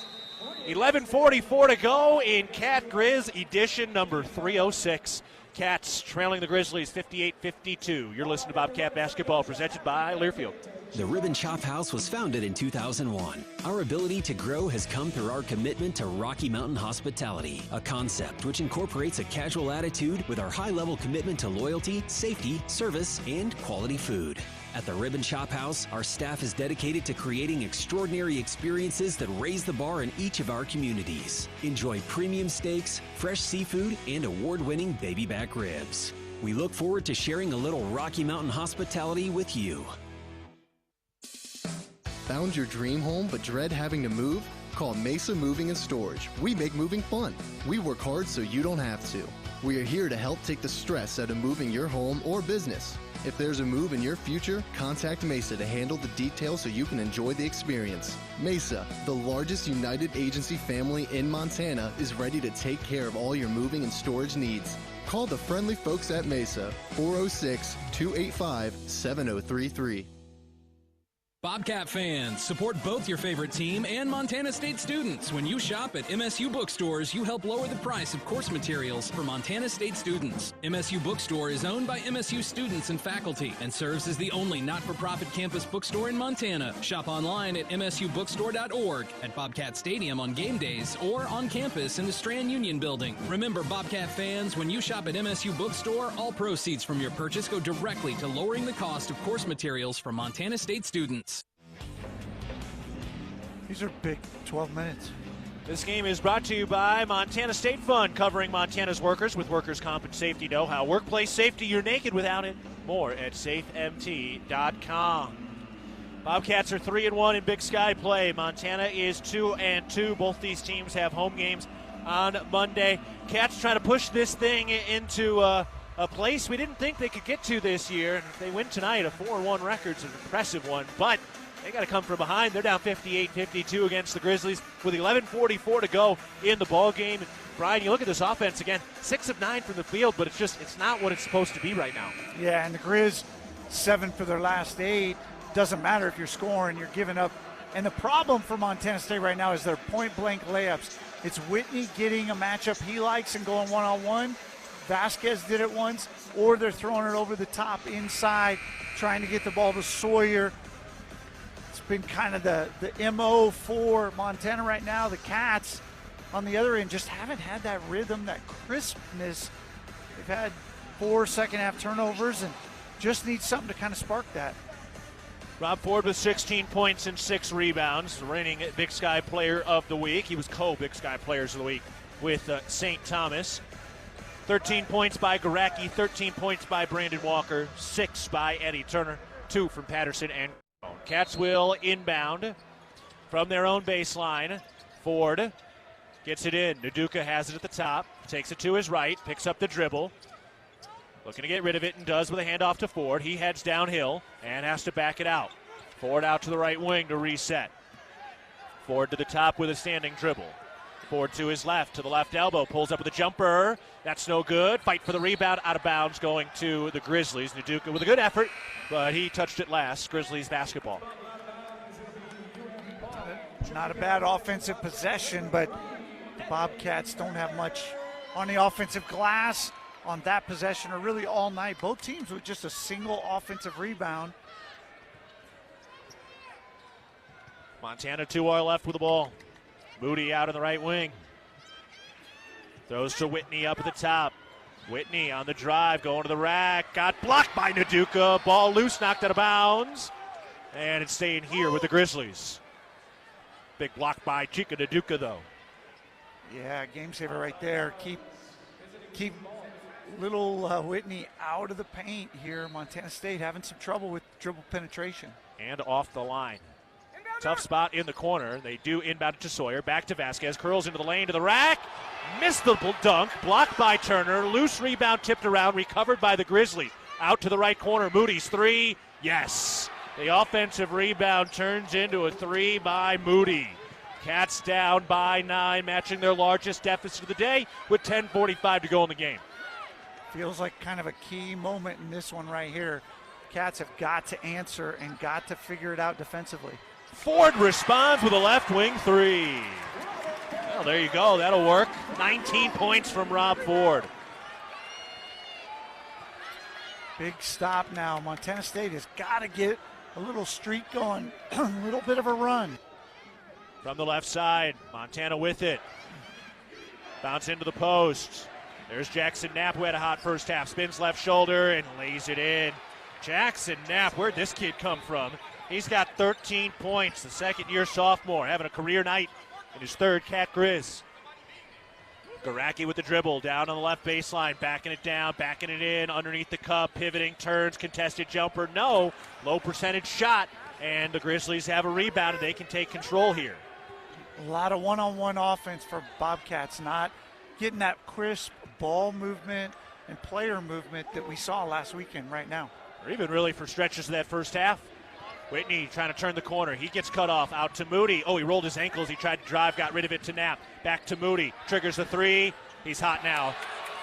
11:44 to go in Cat Griz edition number 306. Cats trailing the Grizzlies 58-52. You're listening to Bobcat Basketball presented by Learfield. The Ribbon Chop House was founded in 2001. Our ability to grow has come through our commitment to Rocky Mountain hospitality, a concept which incorporates a casual attitude with our high-level commitment to loyalty, safety, service, and quality food. At the Ribbon Chop House, our staff is dedicated to creating extraordinary experiences that raise the bar in each of our communities. Enjoy premium steaks, fresh seafood, and award-winning baby back ribs. We look forward to sharing a little Rocky Mountain hospitality with you. Found your dream home but dread having to move? Call Mesa Moving and Storage. We make moving fun. We work hard so you don't have to. We are here to help take the stress out of moving your home or business. If there's a move in your future, contact Mesa to handle the details so you can enjoy the experience. Mesa, the largest United Agency family in Montana, is ready to take care of all your moving and storage needs. Call the friendly folks at Mesa, 406-285-7033. Bobcat fans, support both your favorite team and Montana State students. When you shop at MSU bookstores, you help lower the price of course materials for Montana State students. MSU Bookstore is owned by MSU students and faculty and serves as the only not-for-profit campus bookstore in Montana. Shop online at msubookstore.org, at Bobcat Stadium on game days, or on campus in the Strand Union Building. Remember, Bobcat fans, when you shop at MSU Bookstore, all proceeds from your purchase go directly to lowering the cost of course materials for Montana State students. These are big 12 minutes. This game is brought to you by Montana State Fund, covering Montana's workers with workers' comp and safety know-how. Workplace safety, you're naked without it. More at safemt.com. Bobcats are 3-1 in Big Sky play. Montana is 2-2. Both these teams have home games on Monday. Cats trying to push this thing into a place we didn't think they could get to this year. And if they win tonight, a 4-1 record's an impressive one. But they got to come from behind. They're down 58-52 against the Grizzlies with 11:44 to go in the ball game. And Brian, you look at this offense again, 6 of 9 from the field, but it's not what it's supposed to be right now. Yeah, and the Griz 7 for their last 8. Doesn't matter if you're scoring, you're giving up. And the problem for Montana State right now is their point-blank layups. It's Whitney getting a matchup he likes and going one-on-one. Vasquez did it once, or they're throwing it over the top inside, trying to get the ball to Sawyer. It's been kind of the MO for Montana right now. The Cats, on the other end, just haven't had that rhythm, that crispness. They've had 4 second-half turnovers and just need something to kind of spark that. Rob Ford with 16 points and 6 rebounds, the reigning Big Sky Player of the Week. He was co-Big Sky Players of the Week with St. Thomas. 13 points by Garacki, 13 points by Brandon Walker, 6 by Eddie Turner, 2 from Patterson and Cats will inbound from their own baseline. Ford gets it in. Naduka has it at the top, takes it to his right, picks up the dribble. Looking to get rid of it and does with a handoff to Ford. He heads downhill and has to back it out. Ford out to the right wing to reset. Ford to the top with a standing dribble. Ford to his left, to the left elbow, pulls up with a jumper. That's no good. Fight for the rebound, out of bounds, going to the Grizzlies. Naduka with a good effort, but he touched it last. Grizzlies basketball. Not a bad offensive possession, but the Bobcats don't have much on the offensive glass on that possession, or really all night. Both teams with just a single offensive rebound. Montana 2 are left with the ball. Moody out in the right wing. Throws to Whitney up at the top. Whitney on the drive, going to the rack. Got blocked by Naduka. Ball loose, knocked out of bounds. And it's staying here with the Grizzlies. Big block by Chica Naduka, though. Yeah, game saver right there. Keep little Whitney out of the paint here. Montana State having some trouble with dribble penetration. And off the line. Tough spot in the corner. They do inbound to Sawyer. Back to Vasquez. Curls into the lane to the rack. Missed the dunk. Blocked by Turner. Loose rebound tipped around. Recovered by the Grizzlies. Out to the right corner. Moody's three. Yes. The offensive rebound turns into a three by Moody. Cats down by 9, matching their largest deficit of the day with 10:45 to go in the game. Feels like kind of a key moment in this one right here. Cats have got to answer and got to figure it out defensively. Ford responds with a left wing three. Well, there you go. That'll work. 19 points from Rob Ford. Big stop now. Montana State has got to get a little streak going, a little bit of a run. From the left side, Montana with it. Bounce into the post. There's Jackson Knapp, who had a hot first half. Spins left shoulder and lays it in. Jackson Knapp, where'd this kid come from? He's got 13 points, the second-year sophomore, having a career night in his third Cat Griz. Garacki with the dribble, down on the left baseline, backing it down, backing it in, underneath the cup, pivoting, turns, contested jumper, no. Low percentage shot, and the Grizzlies have a rebound, and they can take control here. A lot of one-on-one offense for Bobcats, not getting that crisp ball movement and player movement that we saw last weekend right now. Or even really for stretches of that first half. Whitney trying to turn the corner. He gets cut off. Out to Moody. Oh, he rolled his ankles. He tried to drive, got rid of it to Knapp. Back to Moody. Triggers the three. He's hot now.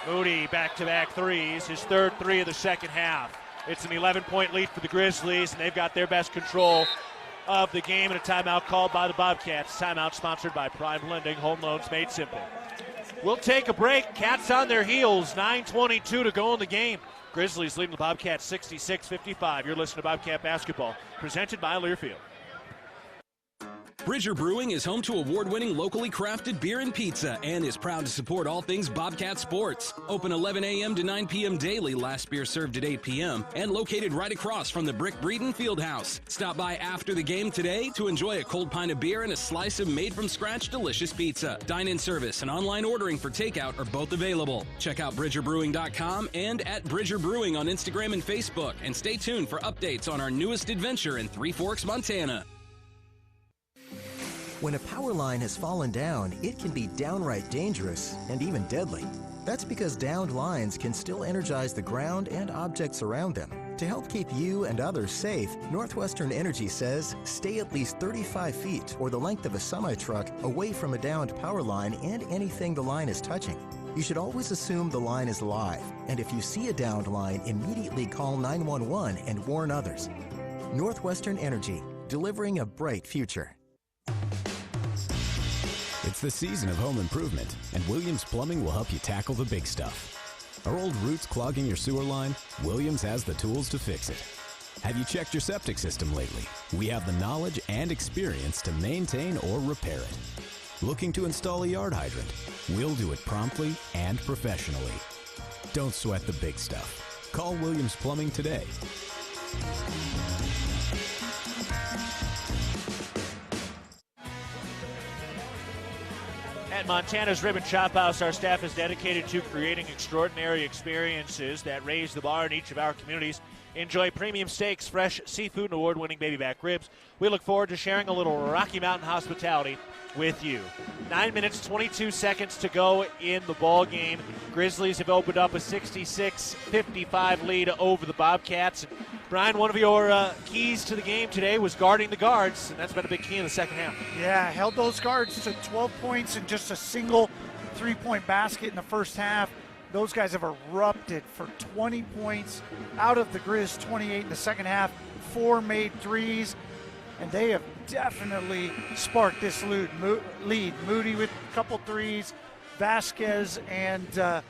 Moody back-to-back threes. His third three of the second half. It's an 11-point lead for the Grizzlies, and they've got their best control of the game, and a timeout called by the Bobcats. Timeout sponsored by Prime Lending. Home loans made simple. We'll take a break. Cats on their heels. 9:22 to go in the game. Grizzlies leading the Bobcats 66-55. You're listening to Bobcat Basketball, presented by Learfield. Bridger Brewing is home to award-winning locally crafted beer and pizza and is proud to support all things Bobcat sports. Open 11 a.m. to 9 p.m. daily, last beer served at 8 p.m., and located right across from the Brick Breeden Fieldhouse. Stop by after the game today to enjoy a cold pint of beer and a slice of made-from-scratch delicious pizza. Dine-in service and online ordering for takeout are both available. Check out BridgerBrewing.com and at Bridger Brewing on Instagram and Facebook, and stay tuned for updates on our newest adventure in Three Forks, Montana. When a power line has fallen down, it can be downright dangerous and even deadly. That's because downed lines can still energize the ground and objects around them. To help keep you and others safe, Northwestern Energy says stay at least 35 feet or the length of a semi-truck away from a downed power line and anything the line is touching. You should always assume the line is live, and if you see a downed line, immediately call 911 and warn others. Northwestern Energy, delivering a bright future. It's the season of home improvement, and Williams Plumbing will help you tackle the big stuff. Are old roots clogging your sewer line? Williams has the tools to fix it. Have you checked your septic system lately? We have the knowledge and experience to maintain or repair it. Looking to install a yard hydrant? We'll do it promptly and professionally. Don't sweat the big stuff. Call Williams Plumbing today. At Montana's Rib and Chop House, our staff is dedicated to creating extraordinary experiences that raise the bar in each of our communities. Enjoy premium steaks, fresh seafood, and award-winning baby back ribs. We look forward to sharing a little Rocky Mountain hospitality with you. 9 minutes, 22 seconds to go in the ball game. Grizzlies have opened up a 66-55 lead over the Bobcats. Brian, one of your keys to the game today was guarding the guards, and that's been a big key in the second half. Yeah, held those guards to 12 points and just a single three-point basket in the first half. Those guys have erupted for 20 points out of the Griz, 28 in the second half, 4 made threes, and they have definitely sparked this lead. Moody with a couple threes, Vasquez and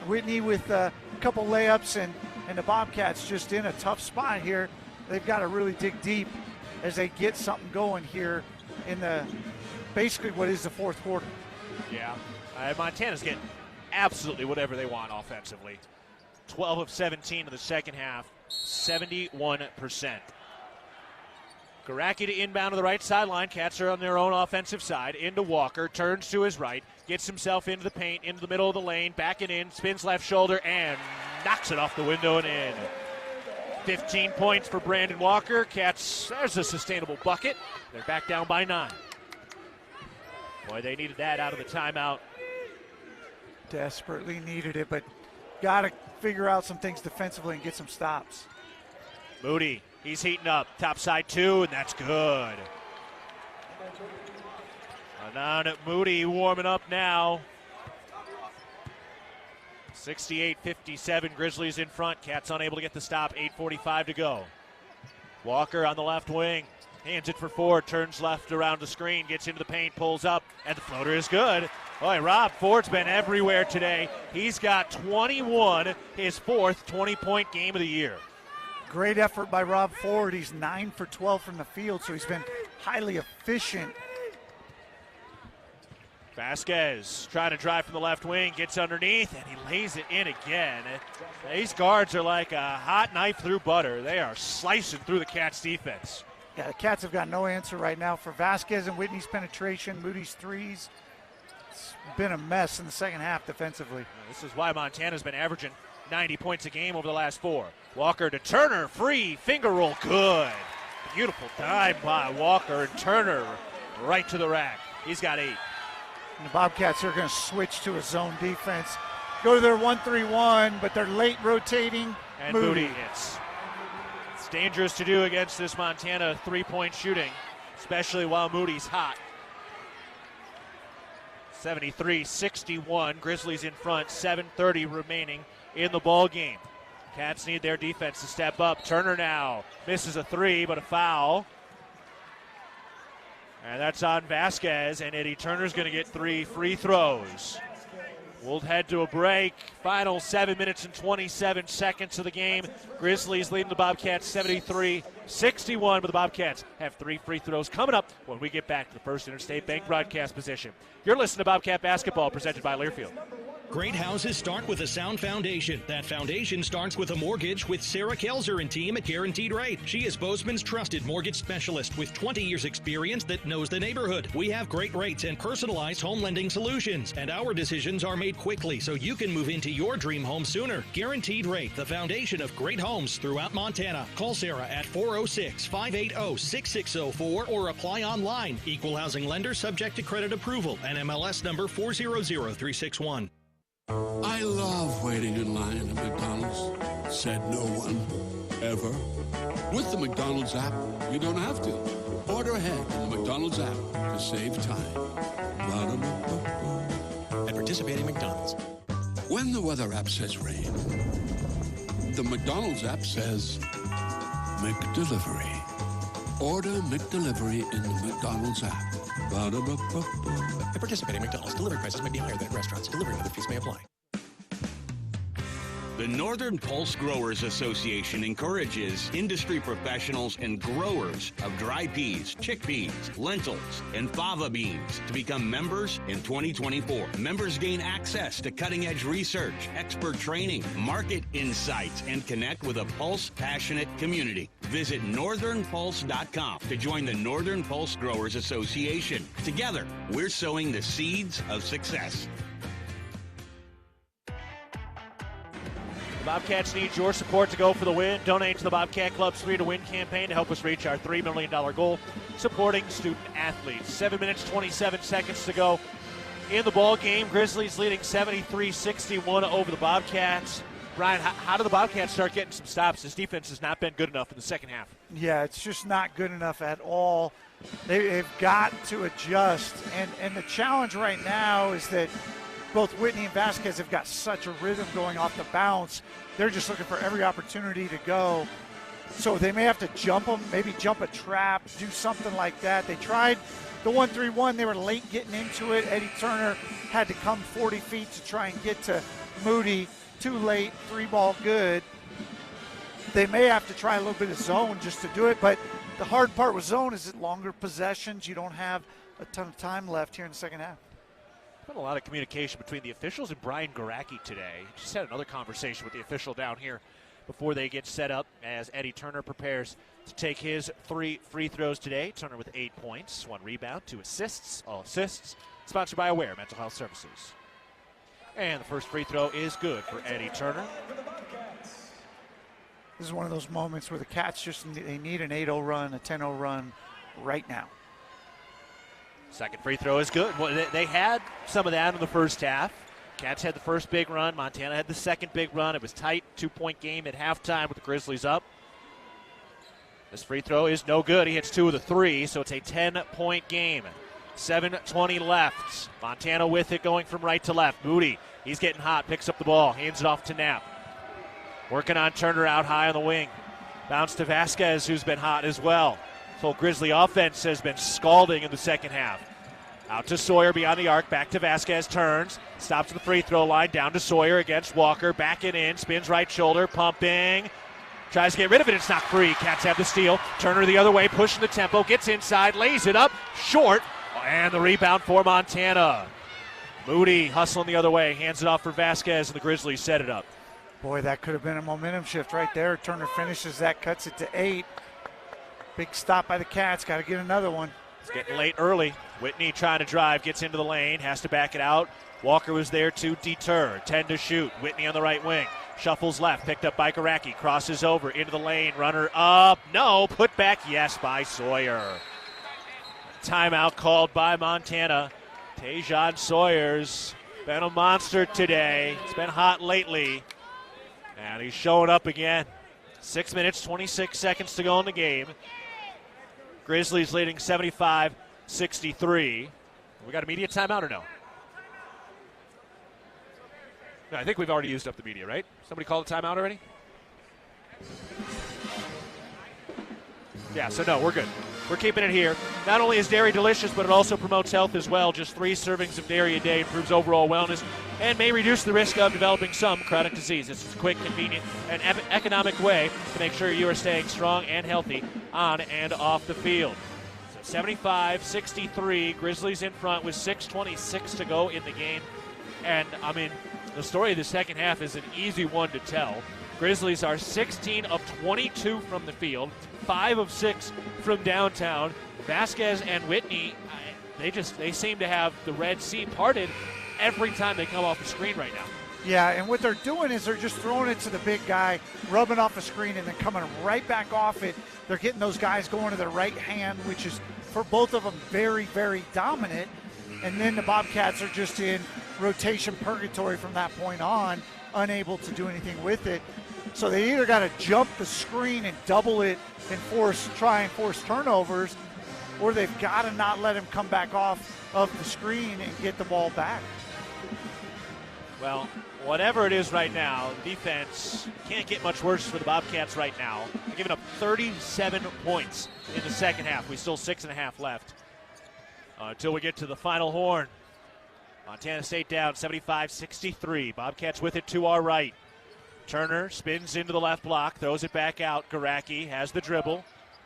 Whitney with a couple layups, and the Bobcats just in a tough spot here. They've got to really dig deep as they get something going here in basically what is the fourth quarter. Yeah, Montana's getting absolutely whatever they want offensively. 12 of 17 in the second half, 71%. Garacki to inbound to the right sideline. Cats are on their own offensive side. Into Walker, turns to his right, gets himself into the paint, into the middle of the lane, backing in, spins left shoulder, and knocks it off the window and in. 15 points for Brandon Walker. Cats, there's a sustainable bucket. They're back down by 9. Boy, they needed that out of the timeout. Desperately needed it, but got to figure out some things defensively and get some stops. Moody, he's heating up. Top side 2, and that's good. Down at Moody warming up now. 68-57, Grizzlies in front. Cats unable to get the stop, 8:45 to go. Walker on the left wing, hands it for Ford, turns left around the screen, gets into the paint, pulls up, and the floater is good. Boy, Rob Ford's been everywhere today. He's got 21, his 4th 20-point game of the year. Great effort by Rob Ford. He's 9 for 12 from the field, so he's been highly efficient. Vasquez trying to drive from the left wing, gets underneath, and he lays it in again. These guards are like a hot knife through butter. They are slicing through the Cats' defense. Yeah, the Cats have got no answer right now for Vasquez and Whitney's penetration, Moody's threes. It's been a mess in the second half defensively. This is why Montana's been averaging 90 points a game over the last 4. Walker to Turner, free, finger roll, good. Beautiful dive by Walker, and Turner right to the rack. He's got 8. And the Bobcats are going to switch to a zone defense. Go to their 1-3-1, but they're late rotating. And Moody hits. It's dangerous to do against this Montana three-point shooting, especially while Moody's hot. 73-61, Grizzlies in front, 7:30 remaining in the ball game. Cats need their defense to step up. Turner now misses a 3, but a foul. And that's on Vasquez, and Eddie Turner's going to get 3 free throws. We'll head to a break. Final 7 minutes and 27 seconds of the game. Grizzlies leading the Bobcats 73-61, but the Bobcats have 3 free throws coming up when we get back to the First Interstate Bank broadcast position. You're listening to Bobcat Basketball, presented by Learfield. Great houses start with a sound foundation. That foundation starts with a mortgage with Sarah Kelzer and team at Guaranteed Rate. She is Bozeman's trusted mortgage specialist with 20 years experience that knows the neighborhood. We have great rates and personalized home lending solutions, and our decisions are made quickly so you can move into your dream home sooner. Guaranteed Rate, the foundation of great homes throughout Montana. Call Sarah at 406-580-6604 or apply online. Equal housing lender subject to credit approval. NMLS number 400361. I love waiting in line at McDonald's, said no one, ever. With the McDonald's app, you don't have to. Order ahead in the McDonald's app to save time. At participating McDonald's. When the weather app says rain, the McDonald's app says McDelivery. Order McDelivery in the McDonald's app. At participating McDonald's, delivery prices may be higher than at restaurants. Delivery and other fees may apply. The Northern Pulse Growers Association encourages industry professionals and growers of dry peas, chickpeas, lentils, and fava beans to become members in 2024. Members gain access to cutting-edge research, expert training, market insights, and connect with a Pulse-passionate community. Visit northernpulse.com to join the Northern Pulse Growers Association. Together, we're sowing the seeds of success. Bobcats need your support to go for the win. Donate to the Bobcat Club's 3 to Win campaign to help us reach our $3 million goal, supporting student athletes. 7 minutes, 27 seconds to go in the ball game. Grizzlies leading 73-61 over the Bobcats. Brian, how do the Bobcats start getting some stops? This defense has not been good enough in the second half. Yeah, it's just not good enough at all. They've got to adjust. And the challenge right now is that both Whitney and Vasquez have got such a rhythm going off the bounce. They're just looking for every opportunity to go. So they may have to jump them, maybe jump a trap, do something like that. They tried the 1-3-1. They were late getting into it. Eddie Turner had to come 40 feet to try and get to Moody. Too late, 3 ball good. They may have to try a little bit of zone just to do it, but The hard part with zone is it longer possessions. You don't have a ton of time left here in the second half. Been a lot of communication between the officials and Brian Garacki today. Just had another conversation with the official down here before they get set up as Eddie Turner prepares to take his 3 free throws today. Turner with 8 points, 1 rebound, 2 assists, all assists. Sponsored by Aware Mental Health Services. And the first free throw is good for Eddie Turner. This is one of those moments where the Cats they need an 8-0 run, a 10-0 run right now. Second free throw is good. Well, they had some of that in the first half. Cats had the first big run. Montana had the second big run. It was tight, 2-point game at halftime with the Grizzlies up. This free throw is no good. He hits 2 of the 3, so it's a 10-point game. 7:20 left. Montana with it, going from right to left. Moody, he's getting hot, picks up the ball, hands it off to Knapp. Working on Turner out high on the wing. Bounce to Vasquez, who's been hot as well. So Grizzly offense has been scalding in the second half. Out to Sawyer beyond the arc, back to Vasquez, turns, stops at the free throw line, down to Sawyer against Walker, back it in, spins right shoulder, pumping. Tries to get rid of it, it's not free. Cats have the steal. Turner the other way, pushing the tempo, gets inside, lays it up, short. And the rebound for Montana. Moody hustling the other way, hands it off for Vasquez, and the Grizzlies set it up. Boy, that could have been a momentum shift right there. Turner finishes that, cuts it to 8. Big stop by the Cats, got to get another one. It's getting late early. Whitney trying to drive, gets into the lane, has to back it out. Walker was there to deter, 10 to shoot. Whitney on the right wing, shuffles left, picked up by Garacki, crosses over into the lane, runner up, no, put back, yes, by Sawyer. Timeout called by Montana. Tajon Sawyer's been a monster today. It's been hot lately. And he's showing up again. 6 minutes, 26 seconds to go in the game. Grizzlies leading 75-63. We got a media timeout or no? No, I think we've already used up the media, right? Somebody called a timeout already? Yeah, so no, we're good. We're keeping it here. Not only is dairy delicious, but it also promotes health as well. Just 3 servings of dairy a day improves overall wellness and may reduce the risk of developing some chronic disease. This is a quick, convenient, and economic way to make sure you are staying strong and healthy on and off the field. So 75-63, Grizzlies in front with 6:26 to go in the game. And, I mean, the story of the second half is an easy one to tell. Grizzlies are 16 of 22 from the field, 5 of 6 from downtown. Vasquez and Whitney, they seem to have the Red Sea parted every time they come off the screen right now. Yeah, and what they're doing is they're just throwing it to the big guy, rubbing off a screen, and then coming right back off it. They're getting those guys going to their right hand, which is, for both of them, very, very dominant. And then the Bobcats are just in rotation purgatory from that point on, unable to do anything with it. So they either got to jump the screen and double it and try and force turnovers, or they've got to not let him come back off of the screen and get the ball back. Well, whatever it is right now, defense can't get much worse for the Bobcats right now. They're giving up 37 points in the second half. We still 6.5 left until we get to the final horn. Montana State down 75-63. Bobcats with it to our right. Turner spins into the left block, throws it back out. Garacki has the dribble,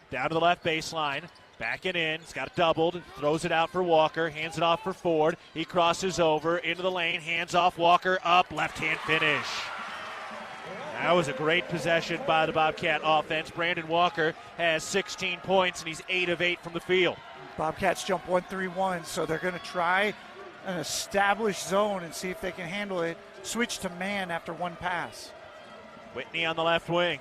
down to the left baseline, back it in. It's got it doubled, throws it out for Walker, hands it off for Ford. He crosses over into the lane, hands off Walker, up, left-hand finish. That was a great possession by the Bobcat offense. Brandon Walker has 16 points, and he's 8 of 8 from the field. Bobcats jump 1-3-1, so they're going to try an established zone and see if they can handle it. Switch to man after one pass. Whitney on the left wing.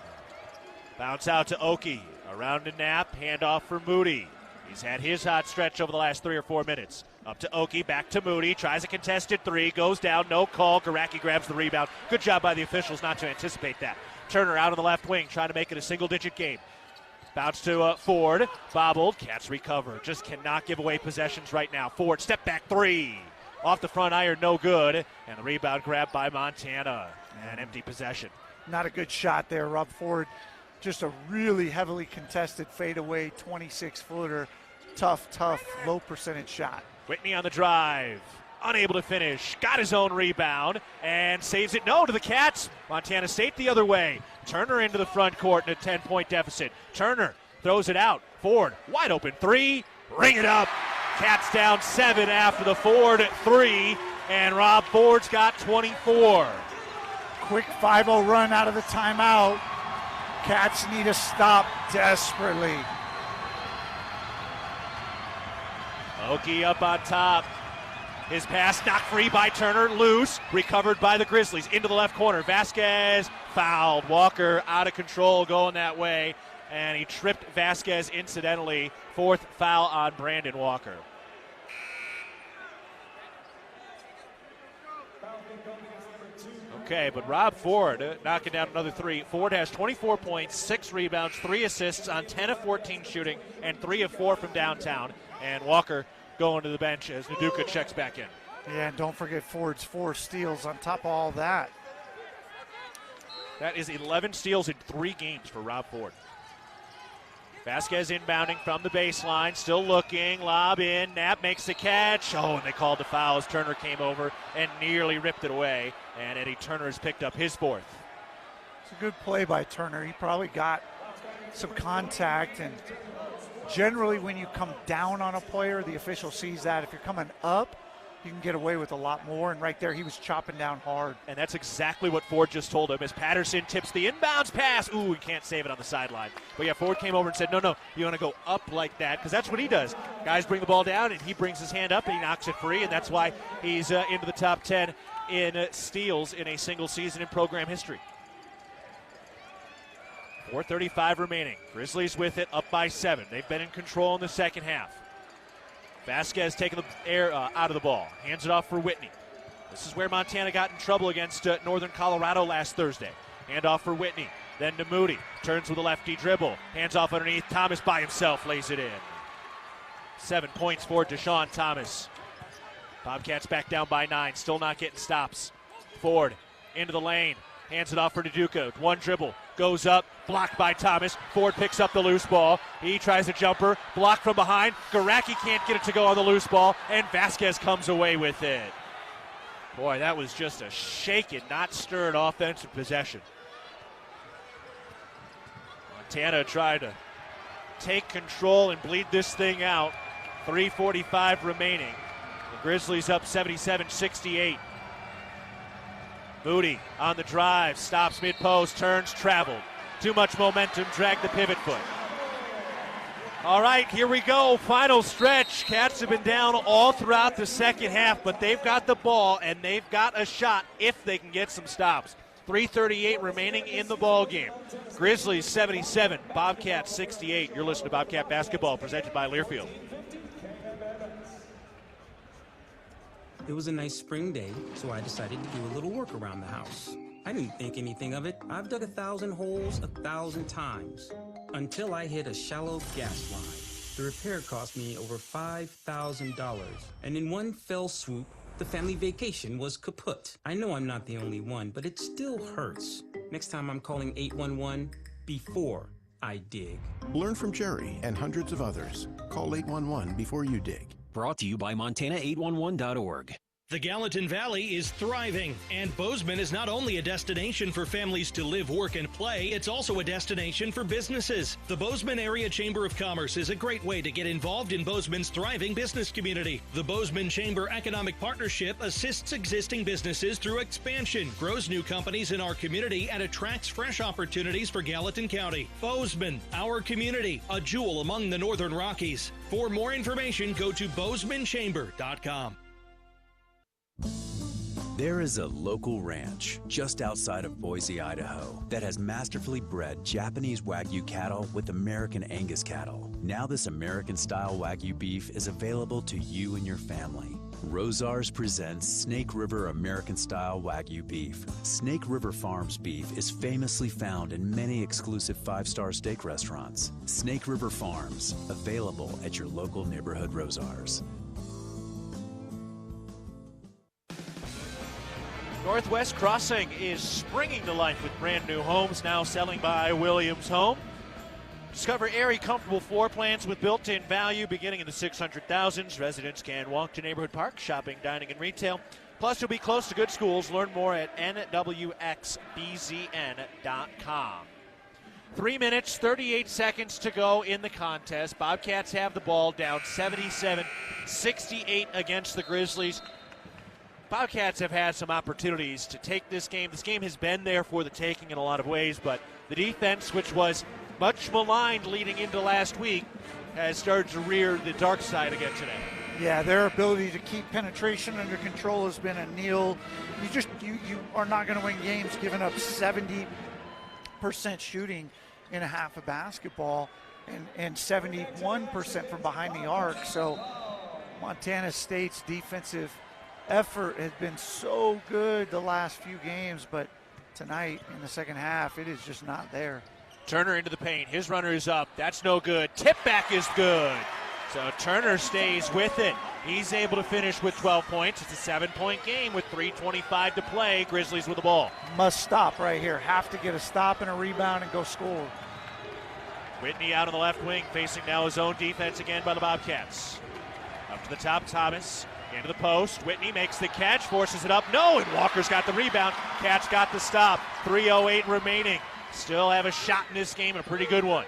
Bounce out to Oki. Around to Knapp. Handoff for Moody. He's had his hot stretch over the last 3 or 4 minutes. Up to Oki. Back to Moody. Tries a contested 3. Goes down. No call. Garacki grabs the rebound. Good job by the officials not to anticipate that. Turner out on the left wing. Trying to make it a single-digit game. Bounce to Ford. Bobbled. Cats recover. Just cannot give away possessions right now. Ford. Step back 3. Off the front iron. No good. And the rebound grab by Montana. An empty possession. Not a good shot there, Rob Ford. Just a really heavily contested fadeaway 26-footer. Tough, low percentage shot. Whitney on the drive. Unable to finish. Got his own rebound and saves it. No to the Cats. Montana State the other way. Turner into the front court in a 10-point deficit. Turner throws it out. Ford, wide open three, ring it up. Cats down 7 after the Ford 3, and Rob Ford's got 24. Quick 5-0 run out of the timeout. Cats need a stop desperately. Oki up on top. His pass knocked free by Turner, loose, recovered by the Grizzlies into the left corner. Vasquez fouled. Walker out of control going that way, and he tripped Vasquez incidentally. 4th foul on Brandon Walker. Okay, but Rob Ford knocking down another 3. Ford has 24 points, 6 rebounds, 3 assists on 10 of 14 shooting, and 3 of 4 from downtown. And Walker going to the bench as Naduka checks back in. Yeah, and don't forget Ford's 4 steals on top of all that. That is 11 steals in 3 games for Rob Ford. Vasquez inbounding from the baseline, still looking, lob in, Knapp makes the catch. Oh, and they called the foul as Turner came over and nearly ripped it away. And Eddie Turner has picked up his 4th. It's a good play by Turner. He probably got some contact, and generally when you come down on a player, the official sees that. If you're coming up, you can get away with a lot more, and right there he was chopping down hard. And that's exactly what Ford just told him as Patterson tips the inbounds pass. Ooh, he can't save it on the sideline. But yeah, Ford came over and said, no, you want to go up like that, because that's what he does. Guys bring the ball down, and he brings his hand up, and he knocks it free, and that's why he's into the top 10 in steals in a single season in program history. 4:35 remaining. Grizzlies with it, up by 7. They've been in control in the second half. Vasquez taking the air out of the ball. Hands it off for Whitney. This is where Montana got in trouble against Northern Colorado last Thursday. Hand off for Whitney. Then to Moody. Turns with a lefty dribble. Hands off underneath. Thomas by himself lays it in. 7 points for Deshaun Thomas. Bobcats back down by 9. Still not getting stops. Ford into the lane. Hands it off for Naduka. 1 dribble. Goes up. Blocked by Thomas. Ford picks up the loose ball. He tries a jumper. Blocked from behind. Garacki can't get it to go on the loose ball. And Vasquez comes away with it. Boy, that was just a shaken, not stirred offensive possession. Montana tried to take control and bleed this thing out. 3:45 remaining. The Grizzlies up 77-68. Moody on the drive, stops mid-post, turns, traveled. Too much momentum, dragged the pivot foot. All right, here we go, final stretch. Cats have been down all throughout the second half, but they've got the ball, and they've got a shot if they can get some stops. 3:38 remaining in the ball game. Grizzlies 77, Bobcats 68. You're listening to Bobcat Basketball, presented by Learfield. It was a nice spring day, so I decided to do a little work around the house. I didn't think anything of it. I've dug 1,000 holes 1,000 times until I hit a shallow gas line. The repair cost me over $5,000, and in one fell swoop, the family vacation was kaput. I know I'm not the only one, but it still hurts. Next time I'm calling 811 before I dig. Learn from Jerry and hundreds of others. Call 811 before you dig. Brought to you by Montana811.org. The Gallatin Valley is thriving, and Bozeman is not only a destination for families to live, work, and play, it's also a destination for businesses. The Bozeman Area Chamber of Commerce is a great way to get involved in Bozeman's thriving business community. The Bozeman Chamber Economic Partnership assists existing businesses through expansion, grows new companies in our community, and attracts fresh opportunities for Gallatin County. Bozeman, our community, a jewel among the Northern Rockies. For more information, go to bozemanchamber.com. There is a local ranch just outside of Boise, Idaho, that has masterfully bred Japanese Wagyu cattle with American Angus cattle. Now this American-style Wagyu beef is available to you and your family. Rosars presents Snake River American-style Wagyu beef. Snake River Farms beef is famously found in many exclusive 5-star steak restaurants. Snake River Farms, available at your local neighborhood Rosars. Northwest Crossing is springing to life with brand new homes, now selling by Williams Home. Discover airy, comfortable floor plans with built-in value beginning in the 600,000s. Residents can walk to neighborhood parks, shopping, dining, and retail. Plus, you'll be close to good schools. Learn more at nwxbzn.com. 3 minutes, 38 seconds to go in the contest. Bobcats have the ball, down 77-68 against the Grizzlies. Bobcats have had some opportunities to take this game. This game has been there for the taking in a lot of ways, but the defense, which was much maligned leading into last week, has started to rear the dark side again today. Yeah, their ability to keep penetration under control has been a kneel. You are not going to win games giving up 70% shooting in a half of basketball and 71% from behind the arc. So Montana State's defensive effort has been so good the last few games, but tonight in the second half, it is just not there. Turner into the paint. His runner is up. That's no good. Tip back is good. So Turner stays with it. He's able to finish with 12 points. It's a 7-point game with 3:25 to play. Grizzlies with the ball. Must stop right here. Have to get a stop and a rebound and go score. Whitney out on the left wing, facing now his own defense again by the Bobcats. Up to the top, Thomas. Into the post. Whitney makes the catch, forces it up. No, and Walker's got the rebound. Cats got the stop. 3:08 remaining. Still have a shot in this game, and a pretty good one.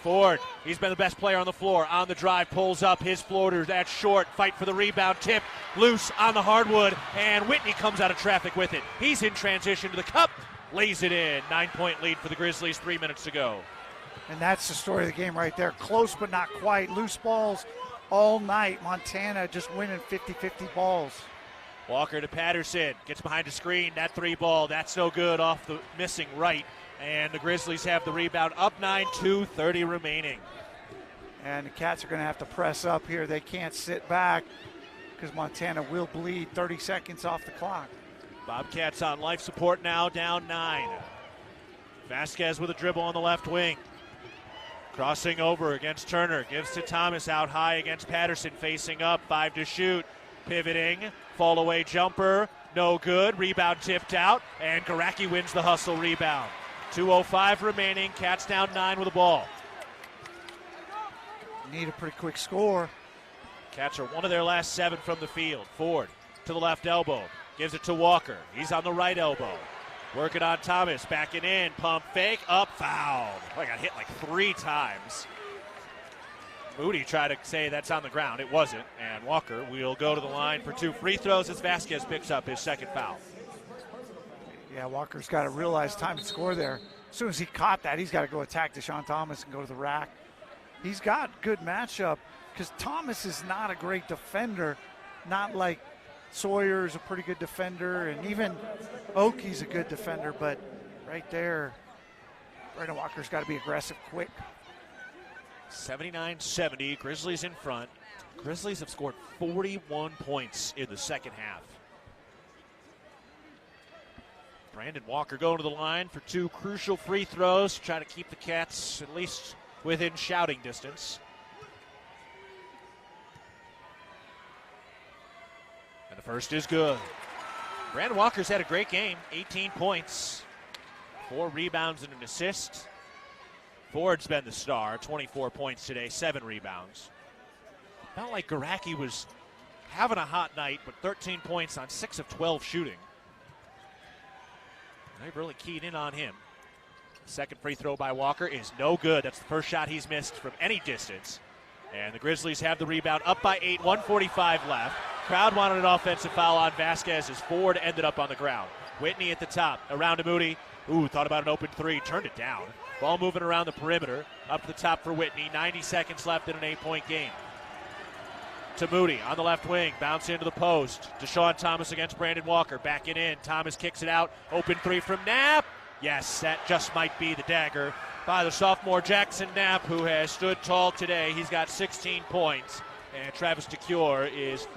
Ford, he's been the best player on the floor. On the drive, pulls up his floater. That's short. Fight for the rebound. Tip loose on the hardwood, and Whitney comes out of traffic with it. He's in transition to the cup. Lays it in. 9-point lead for the Grizzlies. 3 minutes to go. And that's the story of the game right there. Close but not quite. Loose balls all night. Montana just winning 50-50 balls. Walker to Patterson. Gets behind the screen. That 3-ball. That's no good off the missing right. And the Grizzlies have the rebound, up 9, 2:30 remaining. And the Cats are going to have to press up here. They can't sit back because Montana will bleed. 30 seconds off the clock. Bobcats on life support now, down 9. Vasquez with a dribble on the left wing. Crossing over against Turner. Gives to Thomas out high against Patterson. Facing up, 5 to shoot. Pivoting, fall away jumper. No good. Rebound tipped out. And Garacki wins the hustle rebound. 2:05 remaining. Cats down 9 with the ball. Need a pretty quick score. Cats are one of their last 7 from the field. Ford to the left elbow. Gives it to Walker. He's on the right elbow. Working on Thomas. Backing in. Pump fake. Up. Foul. I got hit like 3 times. Moody tried to say that's on the ground. It wasn't. And Walker will go to the line for 2 free throws as Vasquez picks up his second foul. Yeah, Walker's got to realize time to score there. As soon as he caught that, he's got to go attack Deshaun Thomas and go to the rack. He's got good matchup because Thomas is not a great defender, not like Sawyer's a pretty good defender, and even Oki's a good defender, but right there, Brandon Walker's got to be aggressive quick. 79-70, Grizzlies in front. Grizzlies have scored 41 points in the second half. Brandon Walker going to the line for 2 crucial free throws to try to keep the Cats at least within shouting distance. And the first is good. Brandon Walker's had a great game, 18 points, 4 rebounds and an assist. Ford's been the star, 24 points today, 7 rebounds. Not like Garacki was having a hot night, but 13 points on 6 of 12 shooting. They've really keyed in on him. Second free throw by Walker is no good. That's the first shot he's missed from any distance. And the Grizzlies have the rebound, up by 8, 1:45 left. Crowd wanted an offensive foul on Vasquez as Ford ended up on the ground. Whitney at the top, around to Moody. Ooh, thought about an open 3, turned it down. Ball moving around the perimeter, up to the top for Whitney. 90 seconds left in an 8-point game. To Moody on the left wing, bounce into the post. Deshaun Thomas against Brandon Walker, backing in. Thomas kicks it out, open 3 from Knapp. Yes, that just might be the dagger by the sophomore Jackson Knapp, who has stood tall today. He's got 16 points, and Travis DeCure is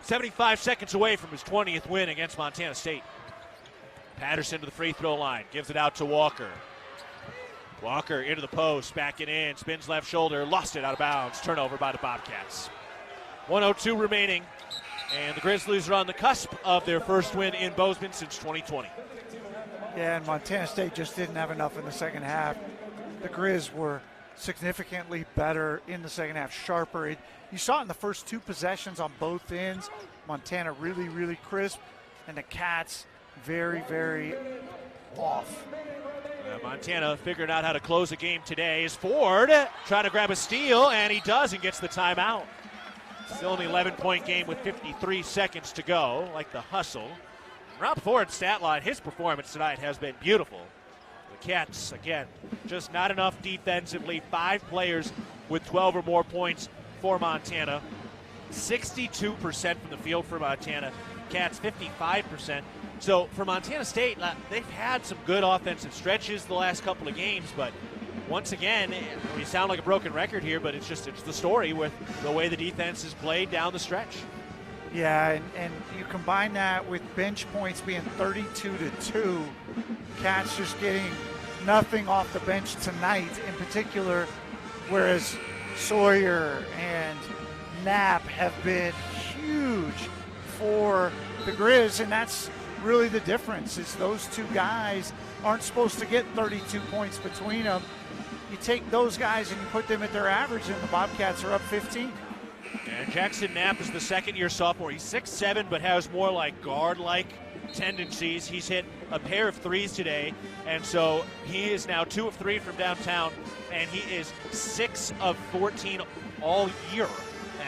75 seconds away from his 20th win against Montana State. Patterson to the free throw line, gives it out to Walker. Walker into the post, backing in, spins left shoulder, lost it out of bounds. Turnover by the Bobcats. 1:02 remaining, and the Grizzlies are on the cusp of their first win in Bozeman since 2020. Yeah, and Montana State just didn't have enough in the second half. The Griz were significantly better in the second half, sharper. You saw it in the first 2 possessions on both ends. Montana really, really crisp, and the Cats very, very off. Montana figuring out how to close the game today. Is Ford trying to grab a steal, and he does and gets the timeout. Still an 11-point game with 53 seconds to go, like the hustle. Rob Ford's stat line, his performance tonight has been beautiful. The Cats, again, just not enough defensively. 5 players with 12 or more points for Montana. 62% from the field for Montana. Cats 55%. So for Montana State, they've had some good offensive stretches the last couple of games, but once again, we sound like a broken record here, but it's the story with the way the defense is played down the stretch. Yeah, and you combine that with bench points being 32-2, Cats just getting nothing off the bench tonight in particular, whereas Sawyer and Knapp have been huge for the Griz, and that's really the difference. Is those two guys aren't supposed to get 32 points between them. You take those guys and you put them at their average, and the Bobcats are up 15. And Jackson Knapp is the second-year sophomore. He's 6'7", but has more like guard-like tendencies. He's hit a pair of threes today, and so he is now 2 of 3 from downtown, and he is 6 of 14 all year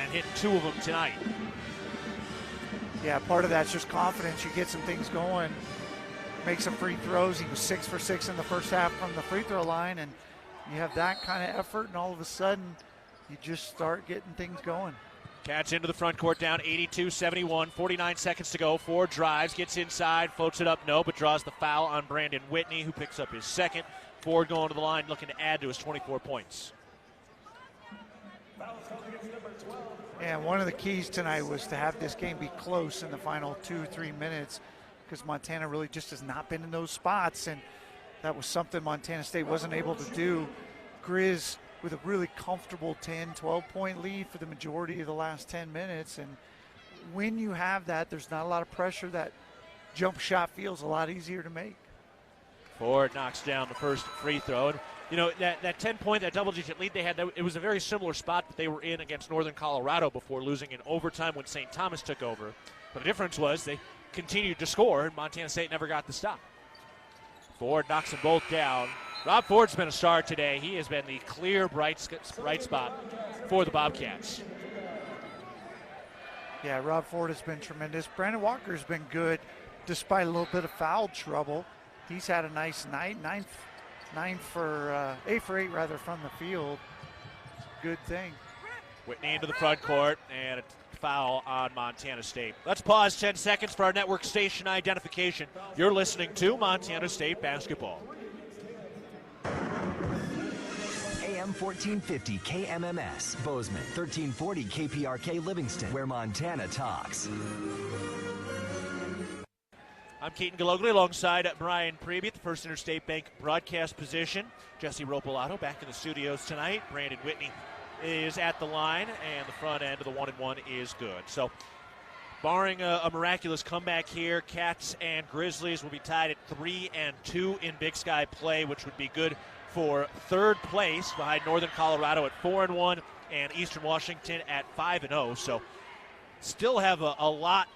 and hit 2 of them tonight. Yeah, part of that's just confidence. You get some things going, make some free throws. He was 6 for 6 in the first half from the free throw line, and you have that kind of effort, and all of a sudden you just start getting things going. Cats into the front court down 82-71, 49 seconds to go. Ford drives, gets inside, floats it up, no, but draws the foul on Brandon Whitney, who picks up his second. Ford going to the line, looking to add to his 24 points. And one of the keys tonight was to have this game be close in the final 2-3 minutes, because Montana really just has not been in those spots, and that was something Montana State wasn't able to do. Griz with a really comfortable 10, 12-point lead for the majority of the last 10 minutes. And when you have that, there's not a lot of pressure. That jump shot feels a lot easier to make. Ford knocks down the first free throw. And, you know, that 10-point, that double-digit lead they had, it was a very similar spot that they were in against Northern Colorado before losing in overtime when St. Thomas took over. But the difference was they continued to score, and Montana State never got the stop. Ford knocks them both down. Rob Ford's been a star today. He has been the clear bright spot for the Bobcats. Yeah, Rob Ford has been tremendous. Brandon Walker's been good despite a little bit of foul trouble. He's had a nice night. 8 for 8 from the field. Good thing. Whitney into the front court, and a foul on Montana State. Let's pause 10 seconds for our network station identification. You're listening to Montana State basketball. AM 1450 KMMS, Bozeman, 1340 KPRK Livingston, where Montana talks. I'm Keaton Galogly alongside Brian Preby at the First Interstate Bank broadcast position. Jesse Ropolato back in the studios tonight. Brandon Whitney is at the line, and the front end of the 1-and-1 is good. So, barring a miraculous comeback here, Cats and Grizzlies will be tied at 3-2 in Big Sky play, which would be good for third place behind Northern Colorado at 4-1 and Eastern Washington at 5-0. So, still have a lot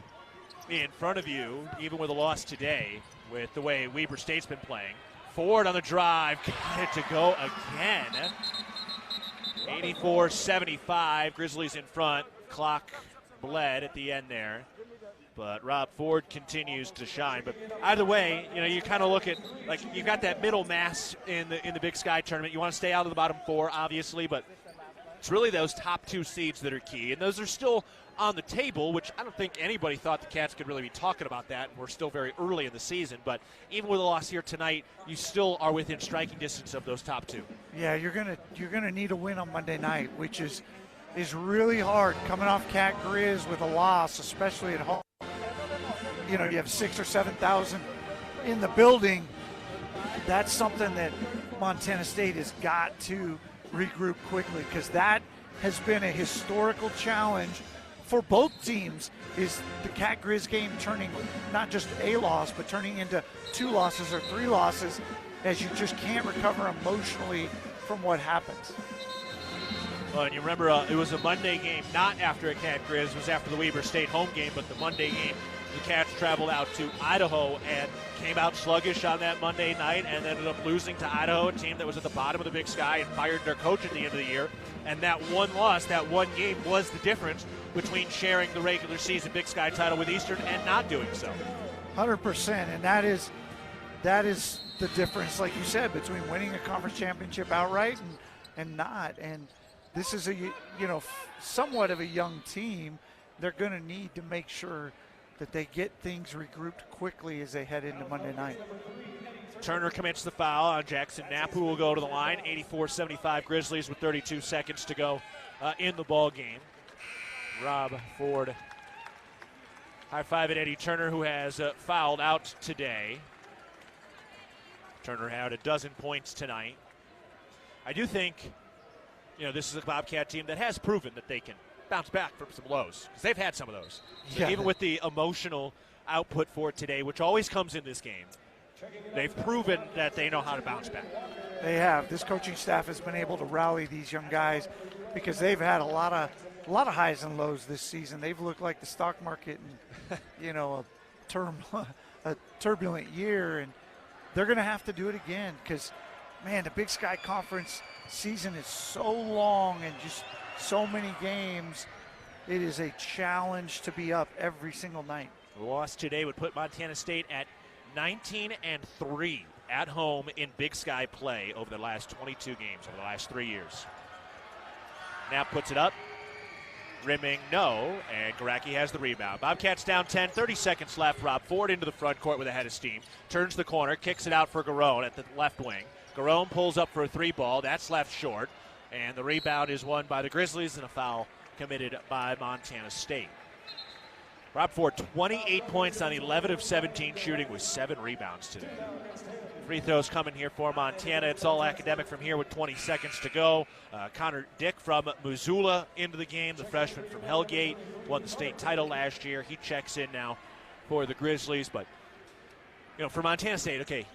in front of you, even with a loss today, with the way Weber State's been playing. Ford on the drive, got it to go again. 84-75, Grizzlies in front. Clock bled at the end there. But Rob Ford continues to shine. But either way, you know, you kind of look at, like, you've got that middle mass in the Big Sky tournament. You want to stay out of the bottom 4, obviously, but it's really those top 2 seeds that are key. And those are still on the table, which I don't think anybody thought the Cats could really be talking about that. We're still very early in the season, but even with a loss here tonight, you still are within striking distance of those top 2. Yeah, you're gonna need a win on Monday night, which is really hard coming off Cat Griz with a loss, especially at home. You know, you have 6,000 or 7,000 in the building. That's something that Montana State has got to regroup quickly, because that has been a historical challenge for both teams, is the Cat Griz game turning not just a loss, but turning into 2 losses or 3 losses, as you just can't recover emotionally from what happens. Well, and you remember it was a Monday game, not after a Cat Griz, it was after the Weber State home game, but the Monday game The Cats traveled out to Idaho and came out sluggish on that Monday night and ended up losing to Idaho, a team that was at the bottom of the Big Sky, and fired their coach at the end of the year. And that one loss, that one game, was the difference between sharing the regular season Big Sky title with Eastern and not doing so. 100%, and that is the difference, like you said, between winning a conference championship outright and not. And this is somewhat of a young team. They're going to need to make sure that they get things regrouped quickly as they head into Monday night. Turner commits the foul on Jackson Knapp, who will go to the line. 84-75 Grizzlies with 32 seconds to go in the ball game. Rob Ford high-fiving Eddie Turner, who has fouled out today. Turner had a dozen points tonight. I do think, this is a Bobcat team that has proven that they can bounce back from some lows, because they've had some of those. So even with the emotional output for today, which always comes in this game, they've proven that they know how to bounce back. They have. This coaching staff has been able to rally these young guys because they've had a lot of highs and lows this season. They've looked like the stock market in a turbulent year, and they're going to have to do it again because, man, the Big Sky Conference season is so long and just so many games. It is a challenge to be up every single night. The loss today would put Montana State at 19-3 at home in Big Sky play over the last 22 games, over the last 3 years. Knapp puts it up. Rimming, no, and Garacki has the rebound. Bobcats down 10, 30 seconds left. Rob Ford into the front court with a head of steam. Turns the corner, kicks it out for Garone at the left wing. Garone pulls up for a three ball. That's left short. And the rebound is won by the Grizzlies, and a foul committed by Montana State. Rob Ford, 28 points on 11 of 17 shooting with 7 rebounds today. Free throws coming here for Montana. It's all academic from here with 20 seconds to go. Connor Dick from Missoula into the game, the freshman from Hellgate, won the state title last year. He checks in now for the Grizzlies. But, for Montana State, okay,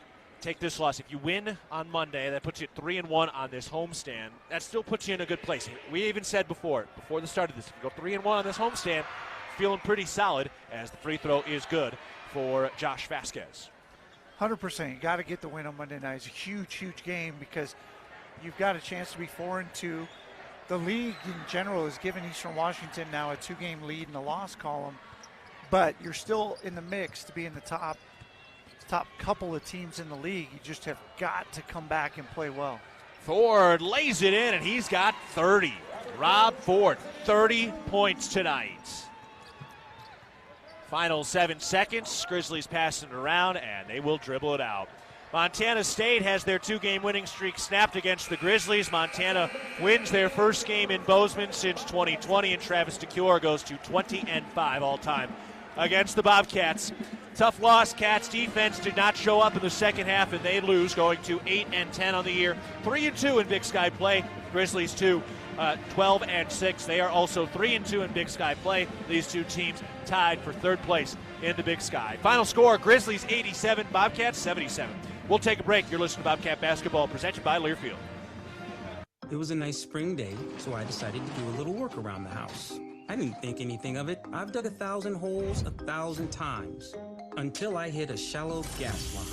take this loss. If you win on Monday, that puts you at 3-1 on this homestand. That still puts you in a good place. We even said before the start of this, if you go 3-1 on this homestand, feeling pretty solid, as the free throw is good for Josh Vasquez. 100%. You got to get the win on Monday night. It's a huge, huge game because you've got a chance to be 4-2. The league in general has given Eastern Washington now a 2-game lead in the loss column, but you're still in the mix to be in the top couple of teams in the league. You just have got to come back and play well. Ford lays it in, and he's got 30. Rob Ford, 30 points tonight. Final 7 seconds. Grizzlies passing it around, and they will dribble it out. Montana State has their 2-game winning streak snapped against the Grizzlies. Montana wins their first game in Bozeman since 2020, and Travis DeCure goes to 20-5 all-time against the Bobcats. Tough loss. Cats defense did not show up in the second half, and they lose, going to 8-10 on the year. 3-2 in Big Sky play. Grizzlies 12-6. They are also 3-2 in Big Sky play. These two teams tied for third place in the Big Sky. Final score: Grizzlies 87, Bobcats 77. We'll take a break. You're listening to Bobcat Basketball, presented by Learfield. It was a nice spring day, so I decided to do a little work around the house. I didn't think anything of it. I've dug 1,000 holes 1,000 times until I hit a shallow gas line.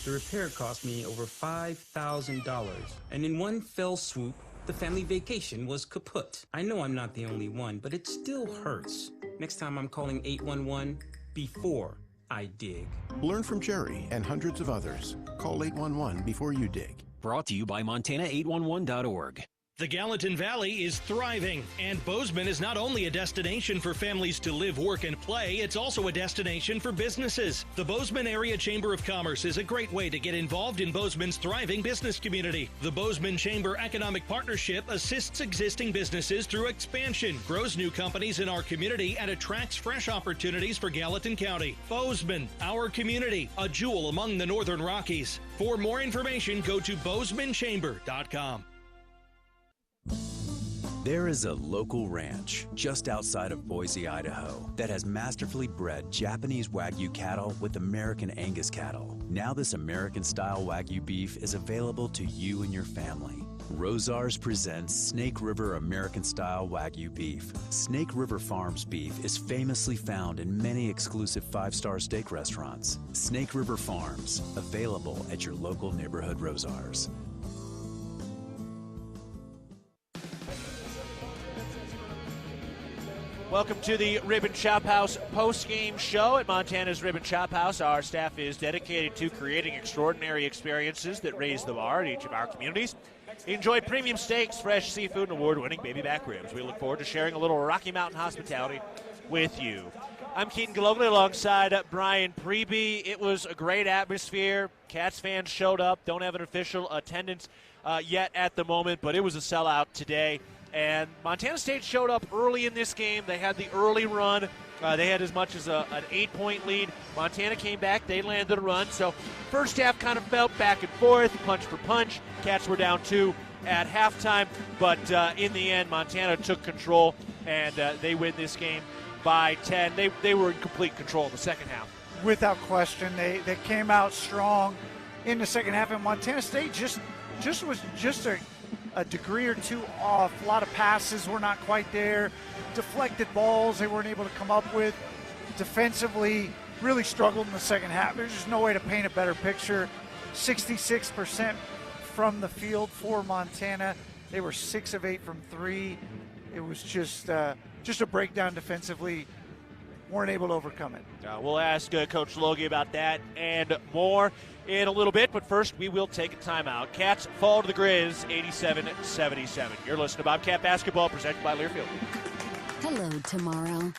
The repair cost me over $5,000, and in one fell swoop, the family vacation was kaput. I know I'm not the only one, but it still hurts. Next time I'm calling 811 before I dig. Learn from Jerry and hundreds of others. Call 811 before you dig. Brought to you by Montana811.org. The Gallatin Valley is thriving, and Bozeman is not only a destination for families to live, work, and play, it's also a destination for businesses. The Bozeman Area Chamber of Commerce is a great way to get involved in Bozeman's thriving business community. The Bozeman Chamber Economic Partnership assists existing businesses through expansion, grows new companies in our community, and attracts fresh opportunities for Gallatin County. Bozeman, our community, a jewel among the Northern Rockies. For more information, go to bozemanchamber.com. There is a local ranch just outside of Boise, Idaho, that has masterfully bred Japanese Wagyu cattle with American Angus cattle. Now this American-style Wagyu beef is available to you and your family. Rosars presents Snake River American-style Wagyu beef. Snake River Farms beef is famously found in many exclusive 5-star steak restaurants. Snake River Farms, available at your local neighborhood Rosars. Welcome to the Ribbon Chop House post-game show at Montana's Ribbon Chop House. Our staff is dedicated to creating extraordinary experiences that raise the bar in each of our communities. Enjoy premium steaks, fresh seafood, and award-winning baby back ribs. We look forward to sharing a little Rocky Mountain hospitality with you. I'm Keaton Galogly alongside Brian Preby. It was a great atmosphere. Cats fans showed up. Don't have an official attendance yet at the moment, but it was a sellout today. And Montana State showed up early in this game. They had the early run. They had as much as an 8-point lead. Montana came back. They landed a run. So first half kind of felt back and forth, punch for punch. Cats were down 2 at halftime. But in the end, Montana took control, and they win this game by 10. They were in complete control in the second half. Without question. They came out strong in the second half. And Montana State just was a degree or two off. A lot of passes were not quite there. Deflected balls they weren't able to come up with. Defensively, really struggled in the second half. There's just no way to paint a better picture. 66% from the field for Montana. They were 6 of 8 from 3. It was just a breakdown defensively. Weren't able to overcome it. We'll ask Coach Logie about that and more in a little bit, but first we will take a timeout. Cats fall to the Griz 87-77. You're listening to Bobcat Basketball presented by Learfield. Hello, tomorrow.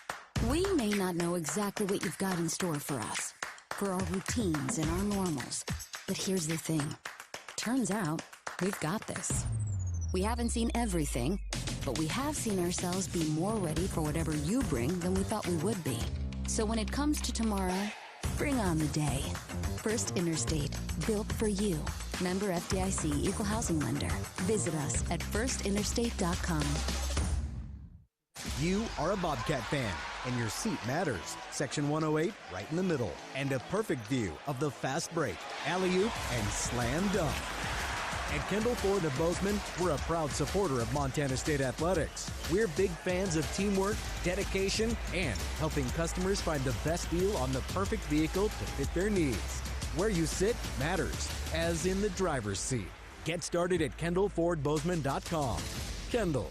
We may not know exactly what you've got in store for us, for our routines and our normals, but here's the thing. Turns out, we've got this. We haven't seen everything, but we have seen ourselves be more ready for whatever you bring than we thought we would be. So when it comes to tomorrow, bring on the day. First Interstate, built for you. Member FDIC, Equal Housing Lender. Visit us at firstinterstate.com. You are a Bobcat fan, and your seat matters. Section 108, right in the middle. And a perfect view of the fast break, alley-oop, and slam dunk. At Kendall Ford of Bozeman, we're a proud supporter of Montana State Athletics. We're big fans of teamwork, dedication, and helping customers find the best deal on the perfect vehicle to fit their needs. Where you sit matters, as in the driver's seat. Get started at KendallFordBozeman.com. Kendall,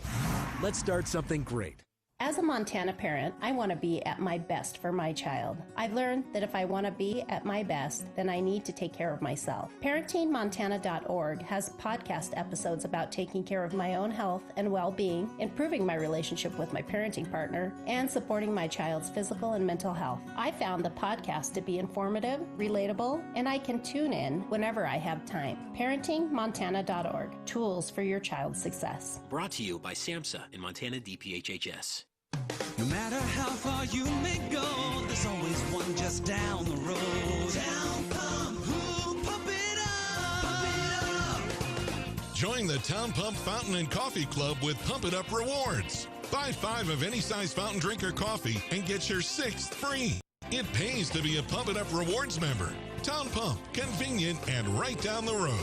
let's start something great. As a Montana parent, I want to be at my best for my child. I've learned that if I want to be at my best, then I need to take care of myself. ParentingMontana.org has podcast episodes about taking care of my own health and well-being, improving my relationship with my parenting partner, and supporting my child's physical and mental health. I found the podcast to be informative, relatable, and I can tune in whenever I have time. ParentingMontana.org, tools for your child's success. Brought to you by SAMHSA and Montana DPHHS. No matter how far you may go, there's always one just down the road. Town Pump, who pump it up. Join the Town Pump Fountain and Coffee Club with Pump It Up rewards. Buy 5 of any size fountain drink or coffee and get your 6th free. It pays to be a Pump It Up rewards member. Town Pump, convenient and right down the road.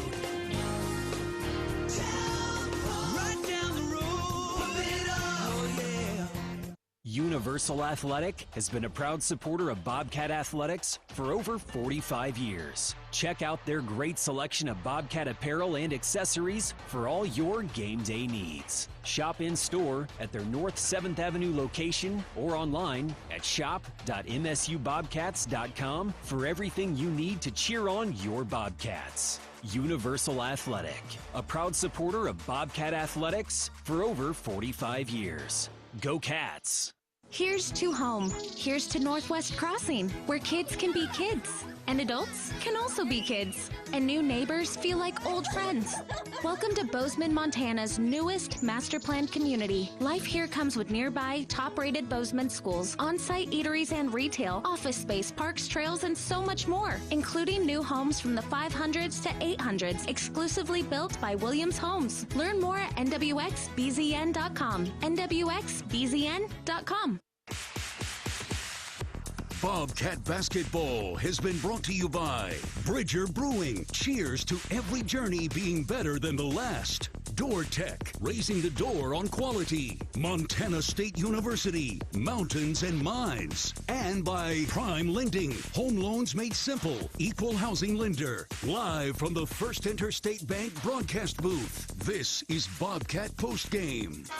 Universal Athletic has been a proud supporter of Bobcat Athletics for over 45 years. Check out their great selection of Bobcat apparel and accessories for all your game day needs. Shop in store at their North 7th Avenue location or online at shop.msubobcats.com for everything you need to cheer on your Bobcats. Universal Athletic, a proud supporter of Bobcat Athletics for over 45 years. Go Cats! Here's to home. Here's to Northwest Crossing, where kids can be kids, and adults can also be kids, and new neighbors feel like old friends. Welcome to Bozeman, Montana's newest master planned community. Life here comes with nearby, top-rated Bozeman schools, on-site eateries and retail, office space, parks, trails, and so much more, including new homes from the 500s to 800s, exclusively built by Williams Homes. Learn more at nwxbzn.com. nwxbzn.com. Bobcat Basketball has been brought to you by Bridger Brewing. Cheers to every journey being better than the last. Door Tech, raising the door on quality. Montana State University, mountains and mines. And by Prime Lending, home loans made simple. Equal housing lender. Live from the First Interstate Bank broadcast booth, this is Bobcat Postgame.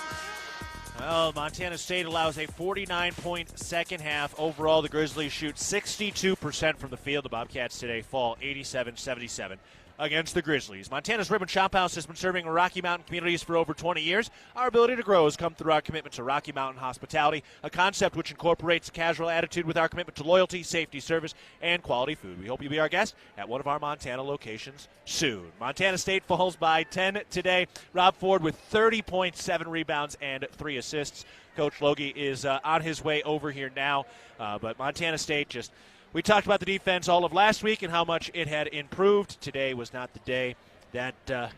Well, Montana State allows a 49-point second half. Overall, the Grizzlies shoot 62% from the field. The Bobcats today fall 87-77 against the Grizzlies. Montana's Ribbon Shop House has been serving Rocky Mountain communities for over 20 years. Our ability to grow has come through our commitment to Rocky Mountain hospitality, a concept which incorporates a casual attitude with our commitment to loyalty, safety, service, and quality food. We hope you'll be our guest at one of our Montana locations soon. Montana State falls by 10 today. Rob Ford with 30 points, 7 rebounds, and 3 assists. Coach Logie is on his way over here now, but Montana State just... We talked about the defense all of last week and how much it had improved. Today was not the day that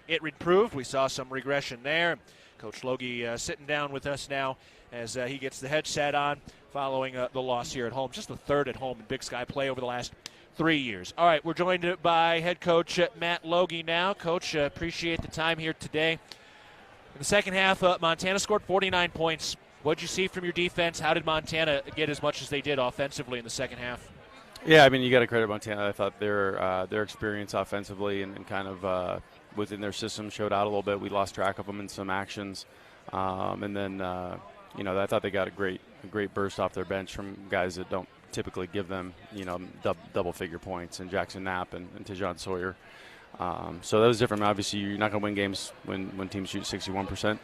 it improved. We saw some regression there. Coach Logie sitting down with us now as he gets the headset on following the loss here at home. Just the third at home in Big Sky play over the last 3 years. All right, we're joined by head coach Matt Logie now. Coach, appreciate the time here today. In the second half, Montana scored 49 points. What did you see from your defense? How did Montana get as much as they did offensively in the second half? Yeah, I mean, you got to credit Montana. I thought their experience offensively and kind of within their system showed out a little bit. We lost track of them in some actions. And then, I thought they got a great burst off their bench from guys that don't typically give them, double-figure points, and Jackson Knapp and Tejon Sawyer. So that was different. Obviously, you're not going to win games when teams shoot 61%.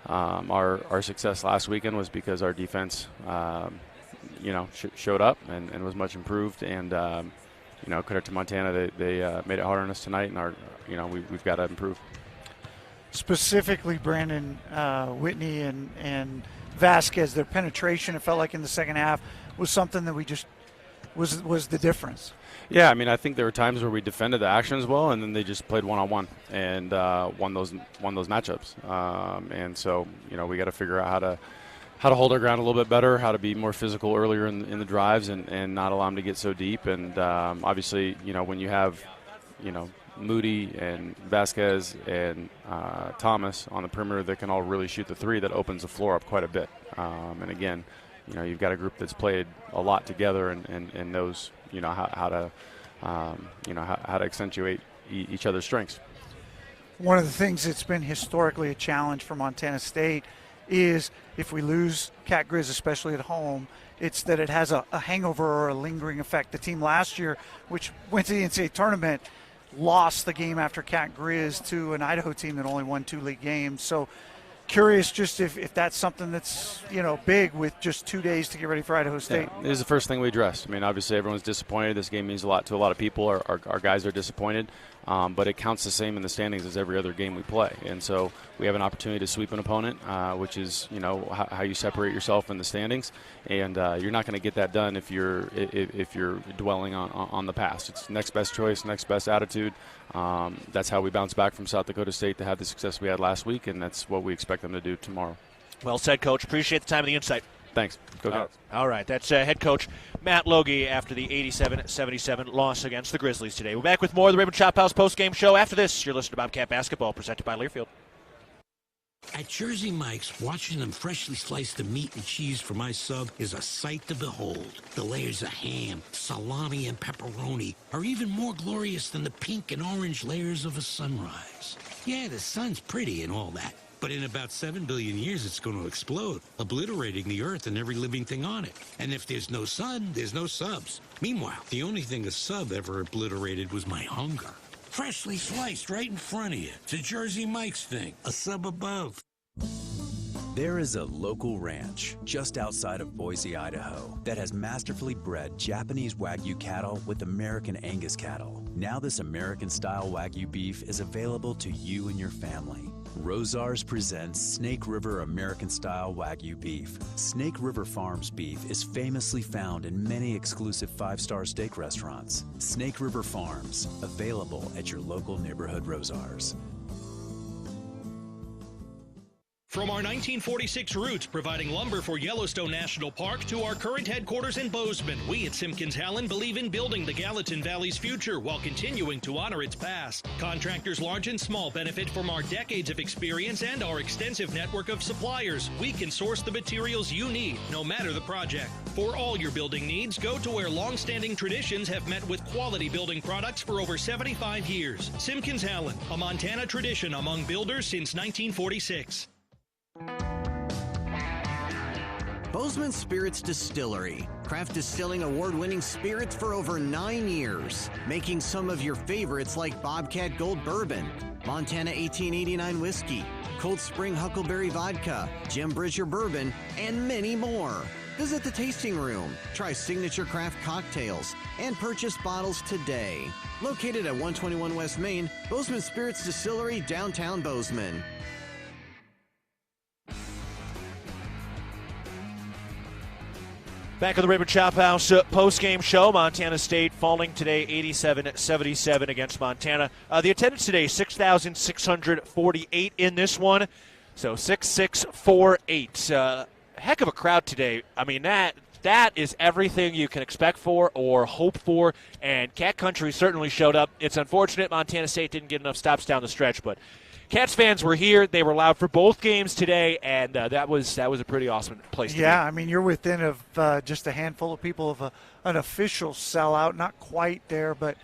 Our success last weekend was because our defense showed up and was much improved. And, credit to Montana, they made it hard on us tonight, and we've got to improve. Specifically, Brandon, Whitney and Vasquez, their penetration, it felt like in the second half, was something that we just was the difference. Yeah, I mean, I think there were times where we defended the actions well, and then they just played one-on-one and won those matchups. And so, we got to figure out how to hold our ground a little bit better, how to be more physical earlier in the drives and not allow them to get so deep. And obviously, when you have, Moody and Vasquez and Thomas on the perimeter that can all really shoot the three, that opens the floor up quite a bit. And again, you've got a group that's played a lot together and knows, how to accentuate each other's strengths. One of the things that's been historically a challenge for Montana State is if we lose Cat Griz, especially at home, it's that it has a hangover or a lingering effect. The team last year, which went to the NCAA tournament, lost the game after Cat Griz to an Idaho team that only won 2 league games. So curious just if that's something that's, big with just 2 days to get ready for Idaho State. Yeah, it is the first thing we addressed. I mean, obviously everyone's disappointed. This game means a lot to a lot of people. Our guys are disappointed. But it counts the same in the standings as every other game we play. And so we have an opportunity to sweep an opponent, which is, how you separate yourself in the standings. And you're not going to get that done if you're dwelling on the past. It's next best choice, next best attitude. That's how we bounce back from South Dakota State to have the success we had last week, and that's what we expect them to do tomorrow. Well said, Coach. Appreciate the time and the insight. Thanks. Go Cats. All right, that's head coach Matt Logie after the 87-77 loss against the Grizzlies today. We're back with more of the Ribbon Shop House post-game show. After this, you're listening to Bobcat Basketball, presented by Learfield. At Jersey Mike's, watching them freshly slice the meat and cheese for my sub is a sight to behold. The layers of ham, salami, and pepperoni are even more glorious than the pink and orange layers of a sunrise. Yeah, the sun's pretty and all that, but in about 7 billion years, it's going to explode, obliterating the Earth and every living thing on it. And if there's no sun, there's no subs. Meanwhile, the only thing a sub ever obliterated was my hunger. Freshly sliced right in front of you. It's a Jersey Mike's thing, a sub above. There is a local ranch just outside of Boise, Idaho, that has masterfully bred Japanese Wagyu cattle with American Angus cattle. Now this American-style Wagyu beef is available to you and your family. Rosars presents Snake River American-style Wagyu beef. Snake River Farms beef is famously found in many exclusive 5-star steak restaurants. Snake River Farms, available at your local neighborhood Rosars. From our 1946 roots providing lumber for Yellowstone National Park to our current headquarters in Bozeman, we at Simpkins Hallen believe in building the Gallatin Valley's future while continuing to honor its past. Contractors large and small benefit from our decades of experience and our extensive network of suppliers. We can source the materials you need, no matter the project. For all your building needs, go to where long-standing traditions have met with quality building products for over 75 years. Simpkins Hallen, a Montana tradition among builders since 1946. Bozeman Spirits Distillery. Craft distilling award-winning spirits for over 9 years. Making some of your favorites like Bobcat Gold Bourbon, Montana 1889 Whiskey, Cold Spring Huckleberry Vodka, Jim Bridger Bourbon, and many more. Visit the tasting room, try signature craft cocktails, and purchase bottles today. Located at 121 West Main, Bozeman Spirits Distillery, downtown Bozeman. Back at the Raymond Chop House post-game show, Montana State falling today 87-77 against Montana. The attendance today, 6,648 in this one, so 6,648. Heck of a crowd today. I mean, that is everything you can expect for or hope for, and Cat Country certainly showed up. It's unfortunate Montana State didn't get enough stops down the stretch, but Cats fans were here. They were loud for both games today, and that was a pretty awesome place to be. Yeah, I mean, you're within of just a handful of people of an official sellout. Not quite there, but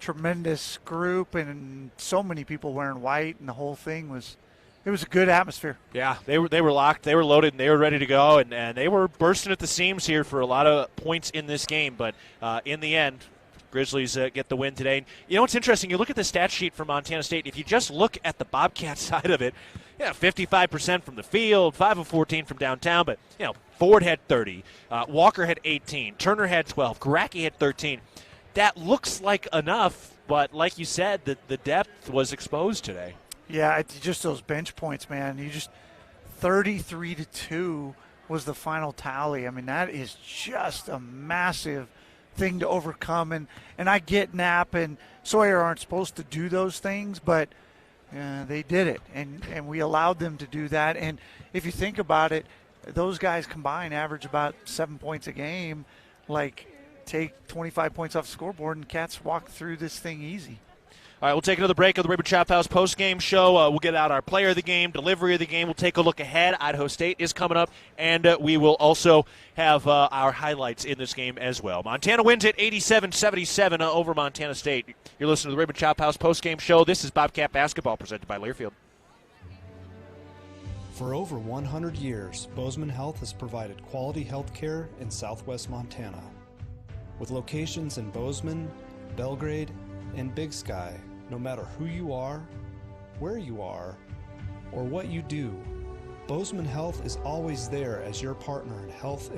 tremendous group, and so many people wearing white, and the whole thing was – it was a good atmosphere. Yeah, they were locked, they were loaded, and they were ready to go, and they were bursting at the seams here for a lot of points in this game. But in the end, Grizzlies get the win today. And you know what's interesting? You look at the stat sheet for Montana State. If you just look at the Bobcat side of it, 55% from the field, 5 of 14 from downtown. But Ford had 30, Walker had 18, Turner had 12, Garacki had 13. That looks like enough, but like you said, the depth was exposed today. Yeah, it's just those bench points, man. 33-2 was the final tally. I mean, that is just a massive thing to overcome. And I get Knapp and Sawyer aren't supposed to do those things, but they did it, and we allowed them to do that. And if you think about it, those guys combined average about 7 points a game. Like, take 25 points off the scoreboard, and Cats walk through this thing easy. All right, we'll take another break of the Raymond Chop House post-game show. We'll get out our player of the game, delivery of the game. We'll take a look ahead. Idaho State is coming up, and we will also have our highlights in this game as well. Montana wins at 87-77 over Montana State. You're listening to the Raymond Chop House post-game show. This is Bobcat Basketball presented by Learfield. For over 100 years, Bozeman Health has provided quality health care in southwest Montana. With locations in Bozeman, Belgrade, and Big Sky, no matter who you are, where you are, or what you do, Bozeman Health is always there as your partner in health and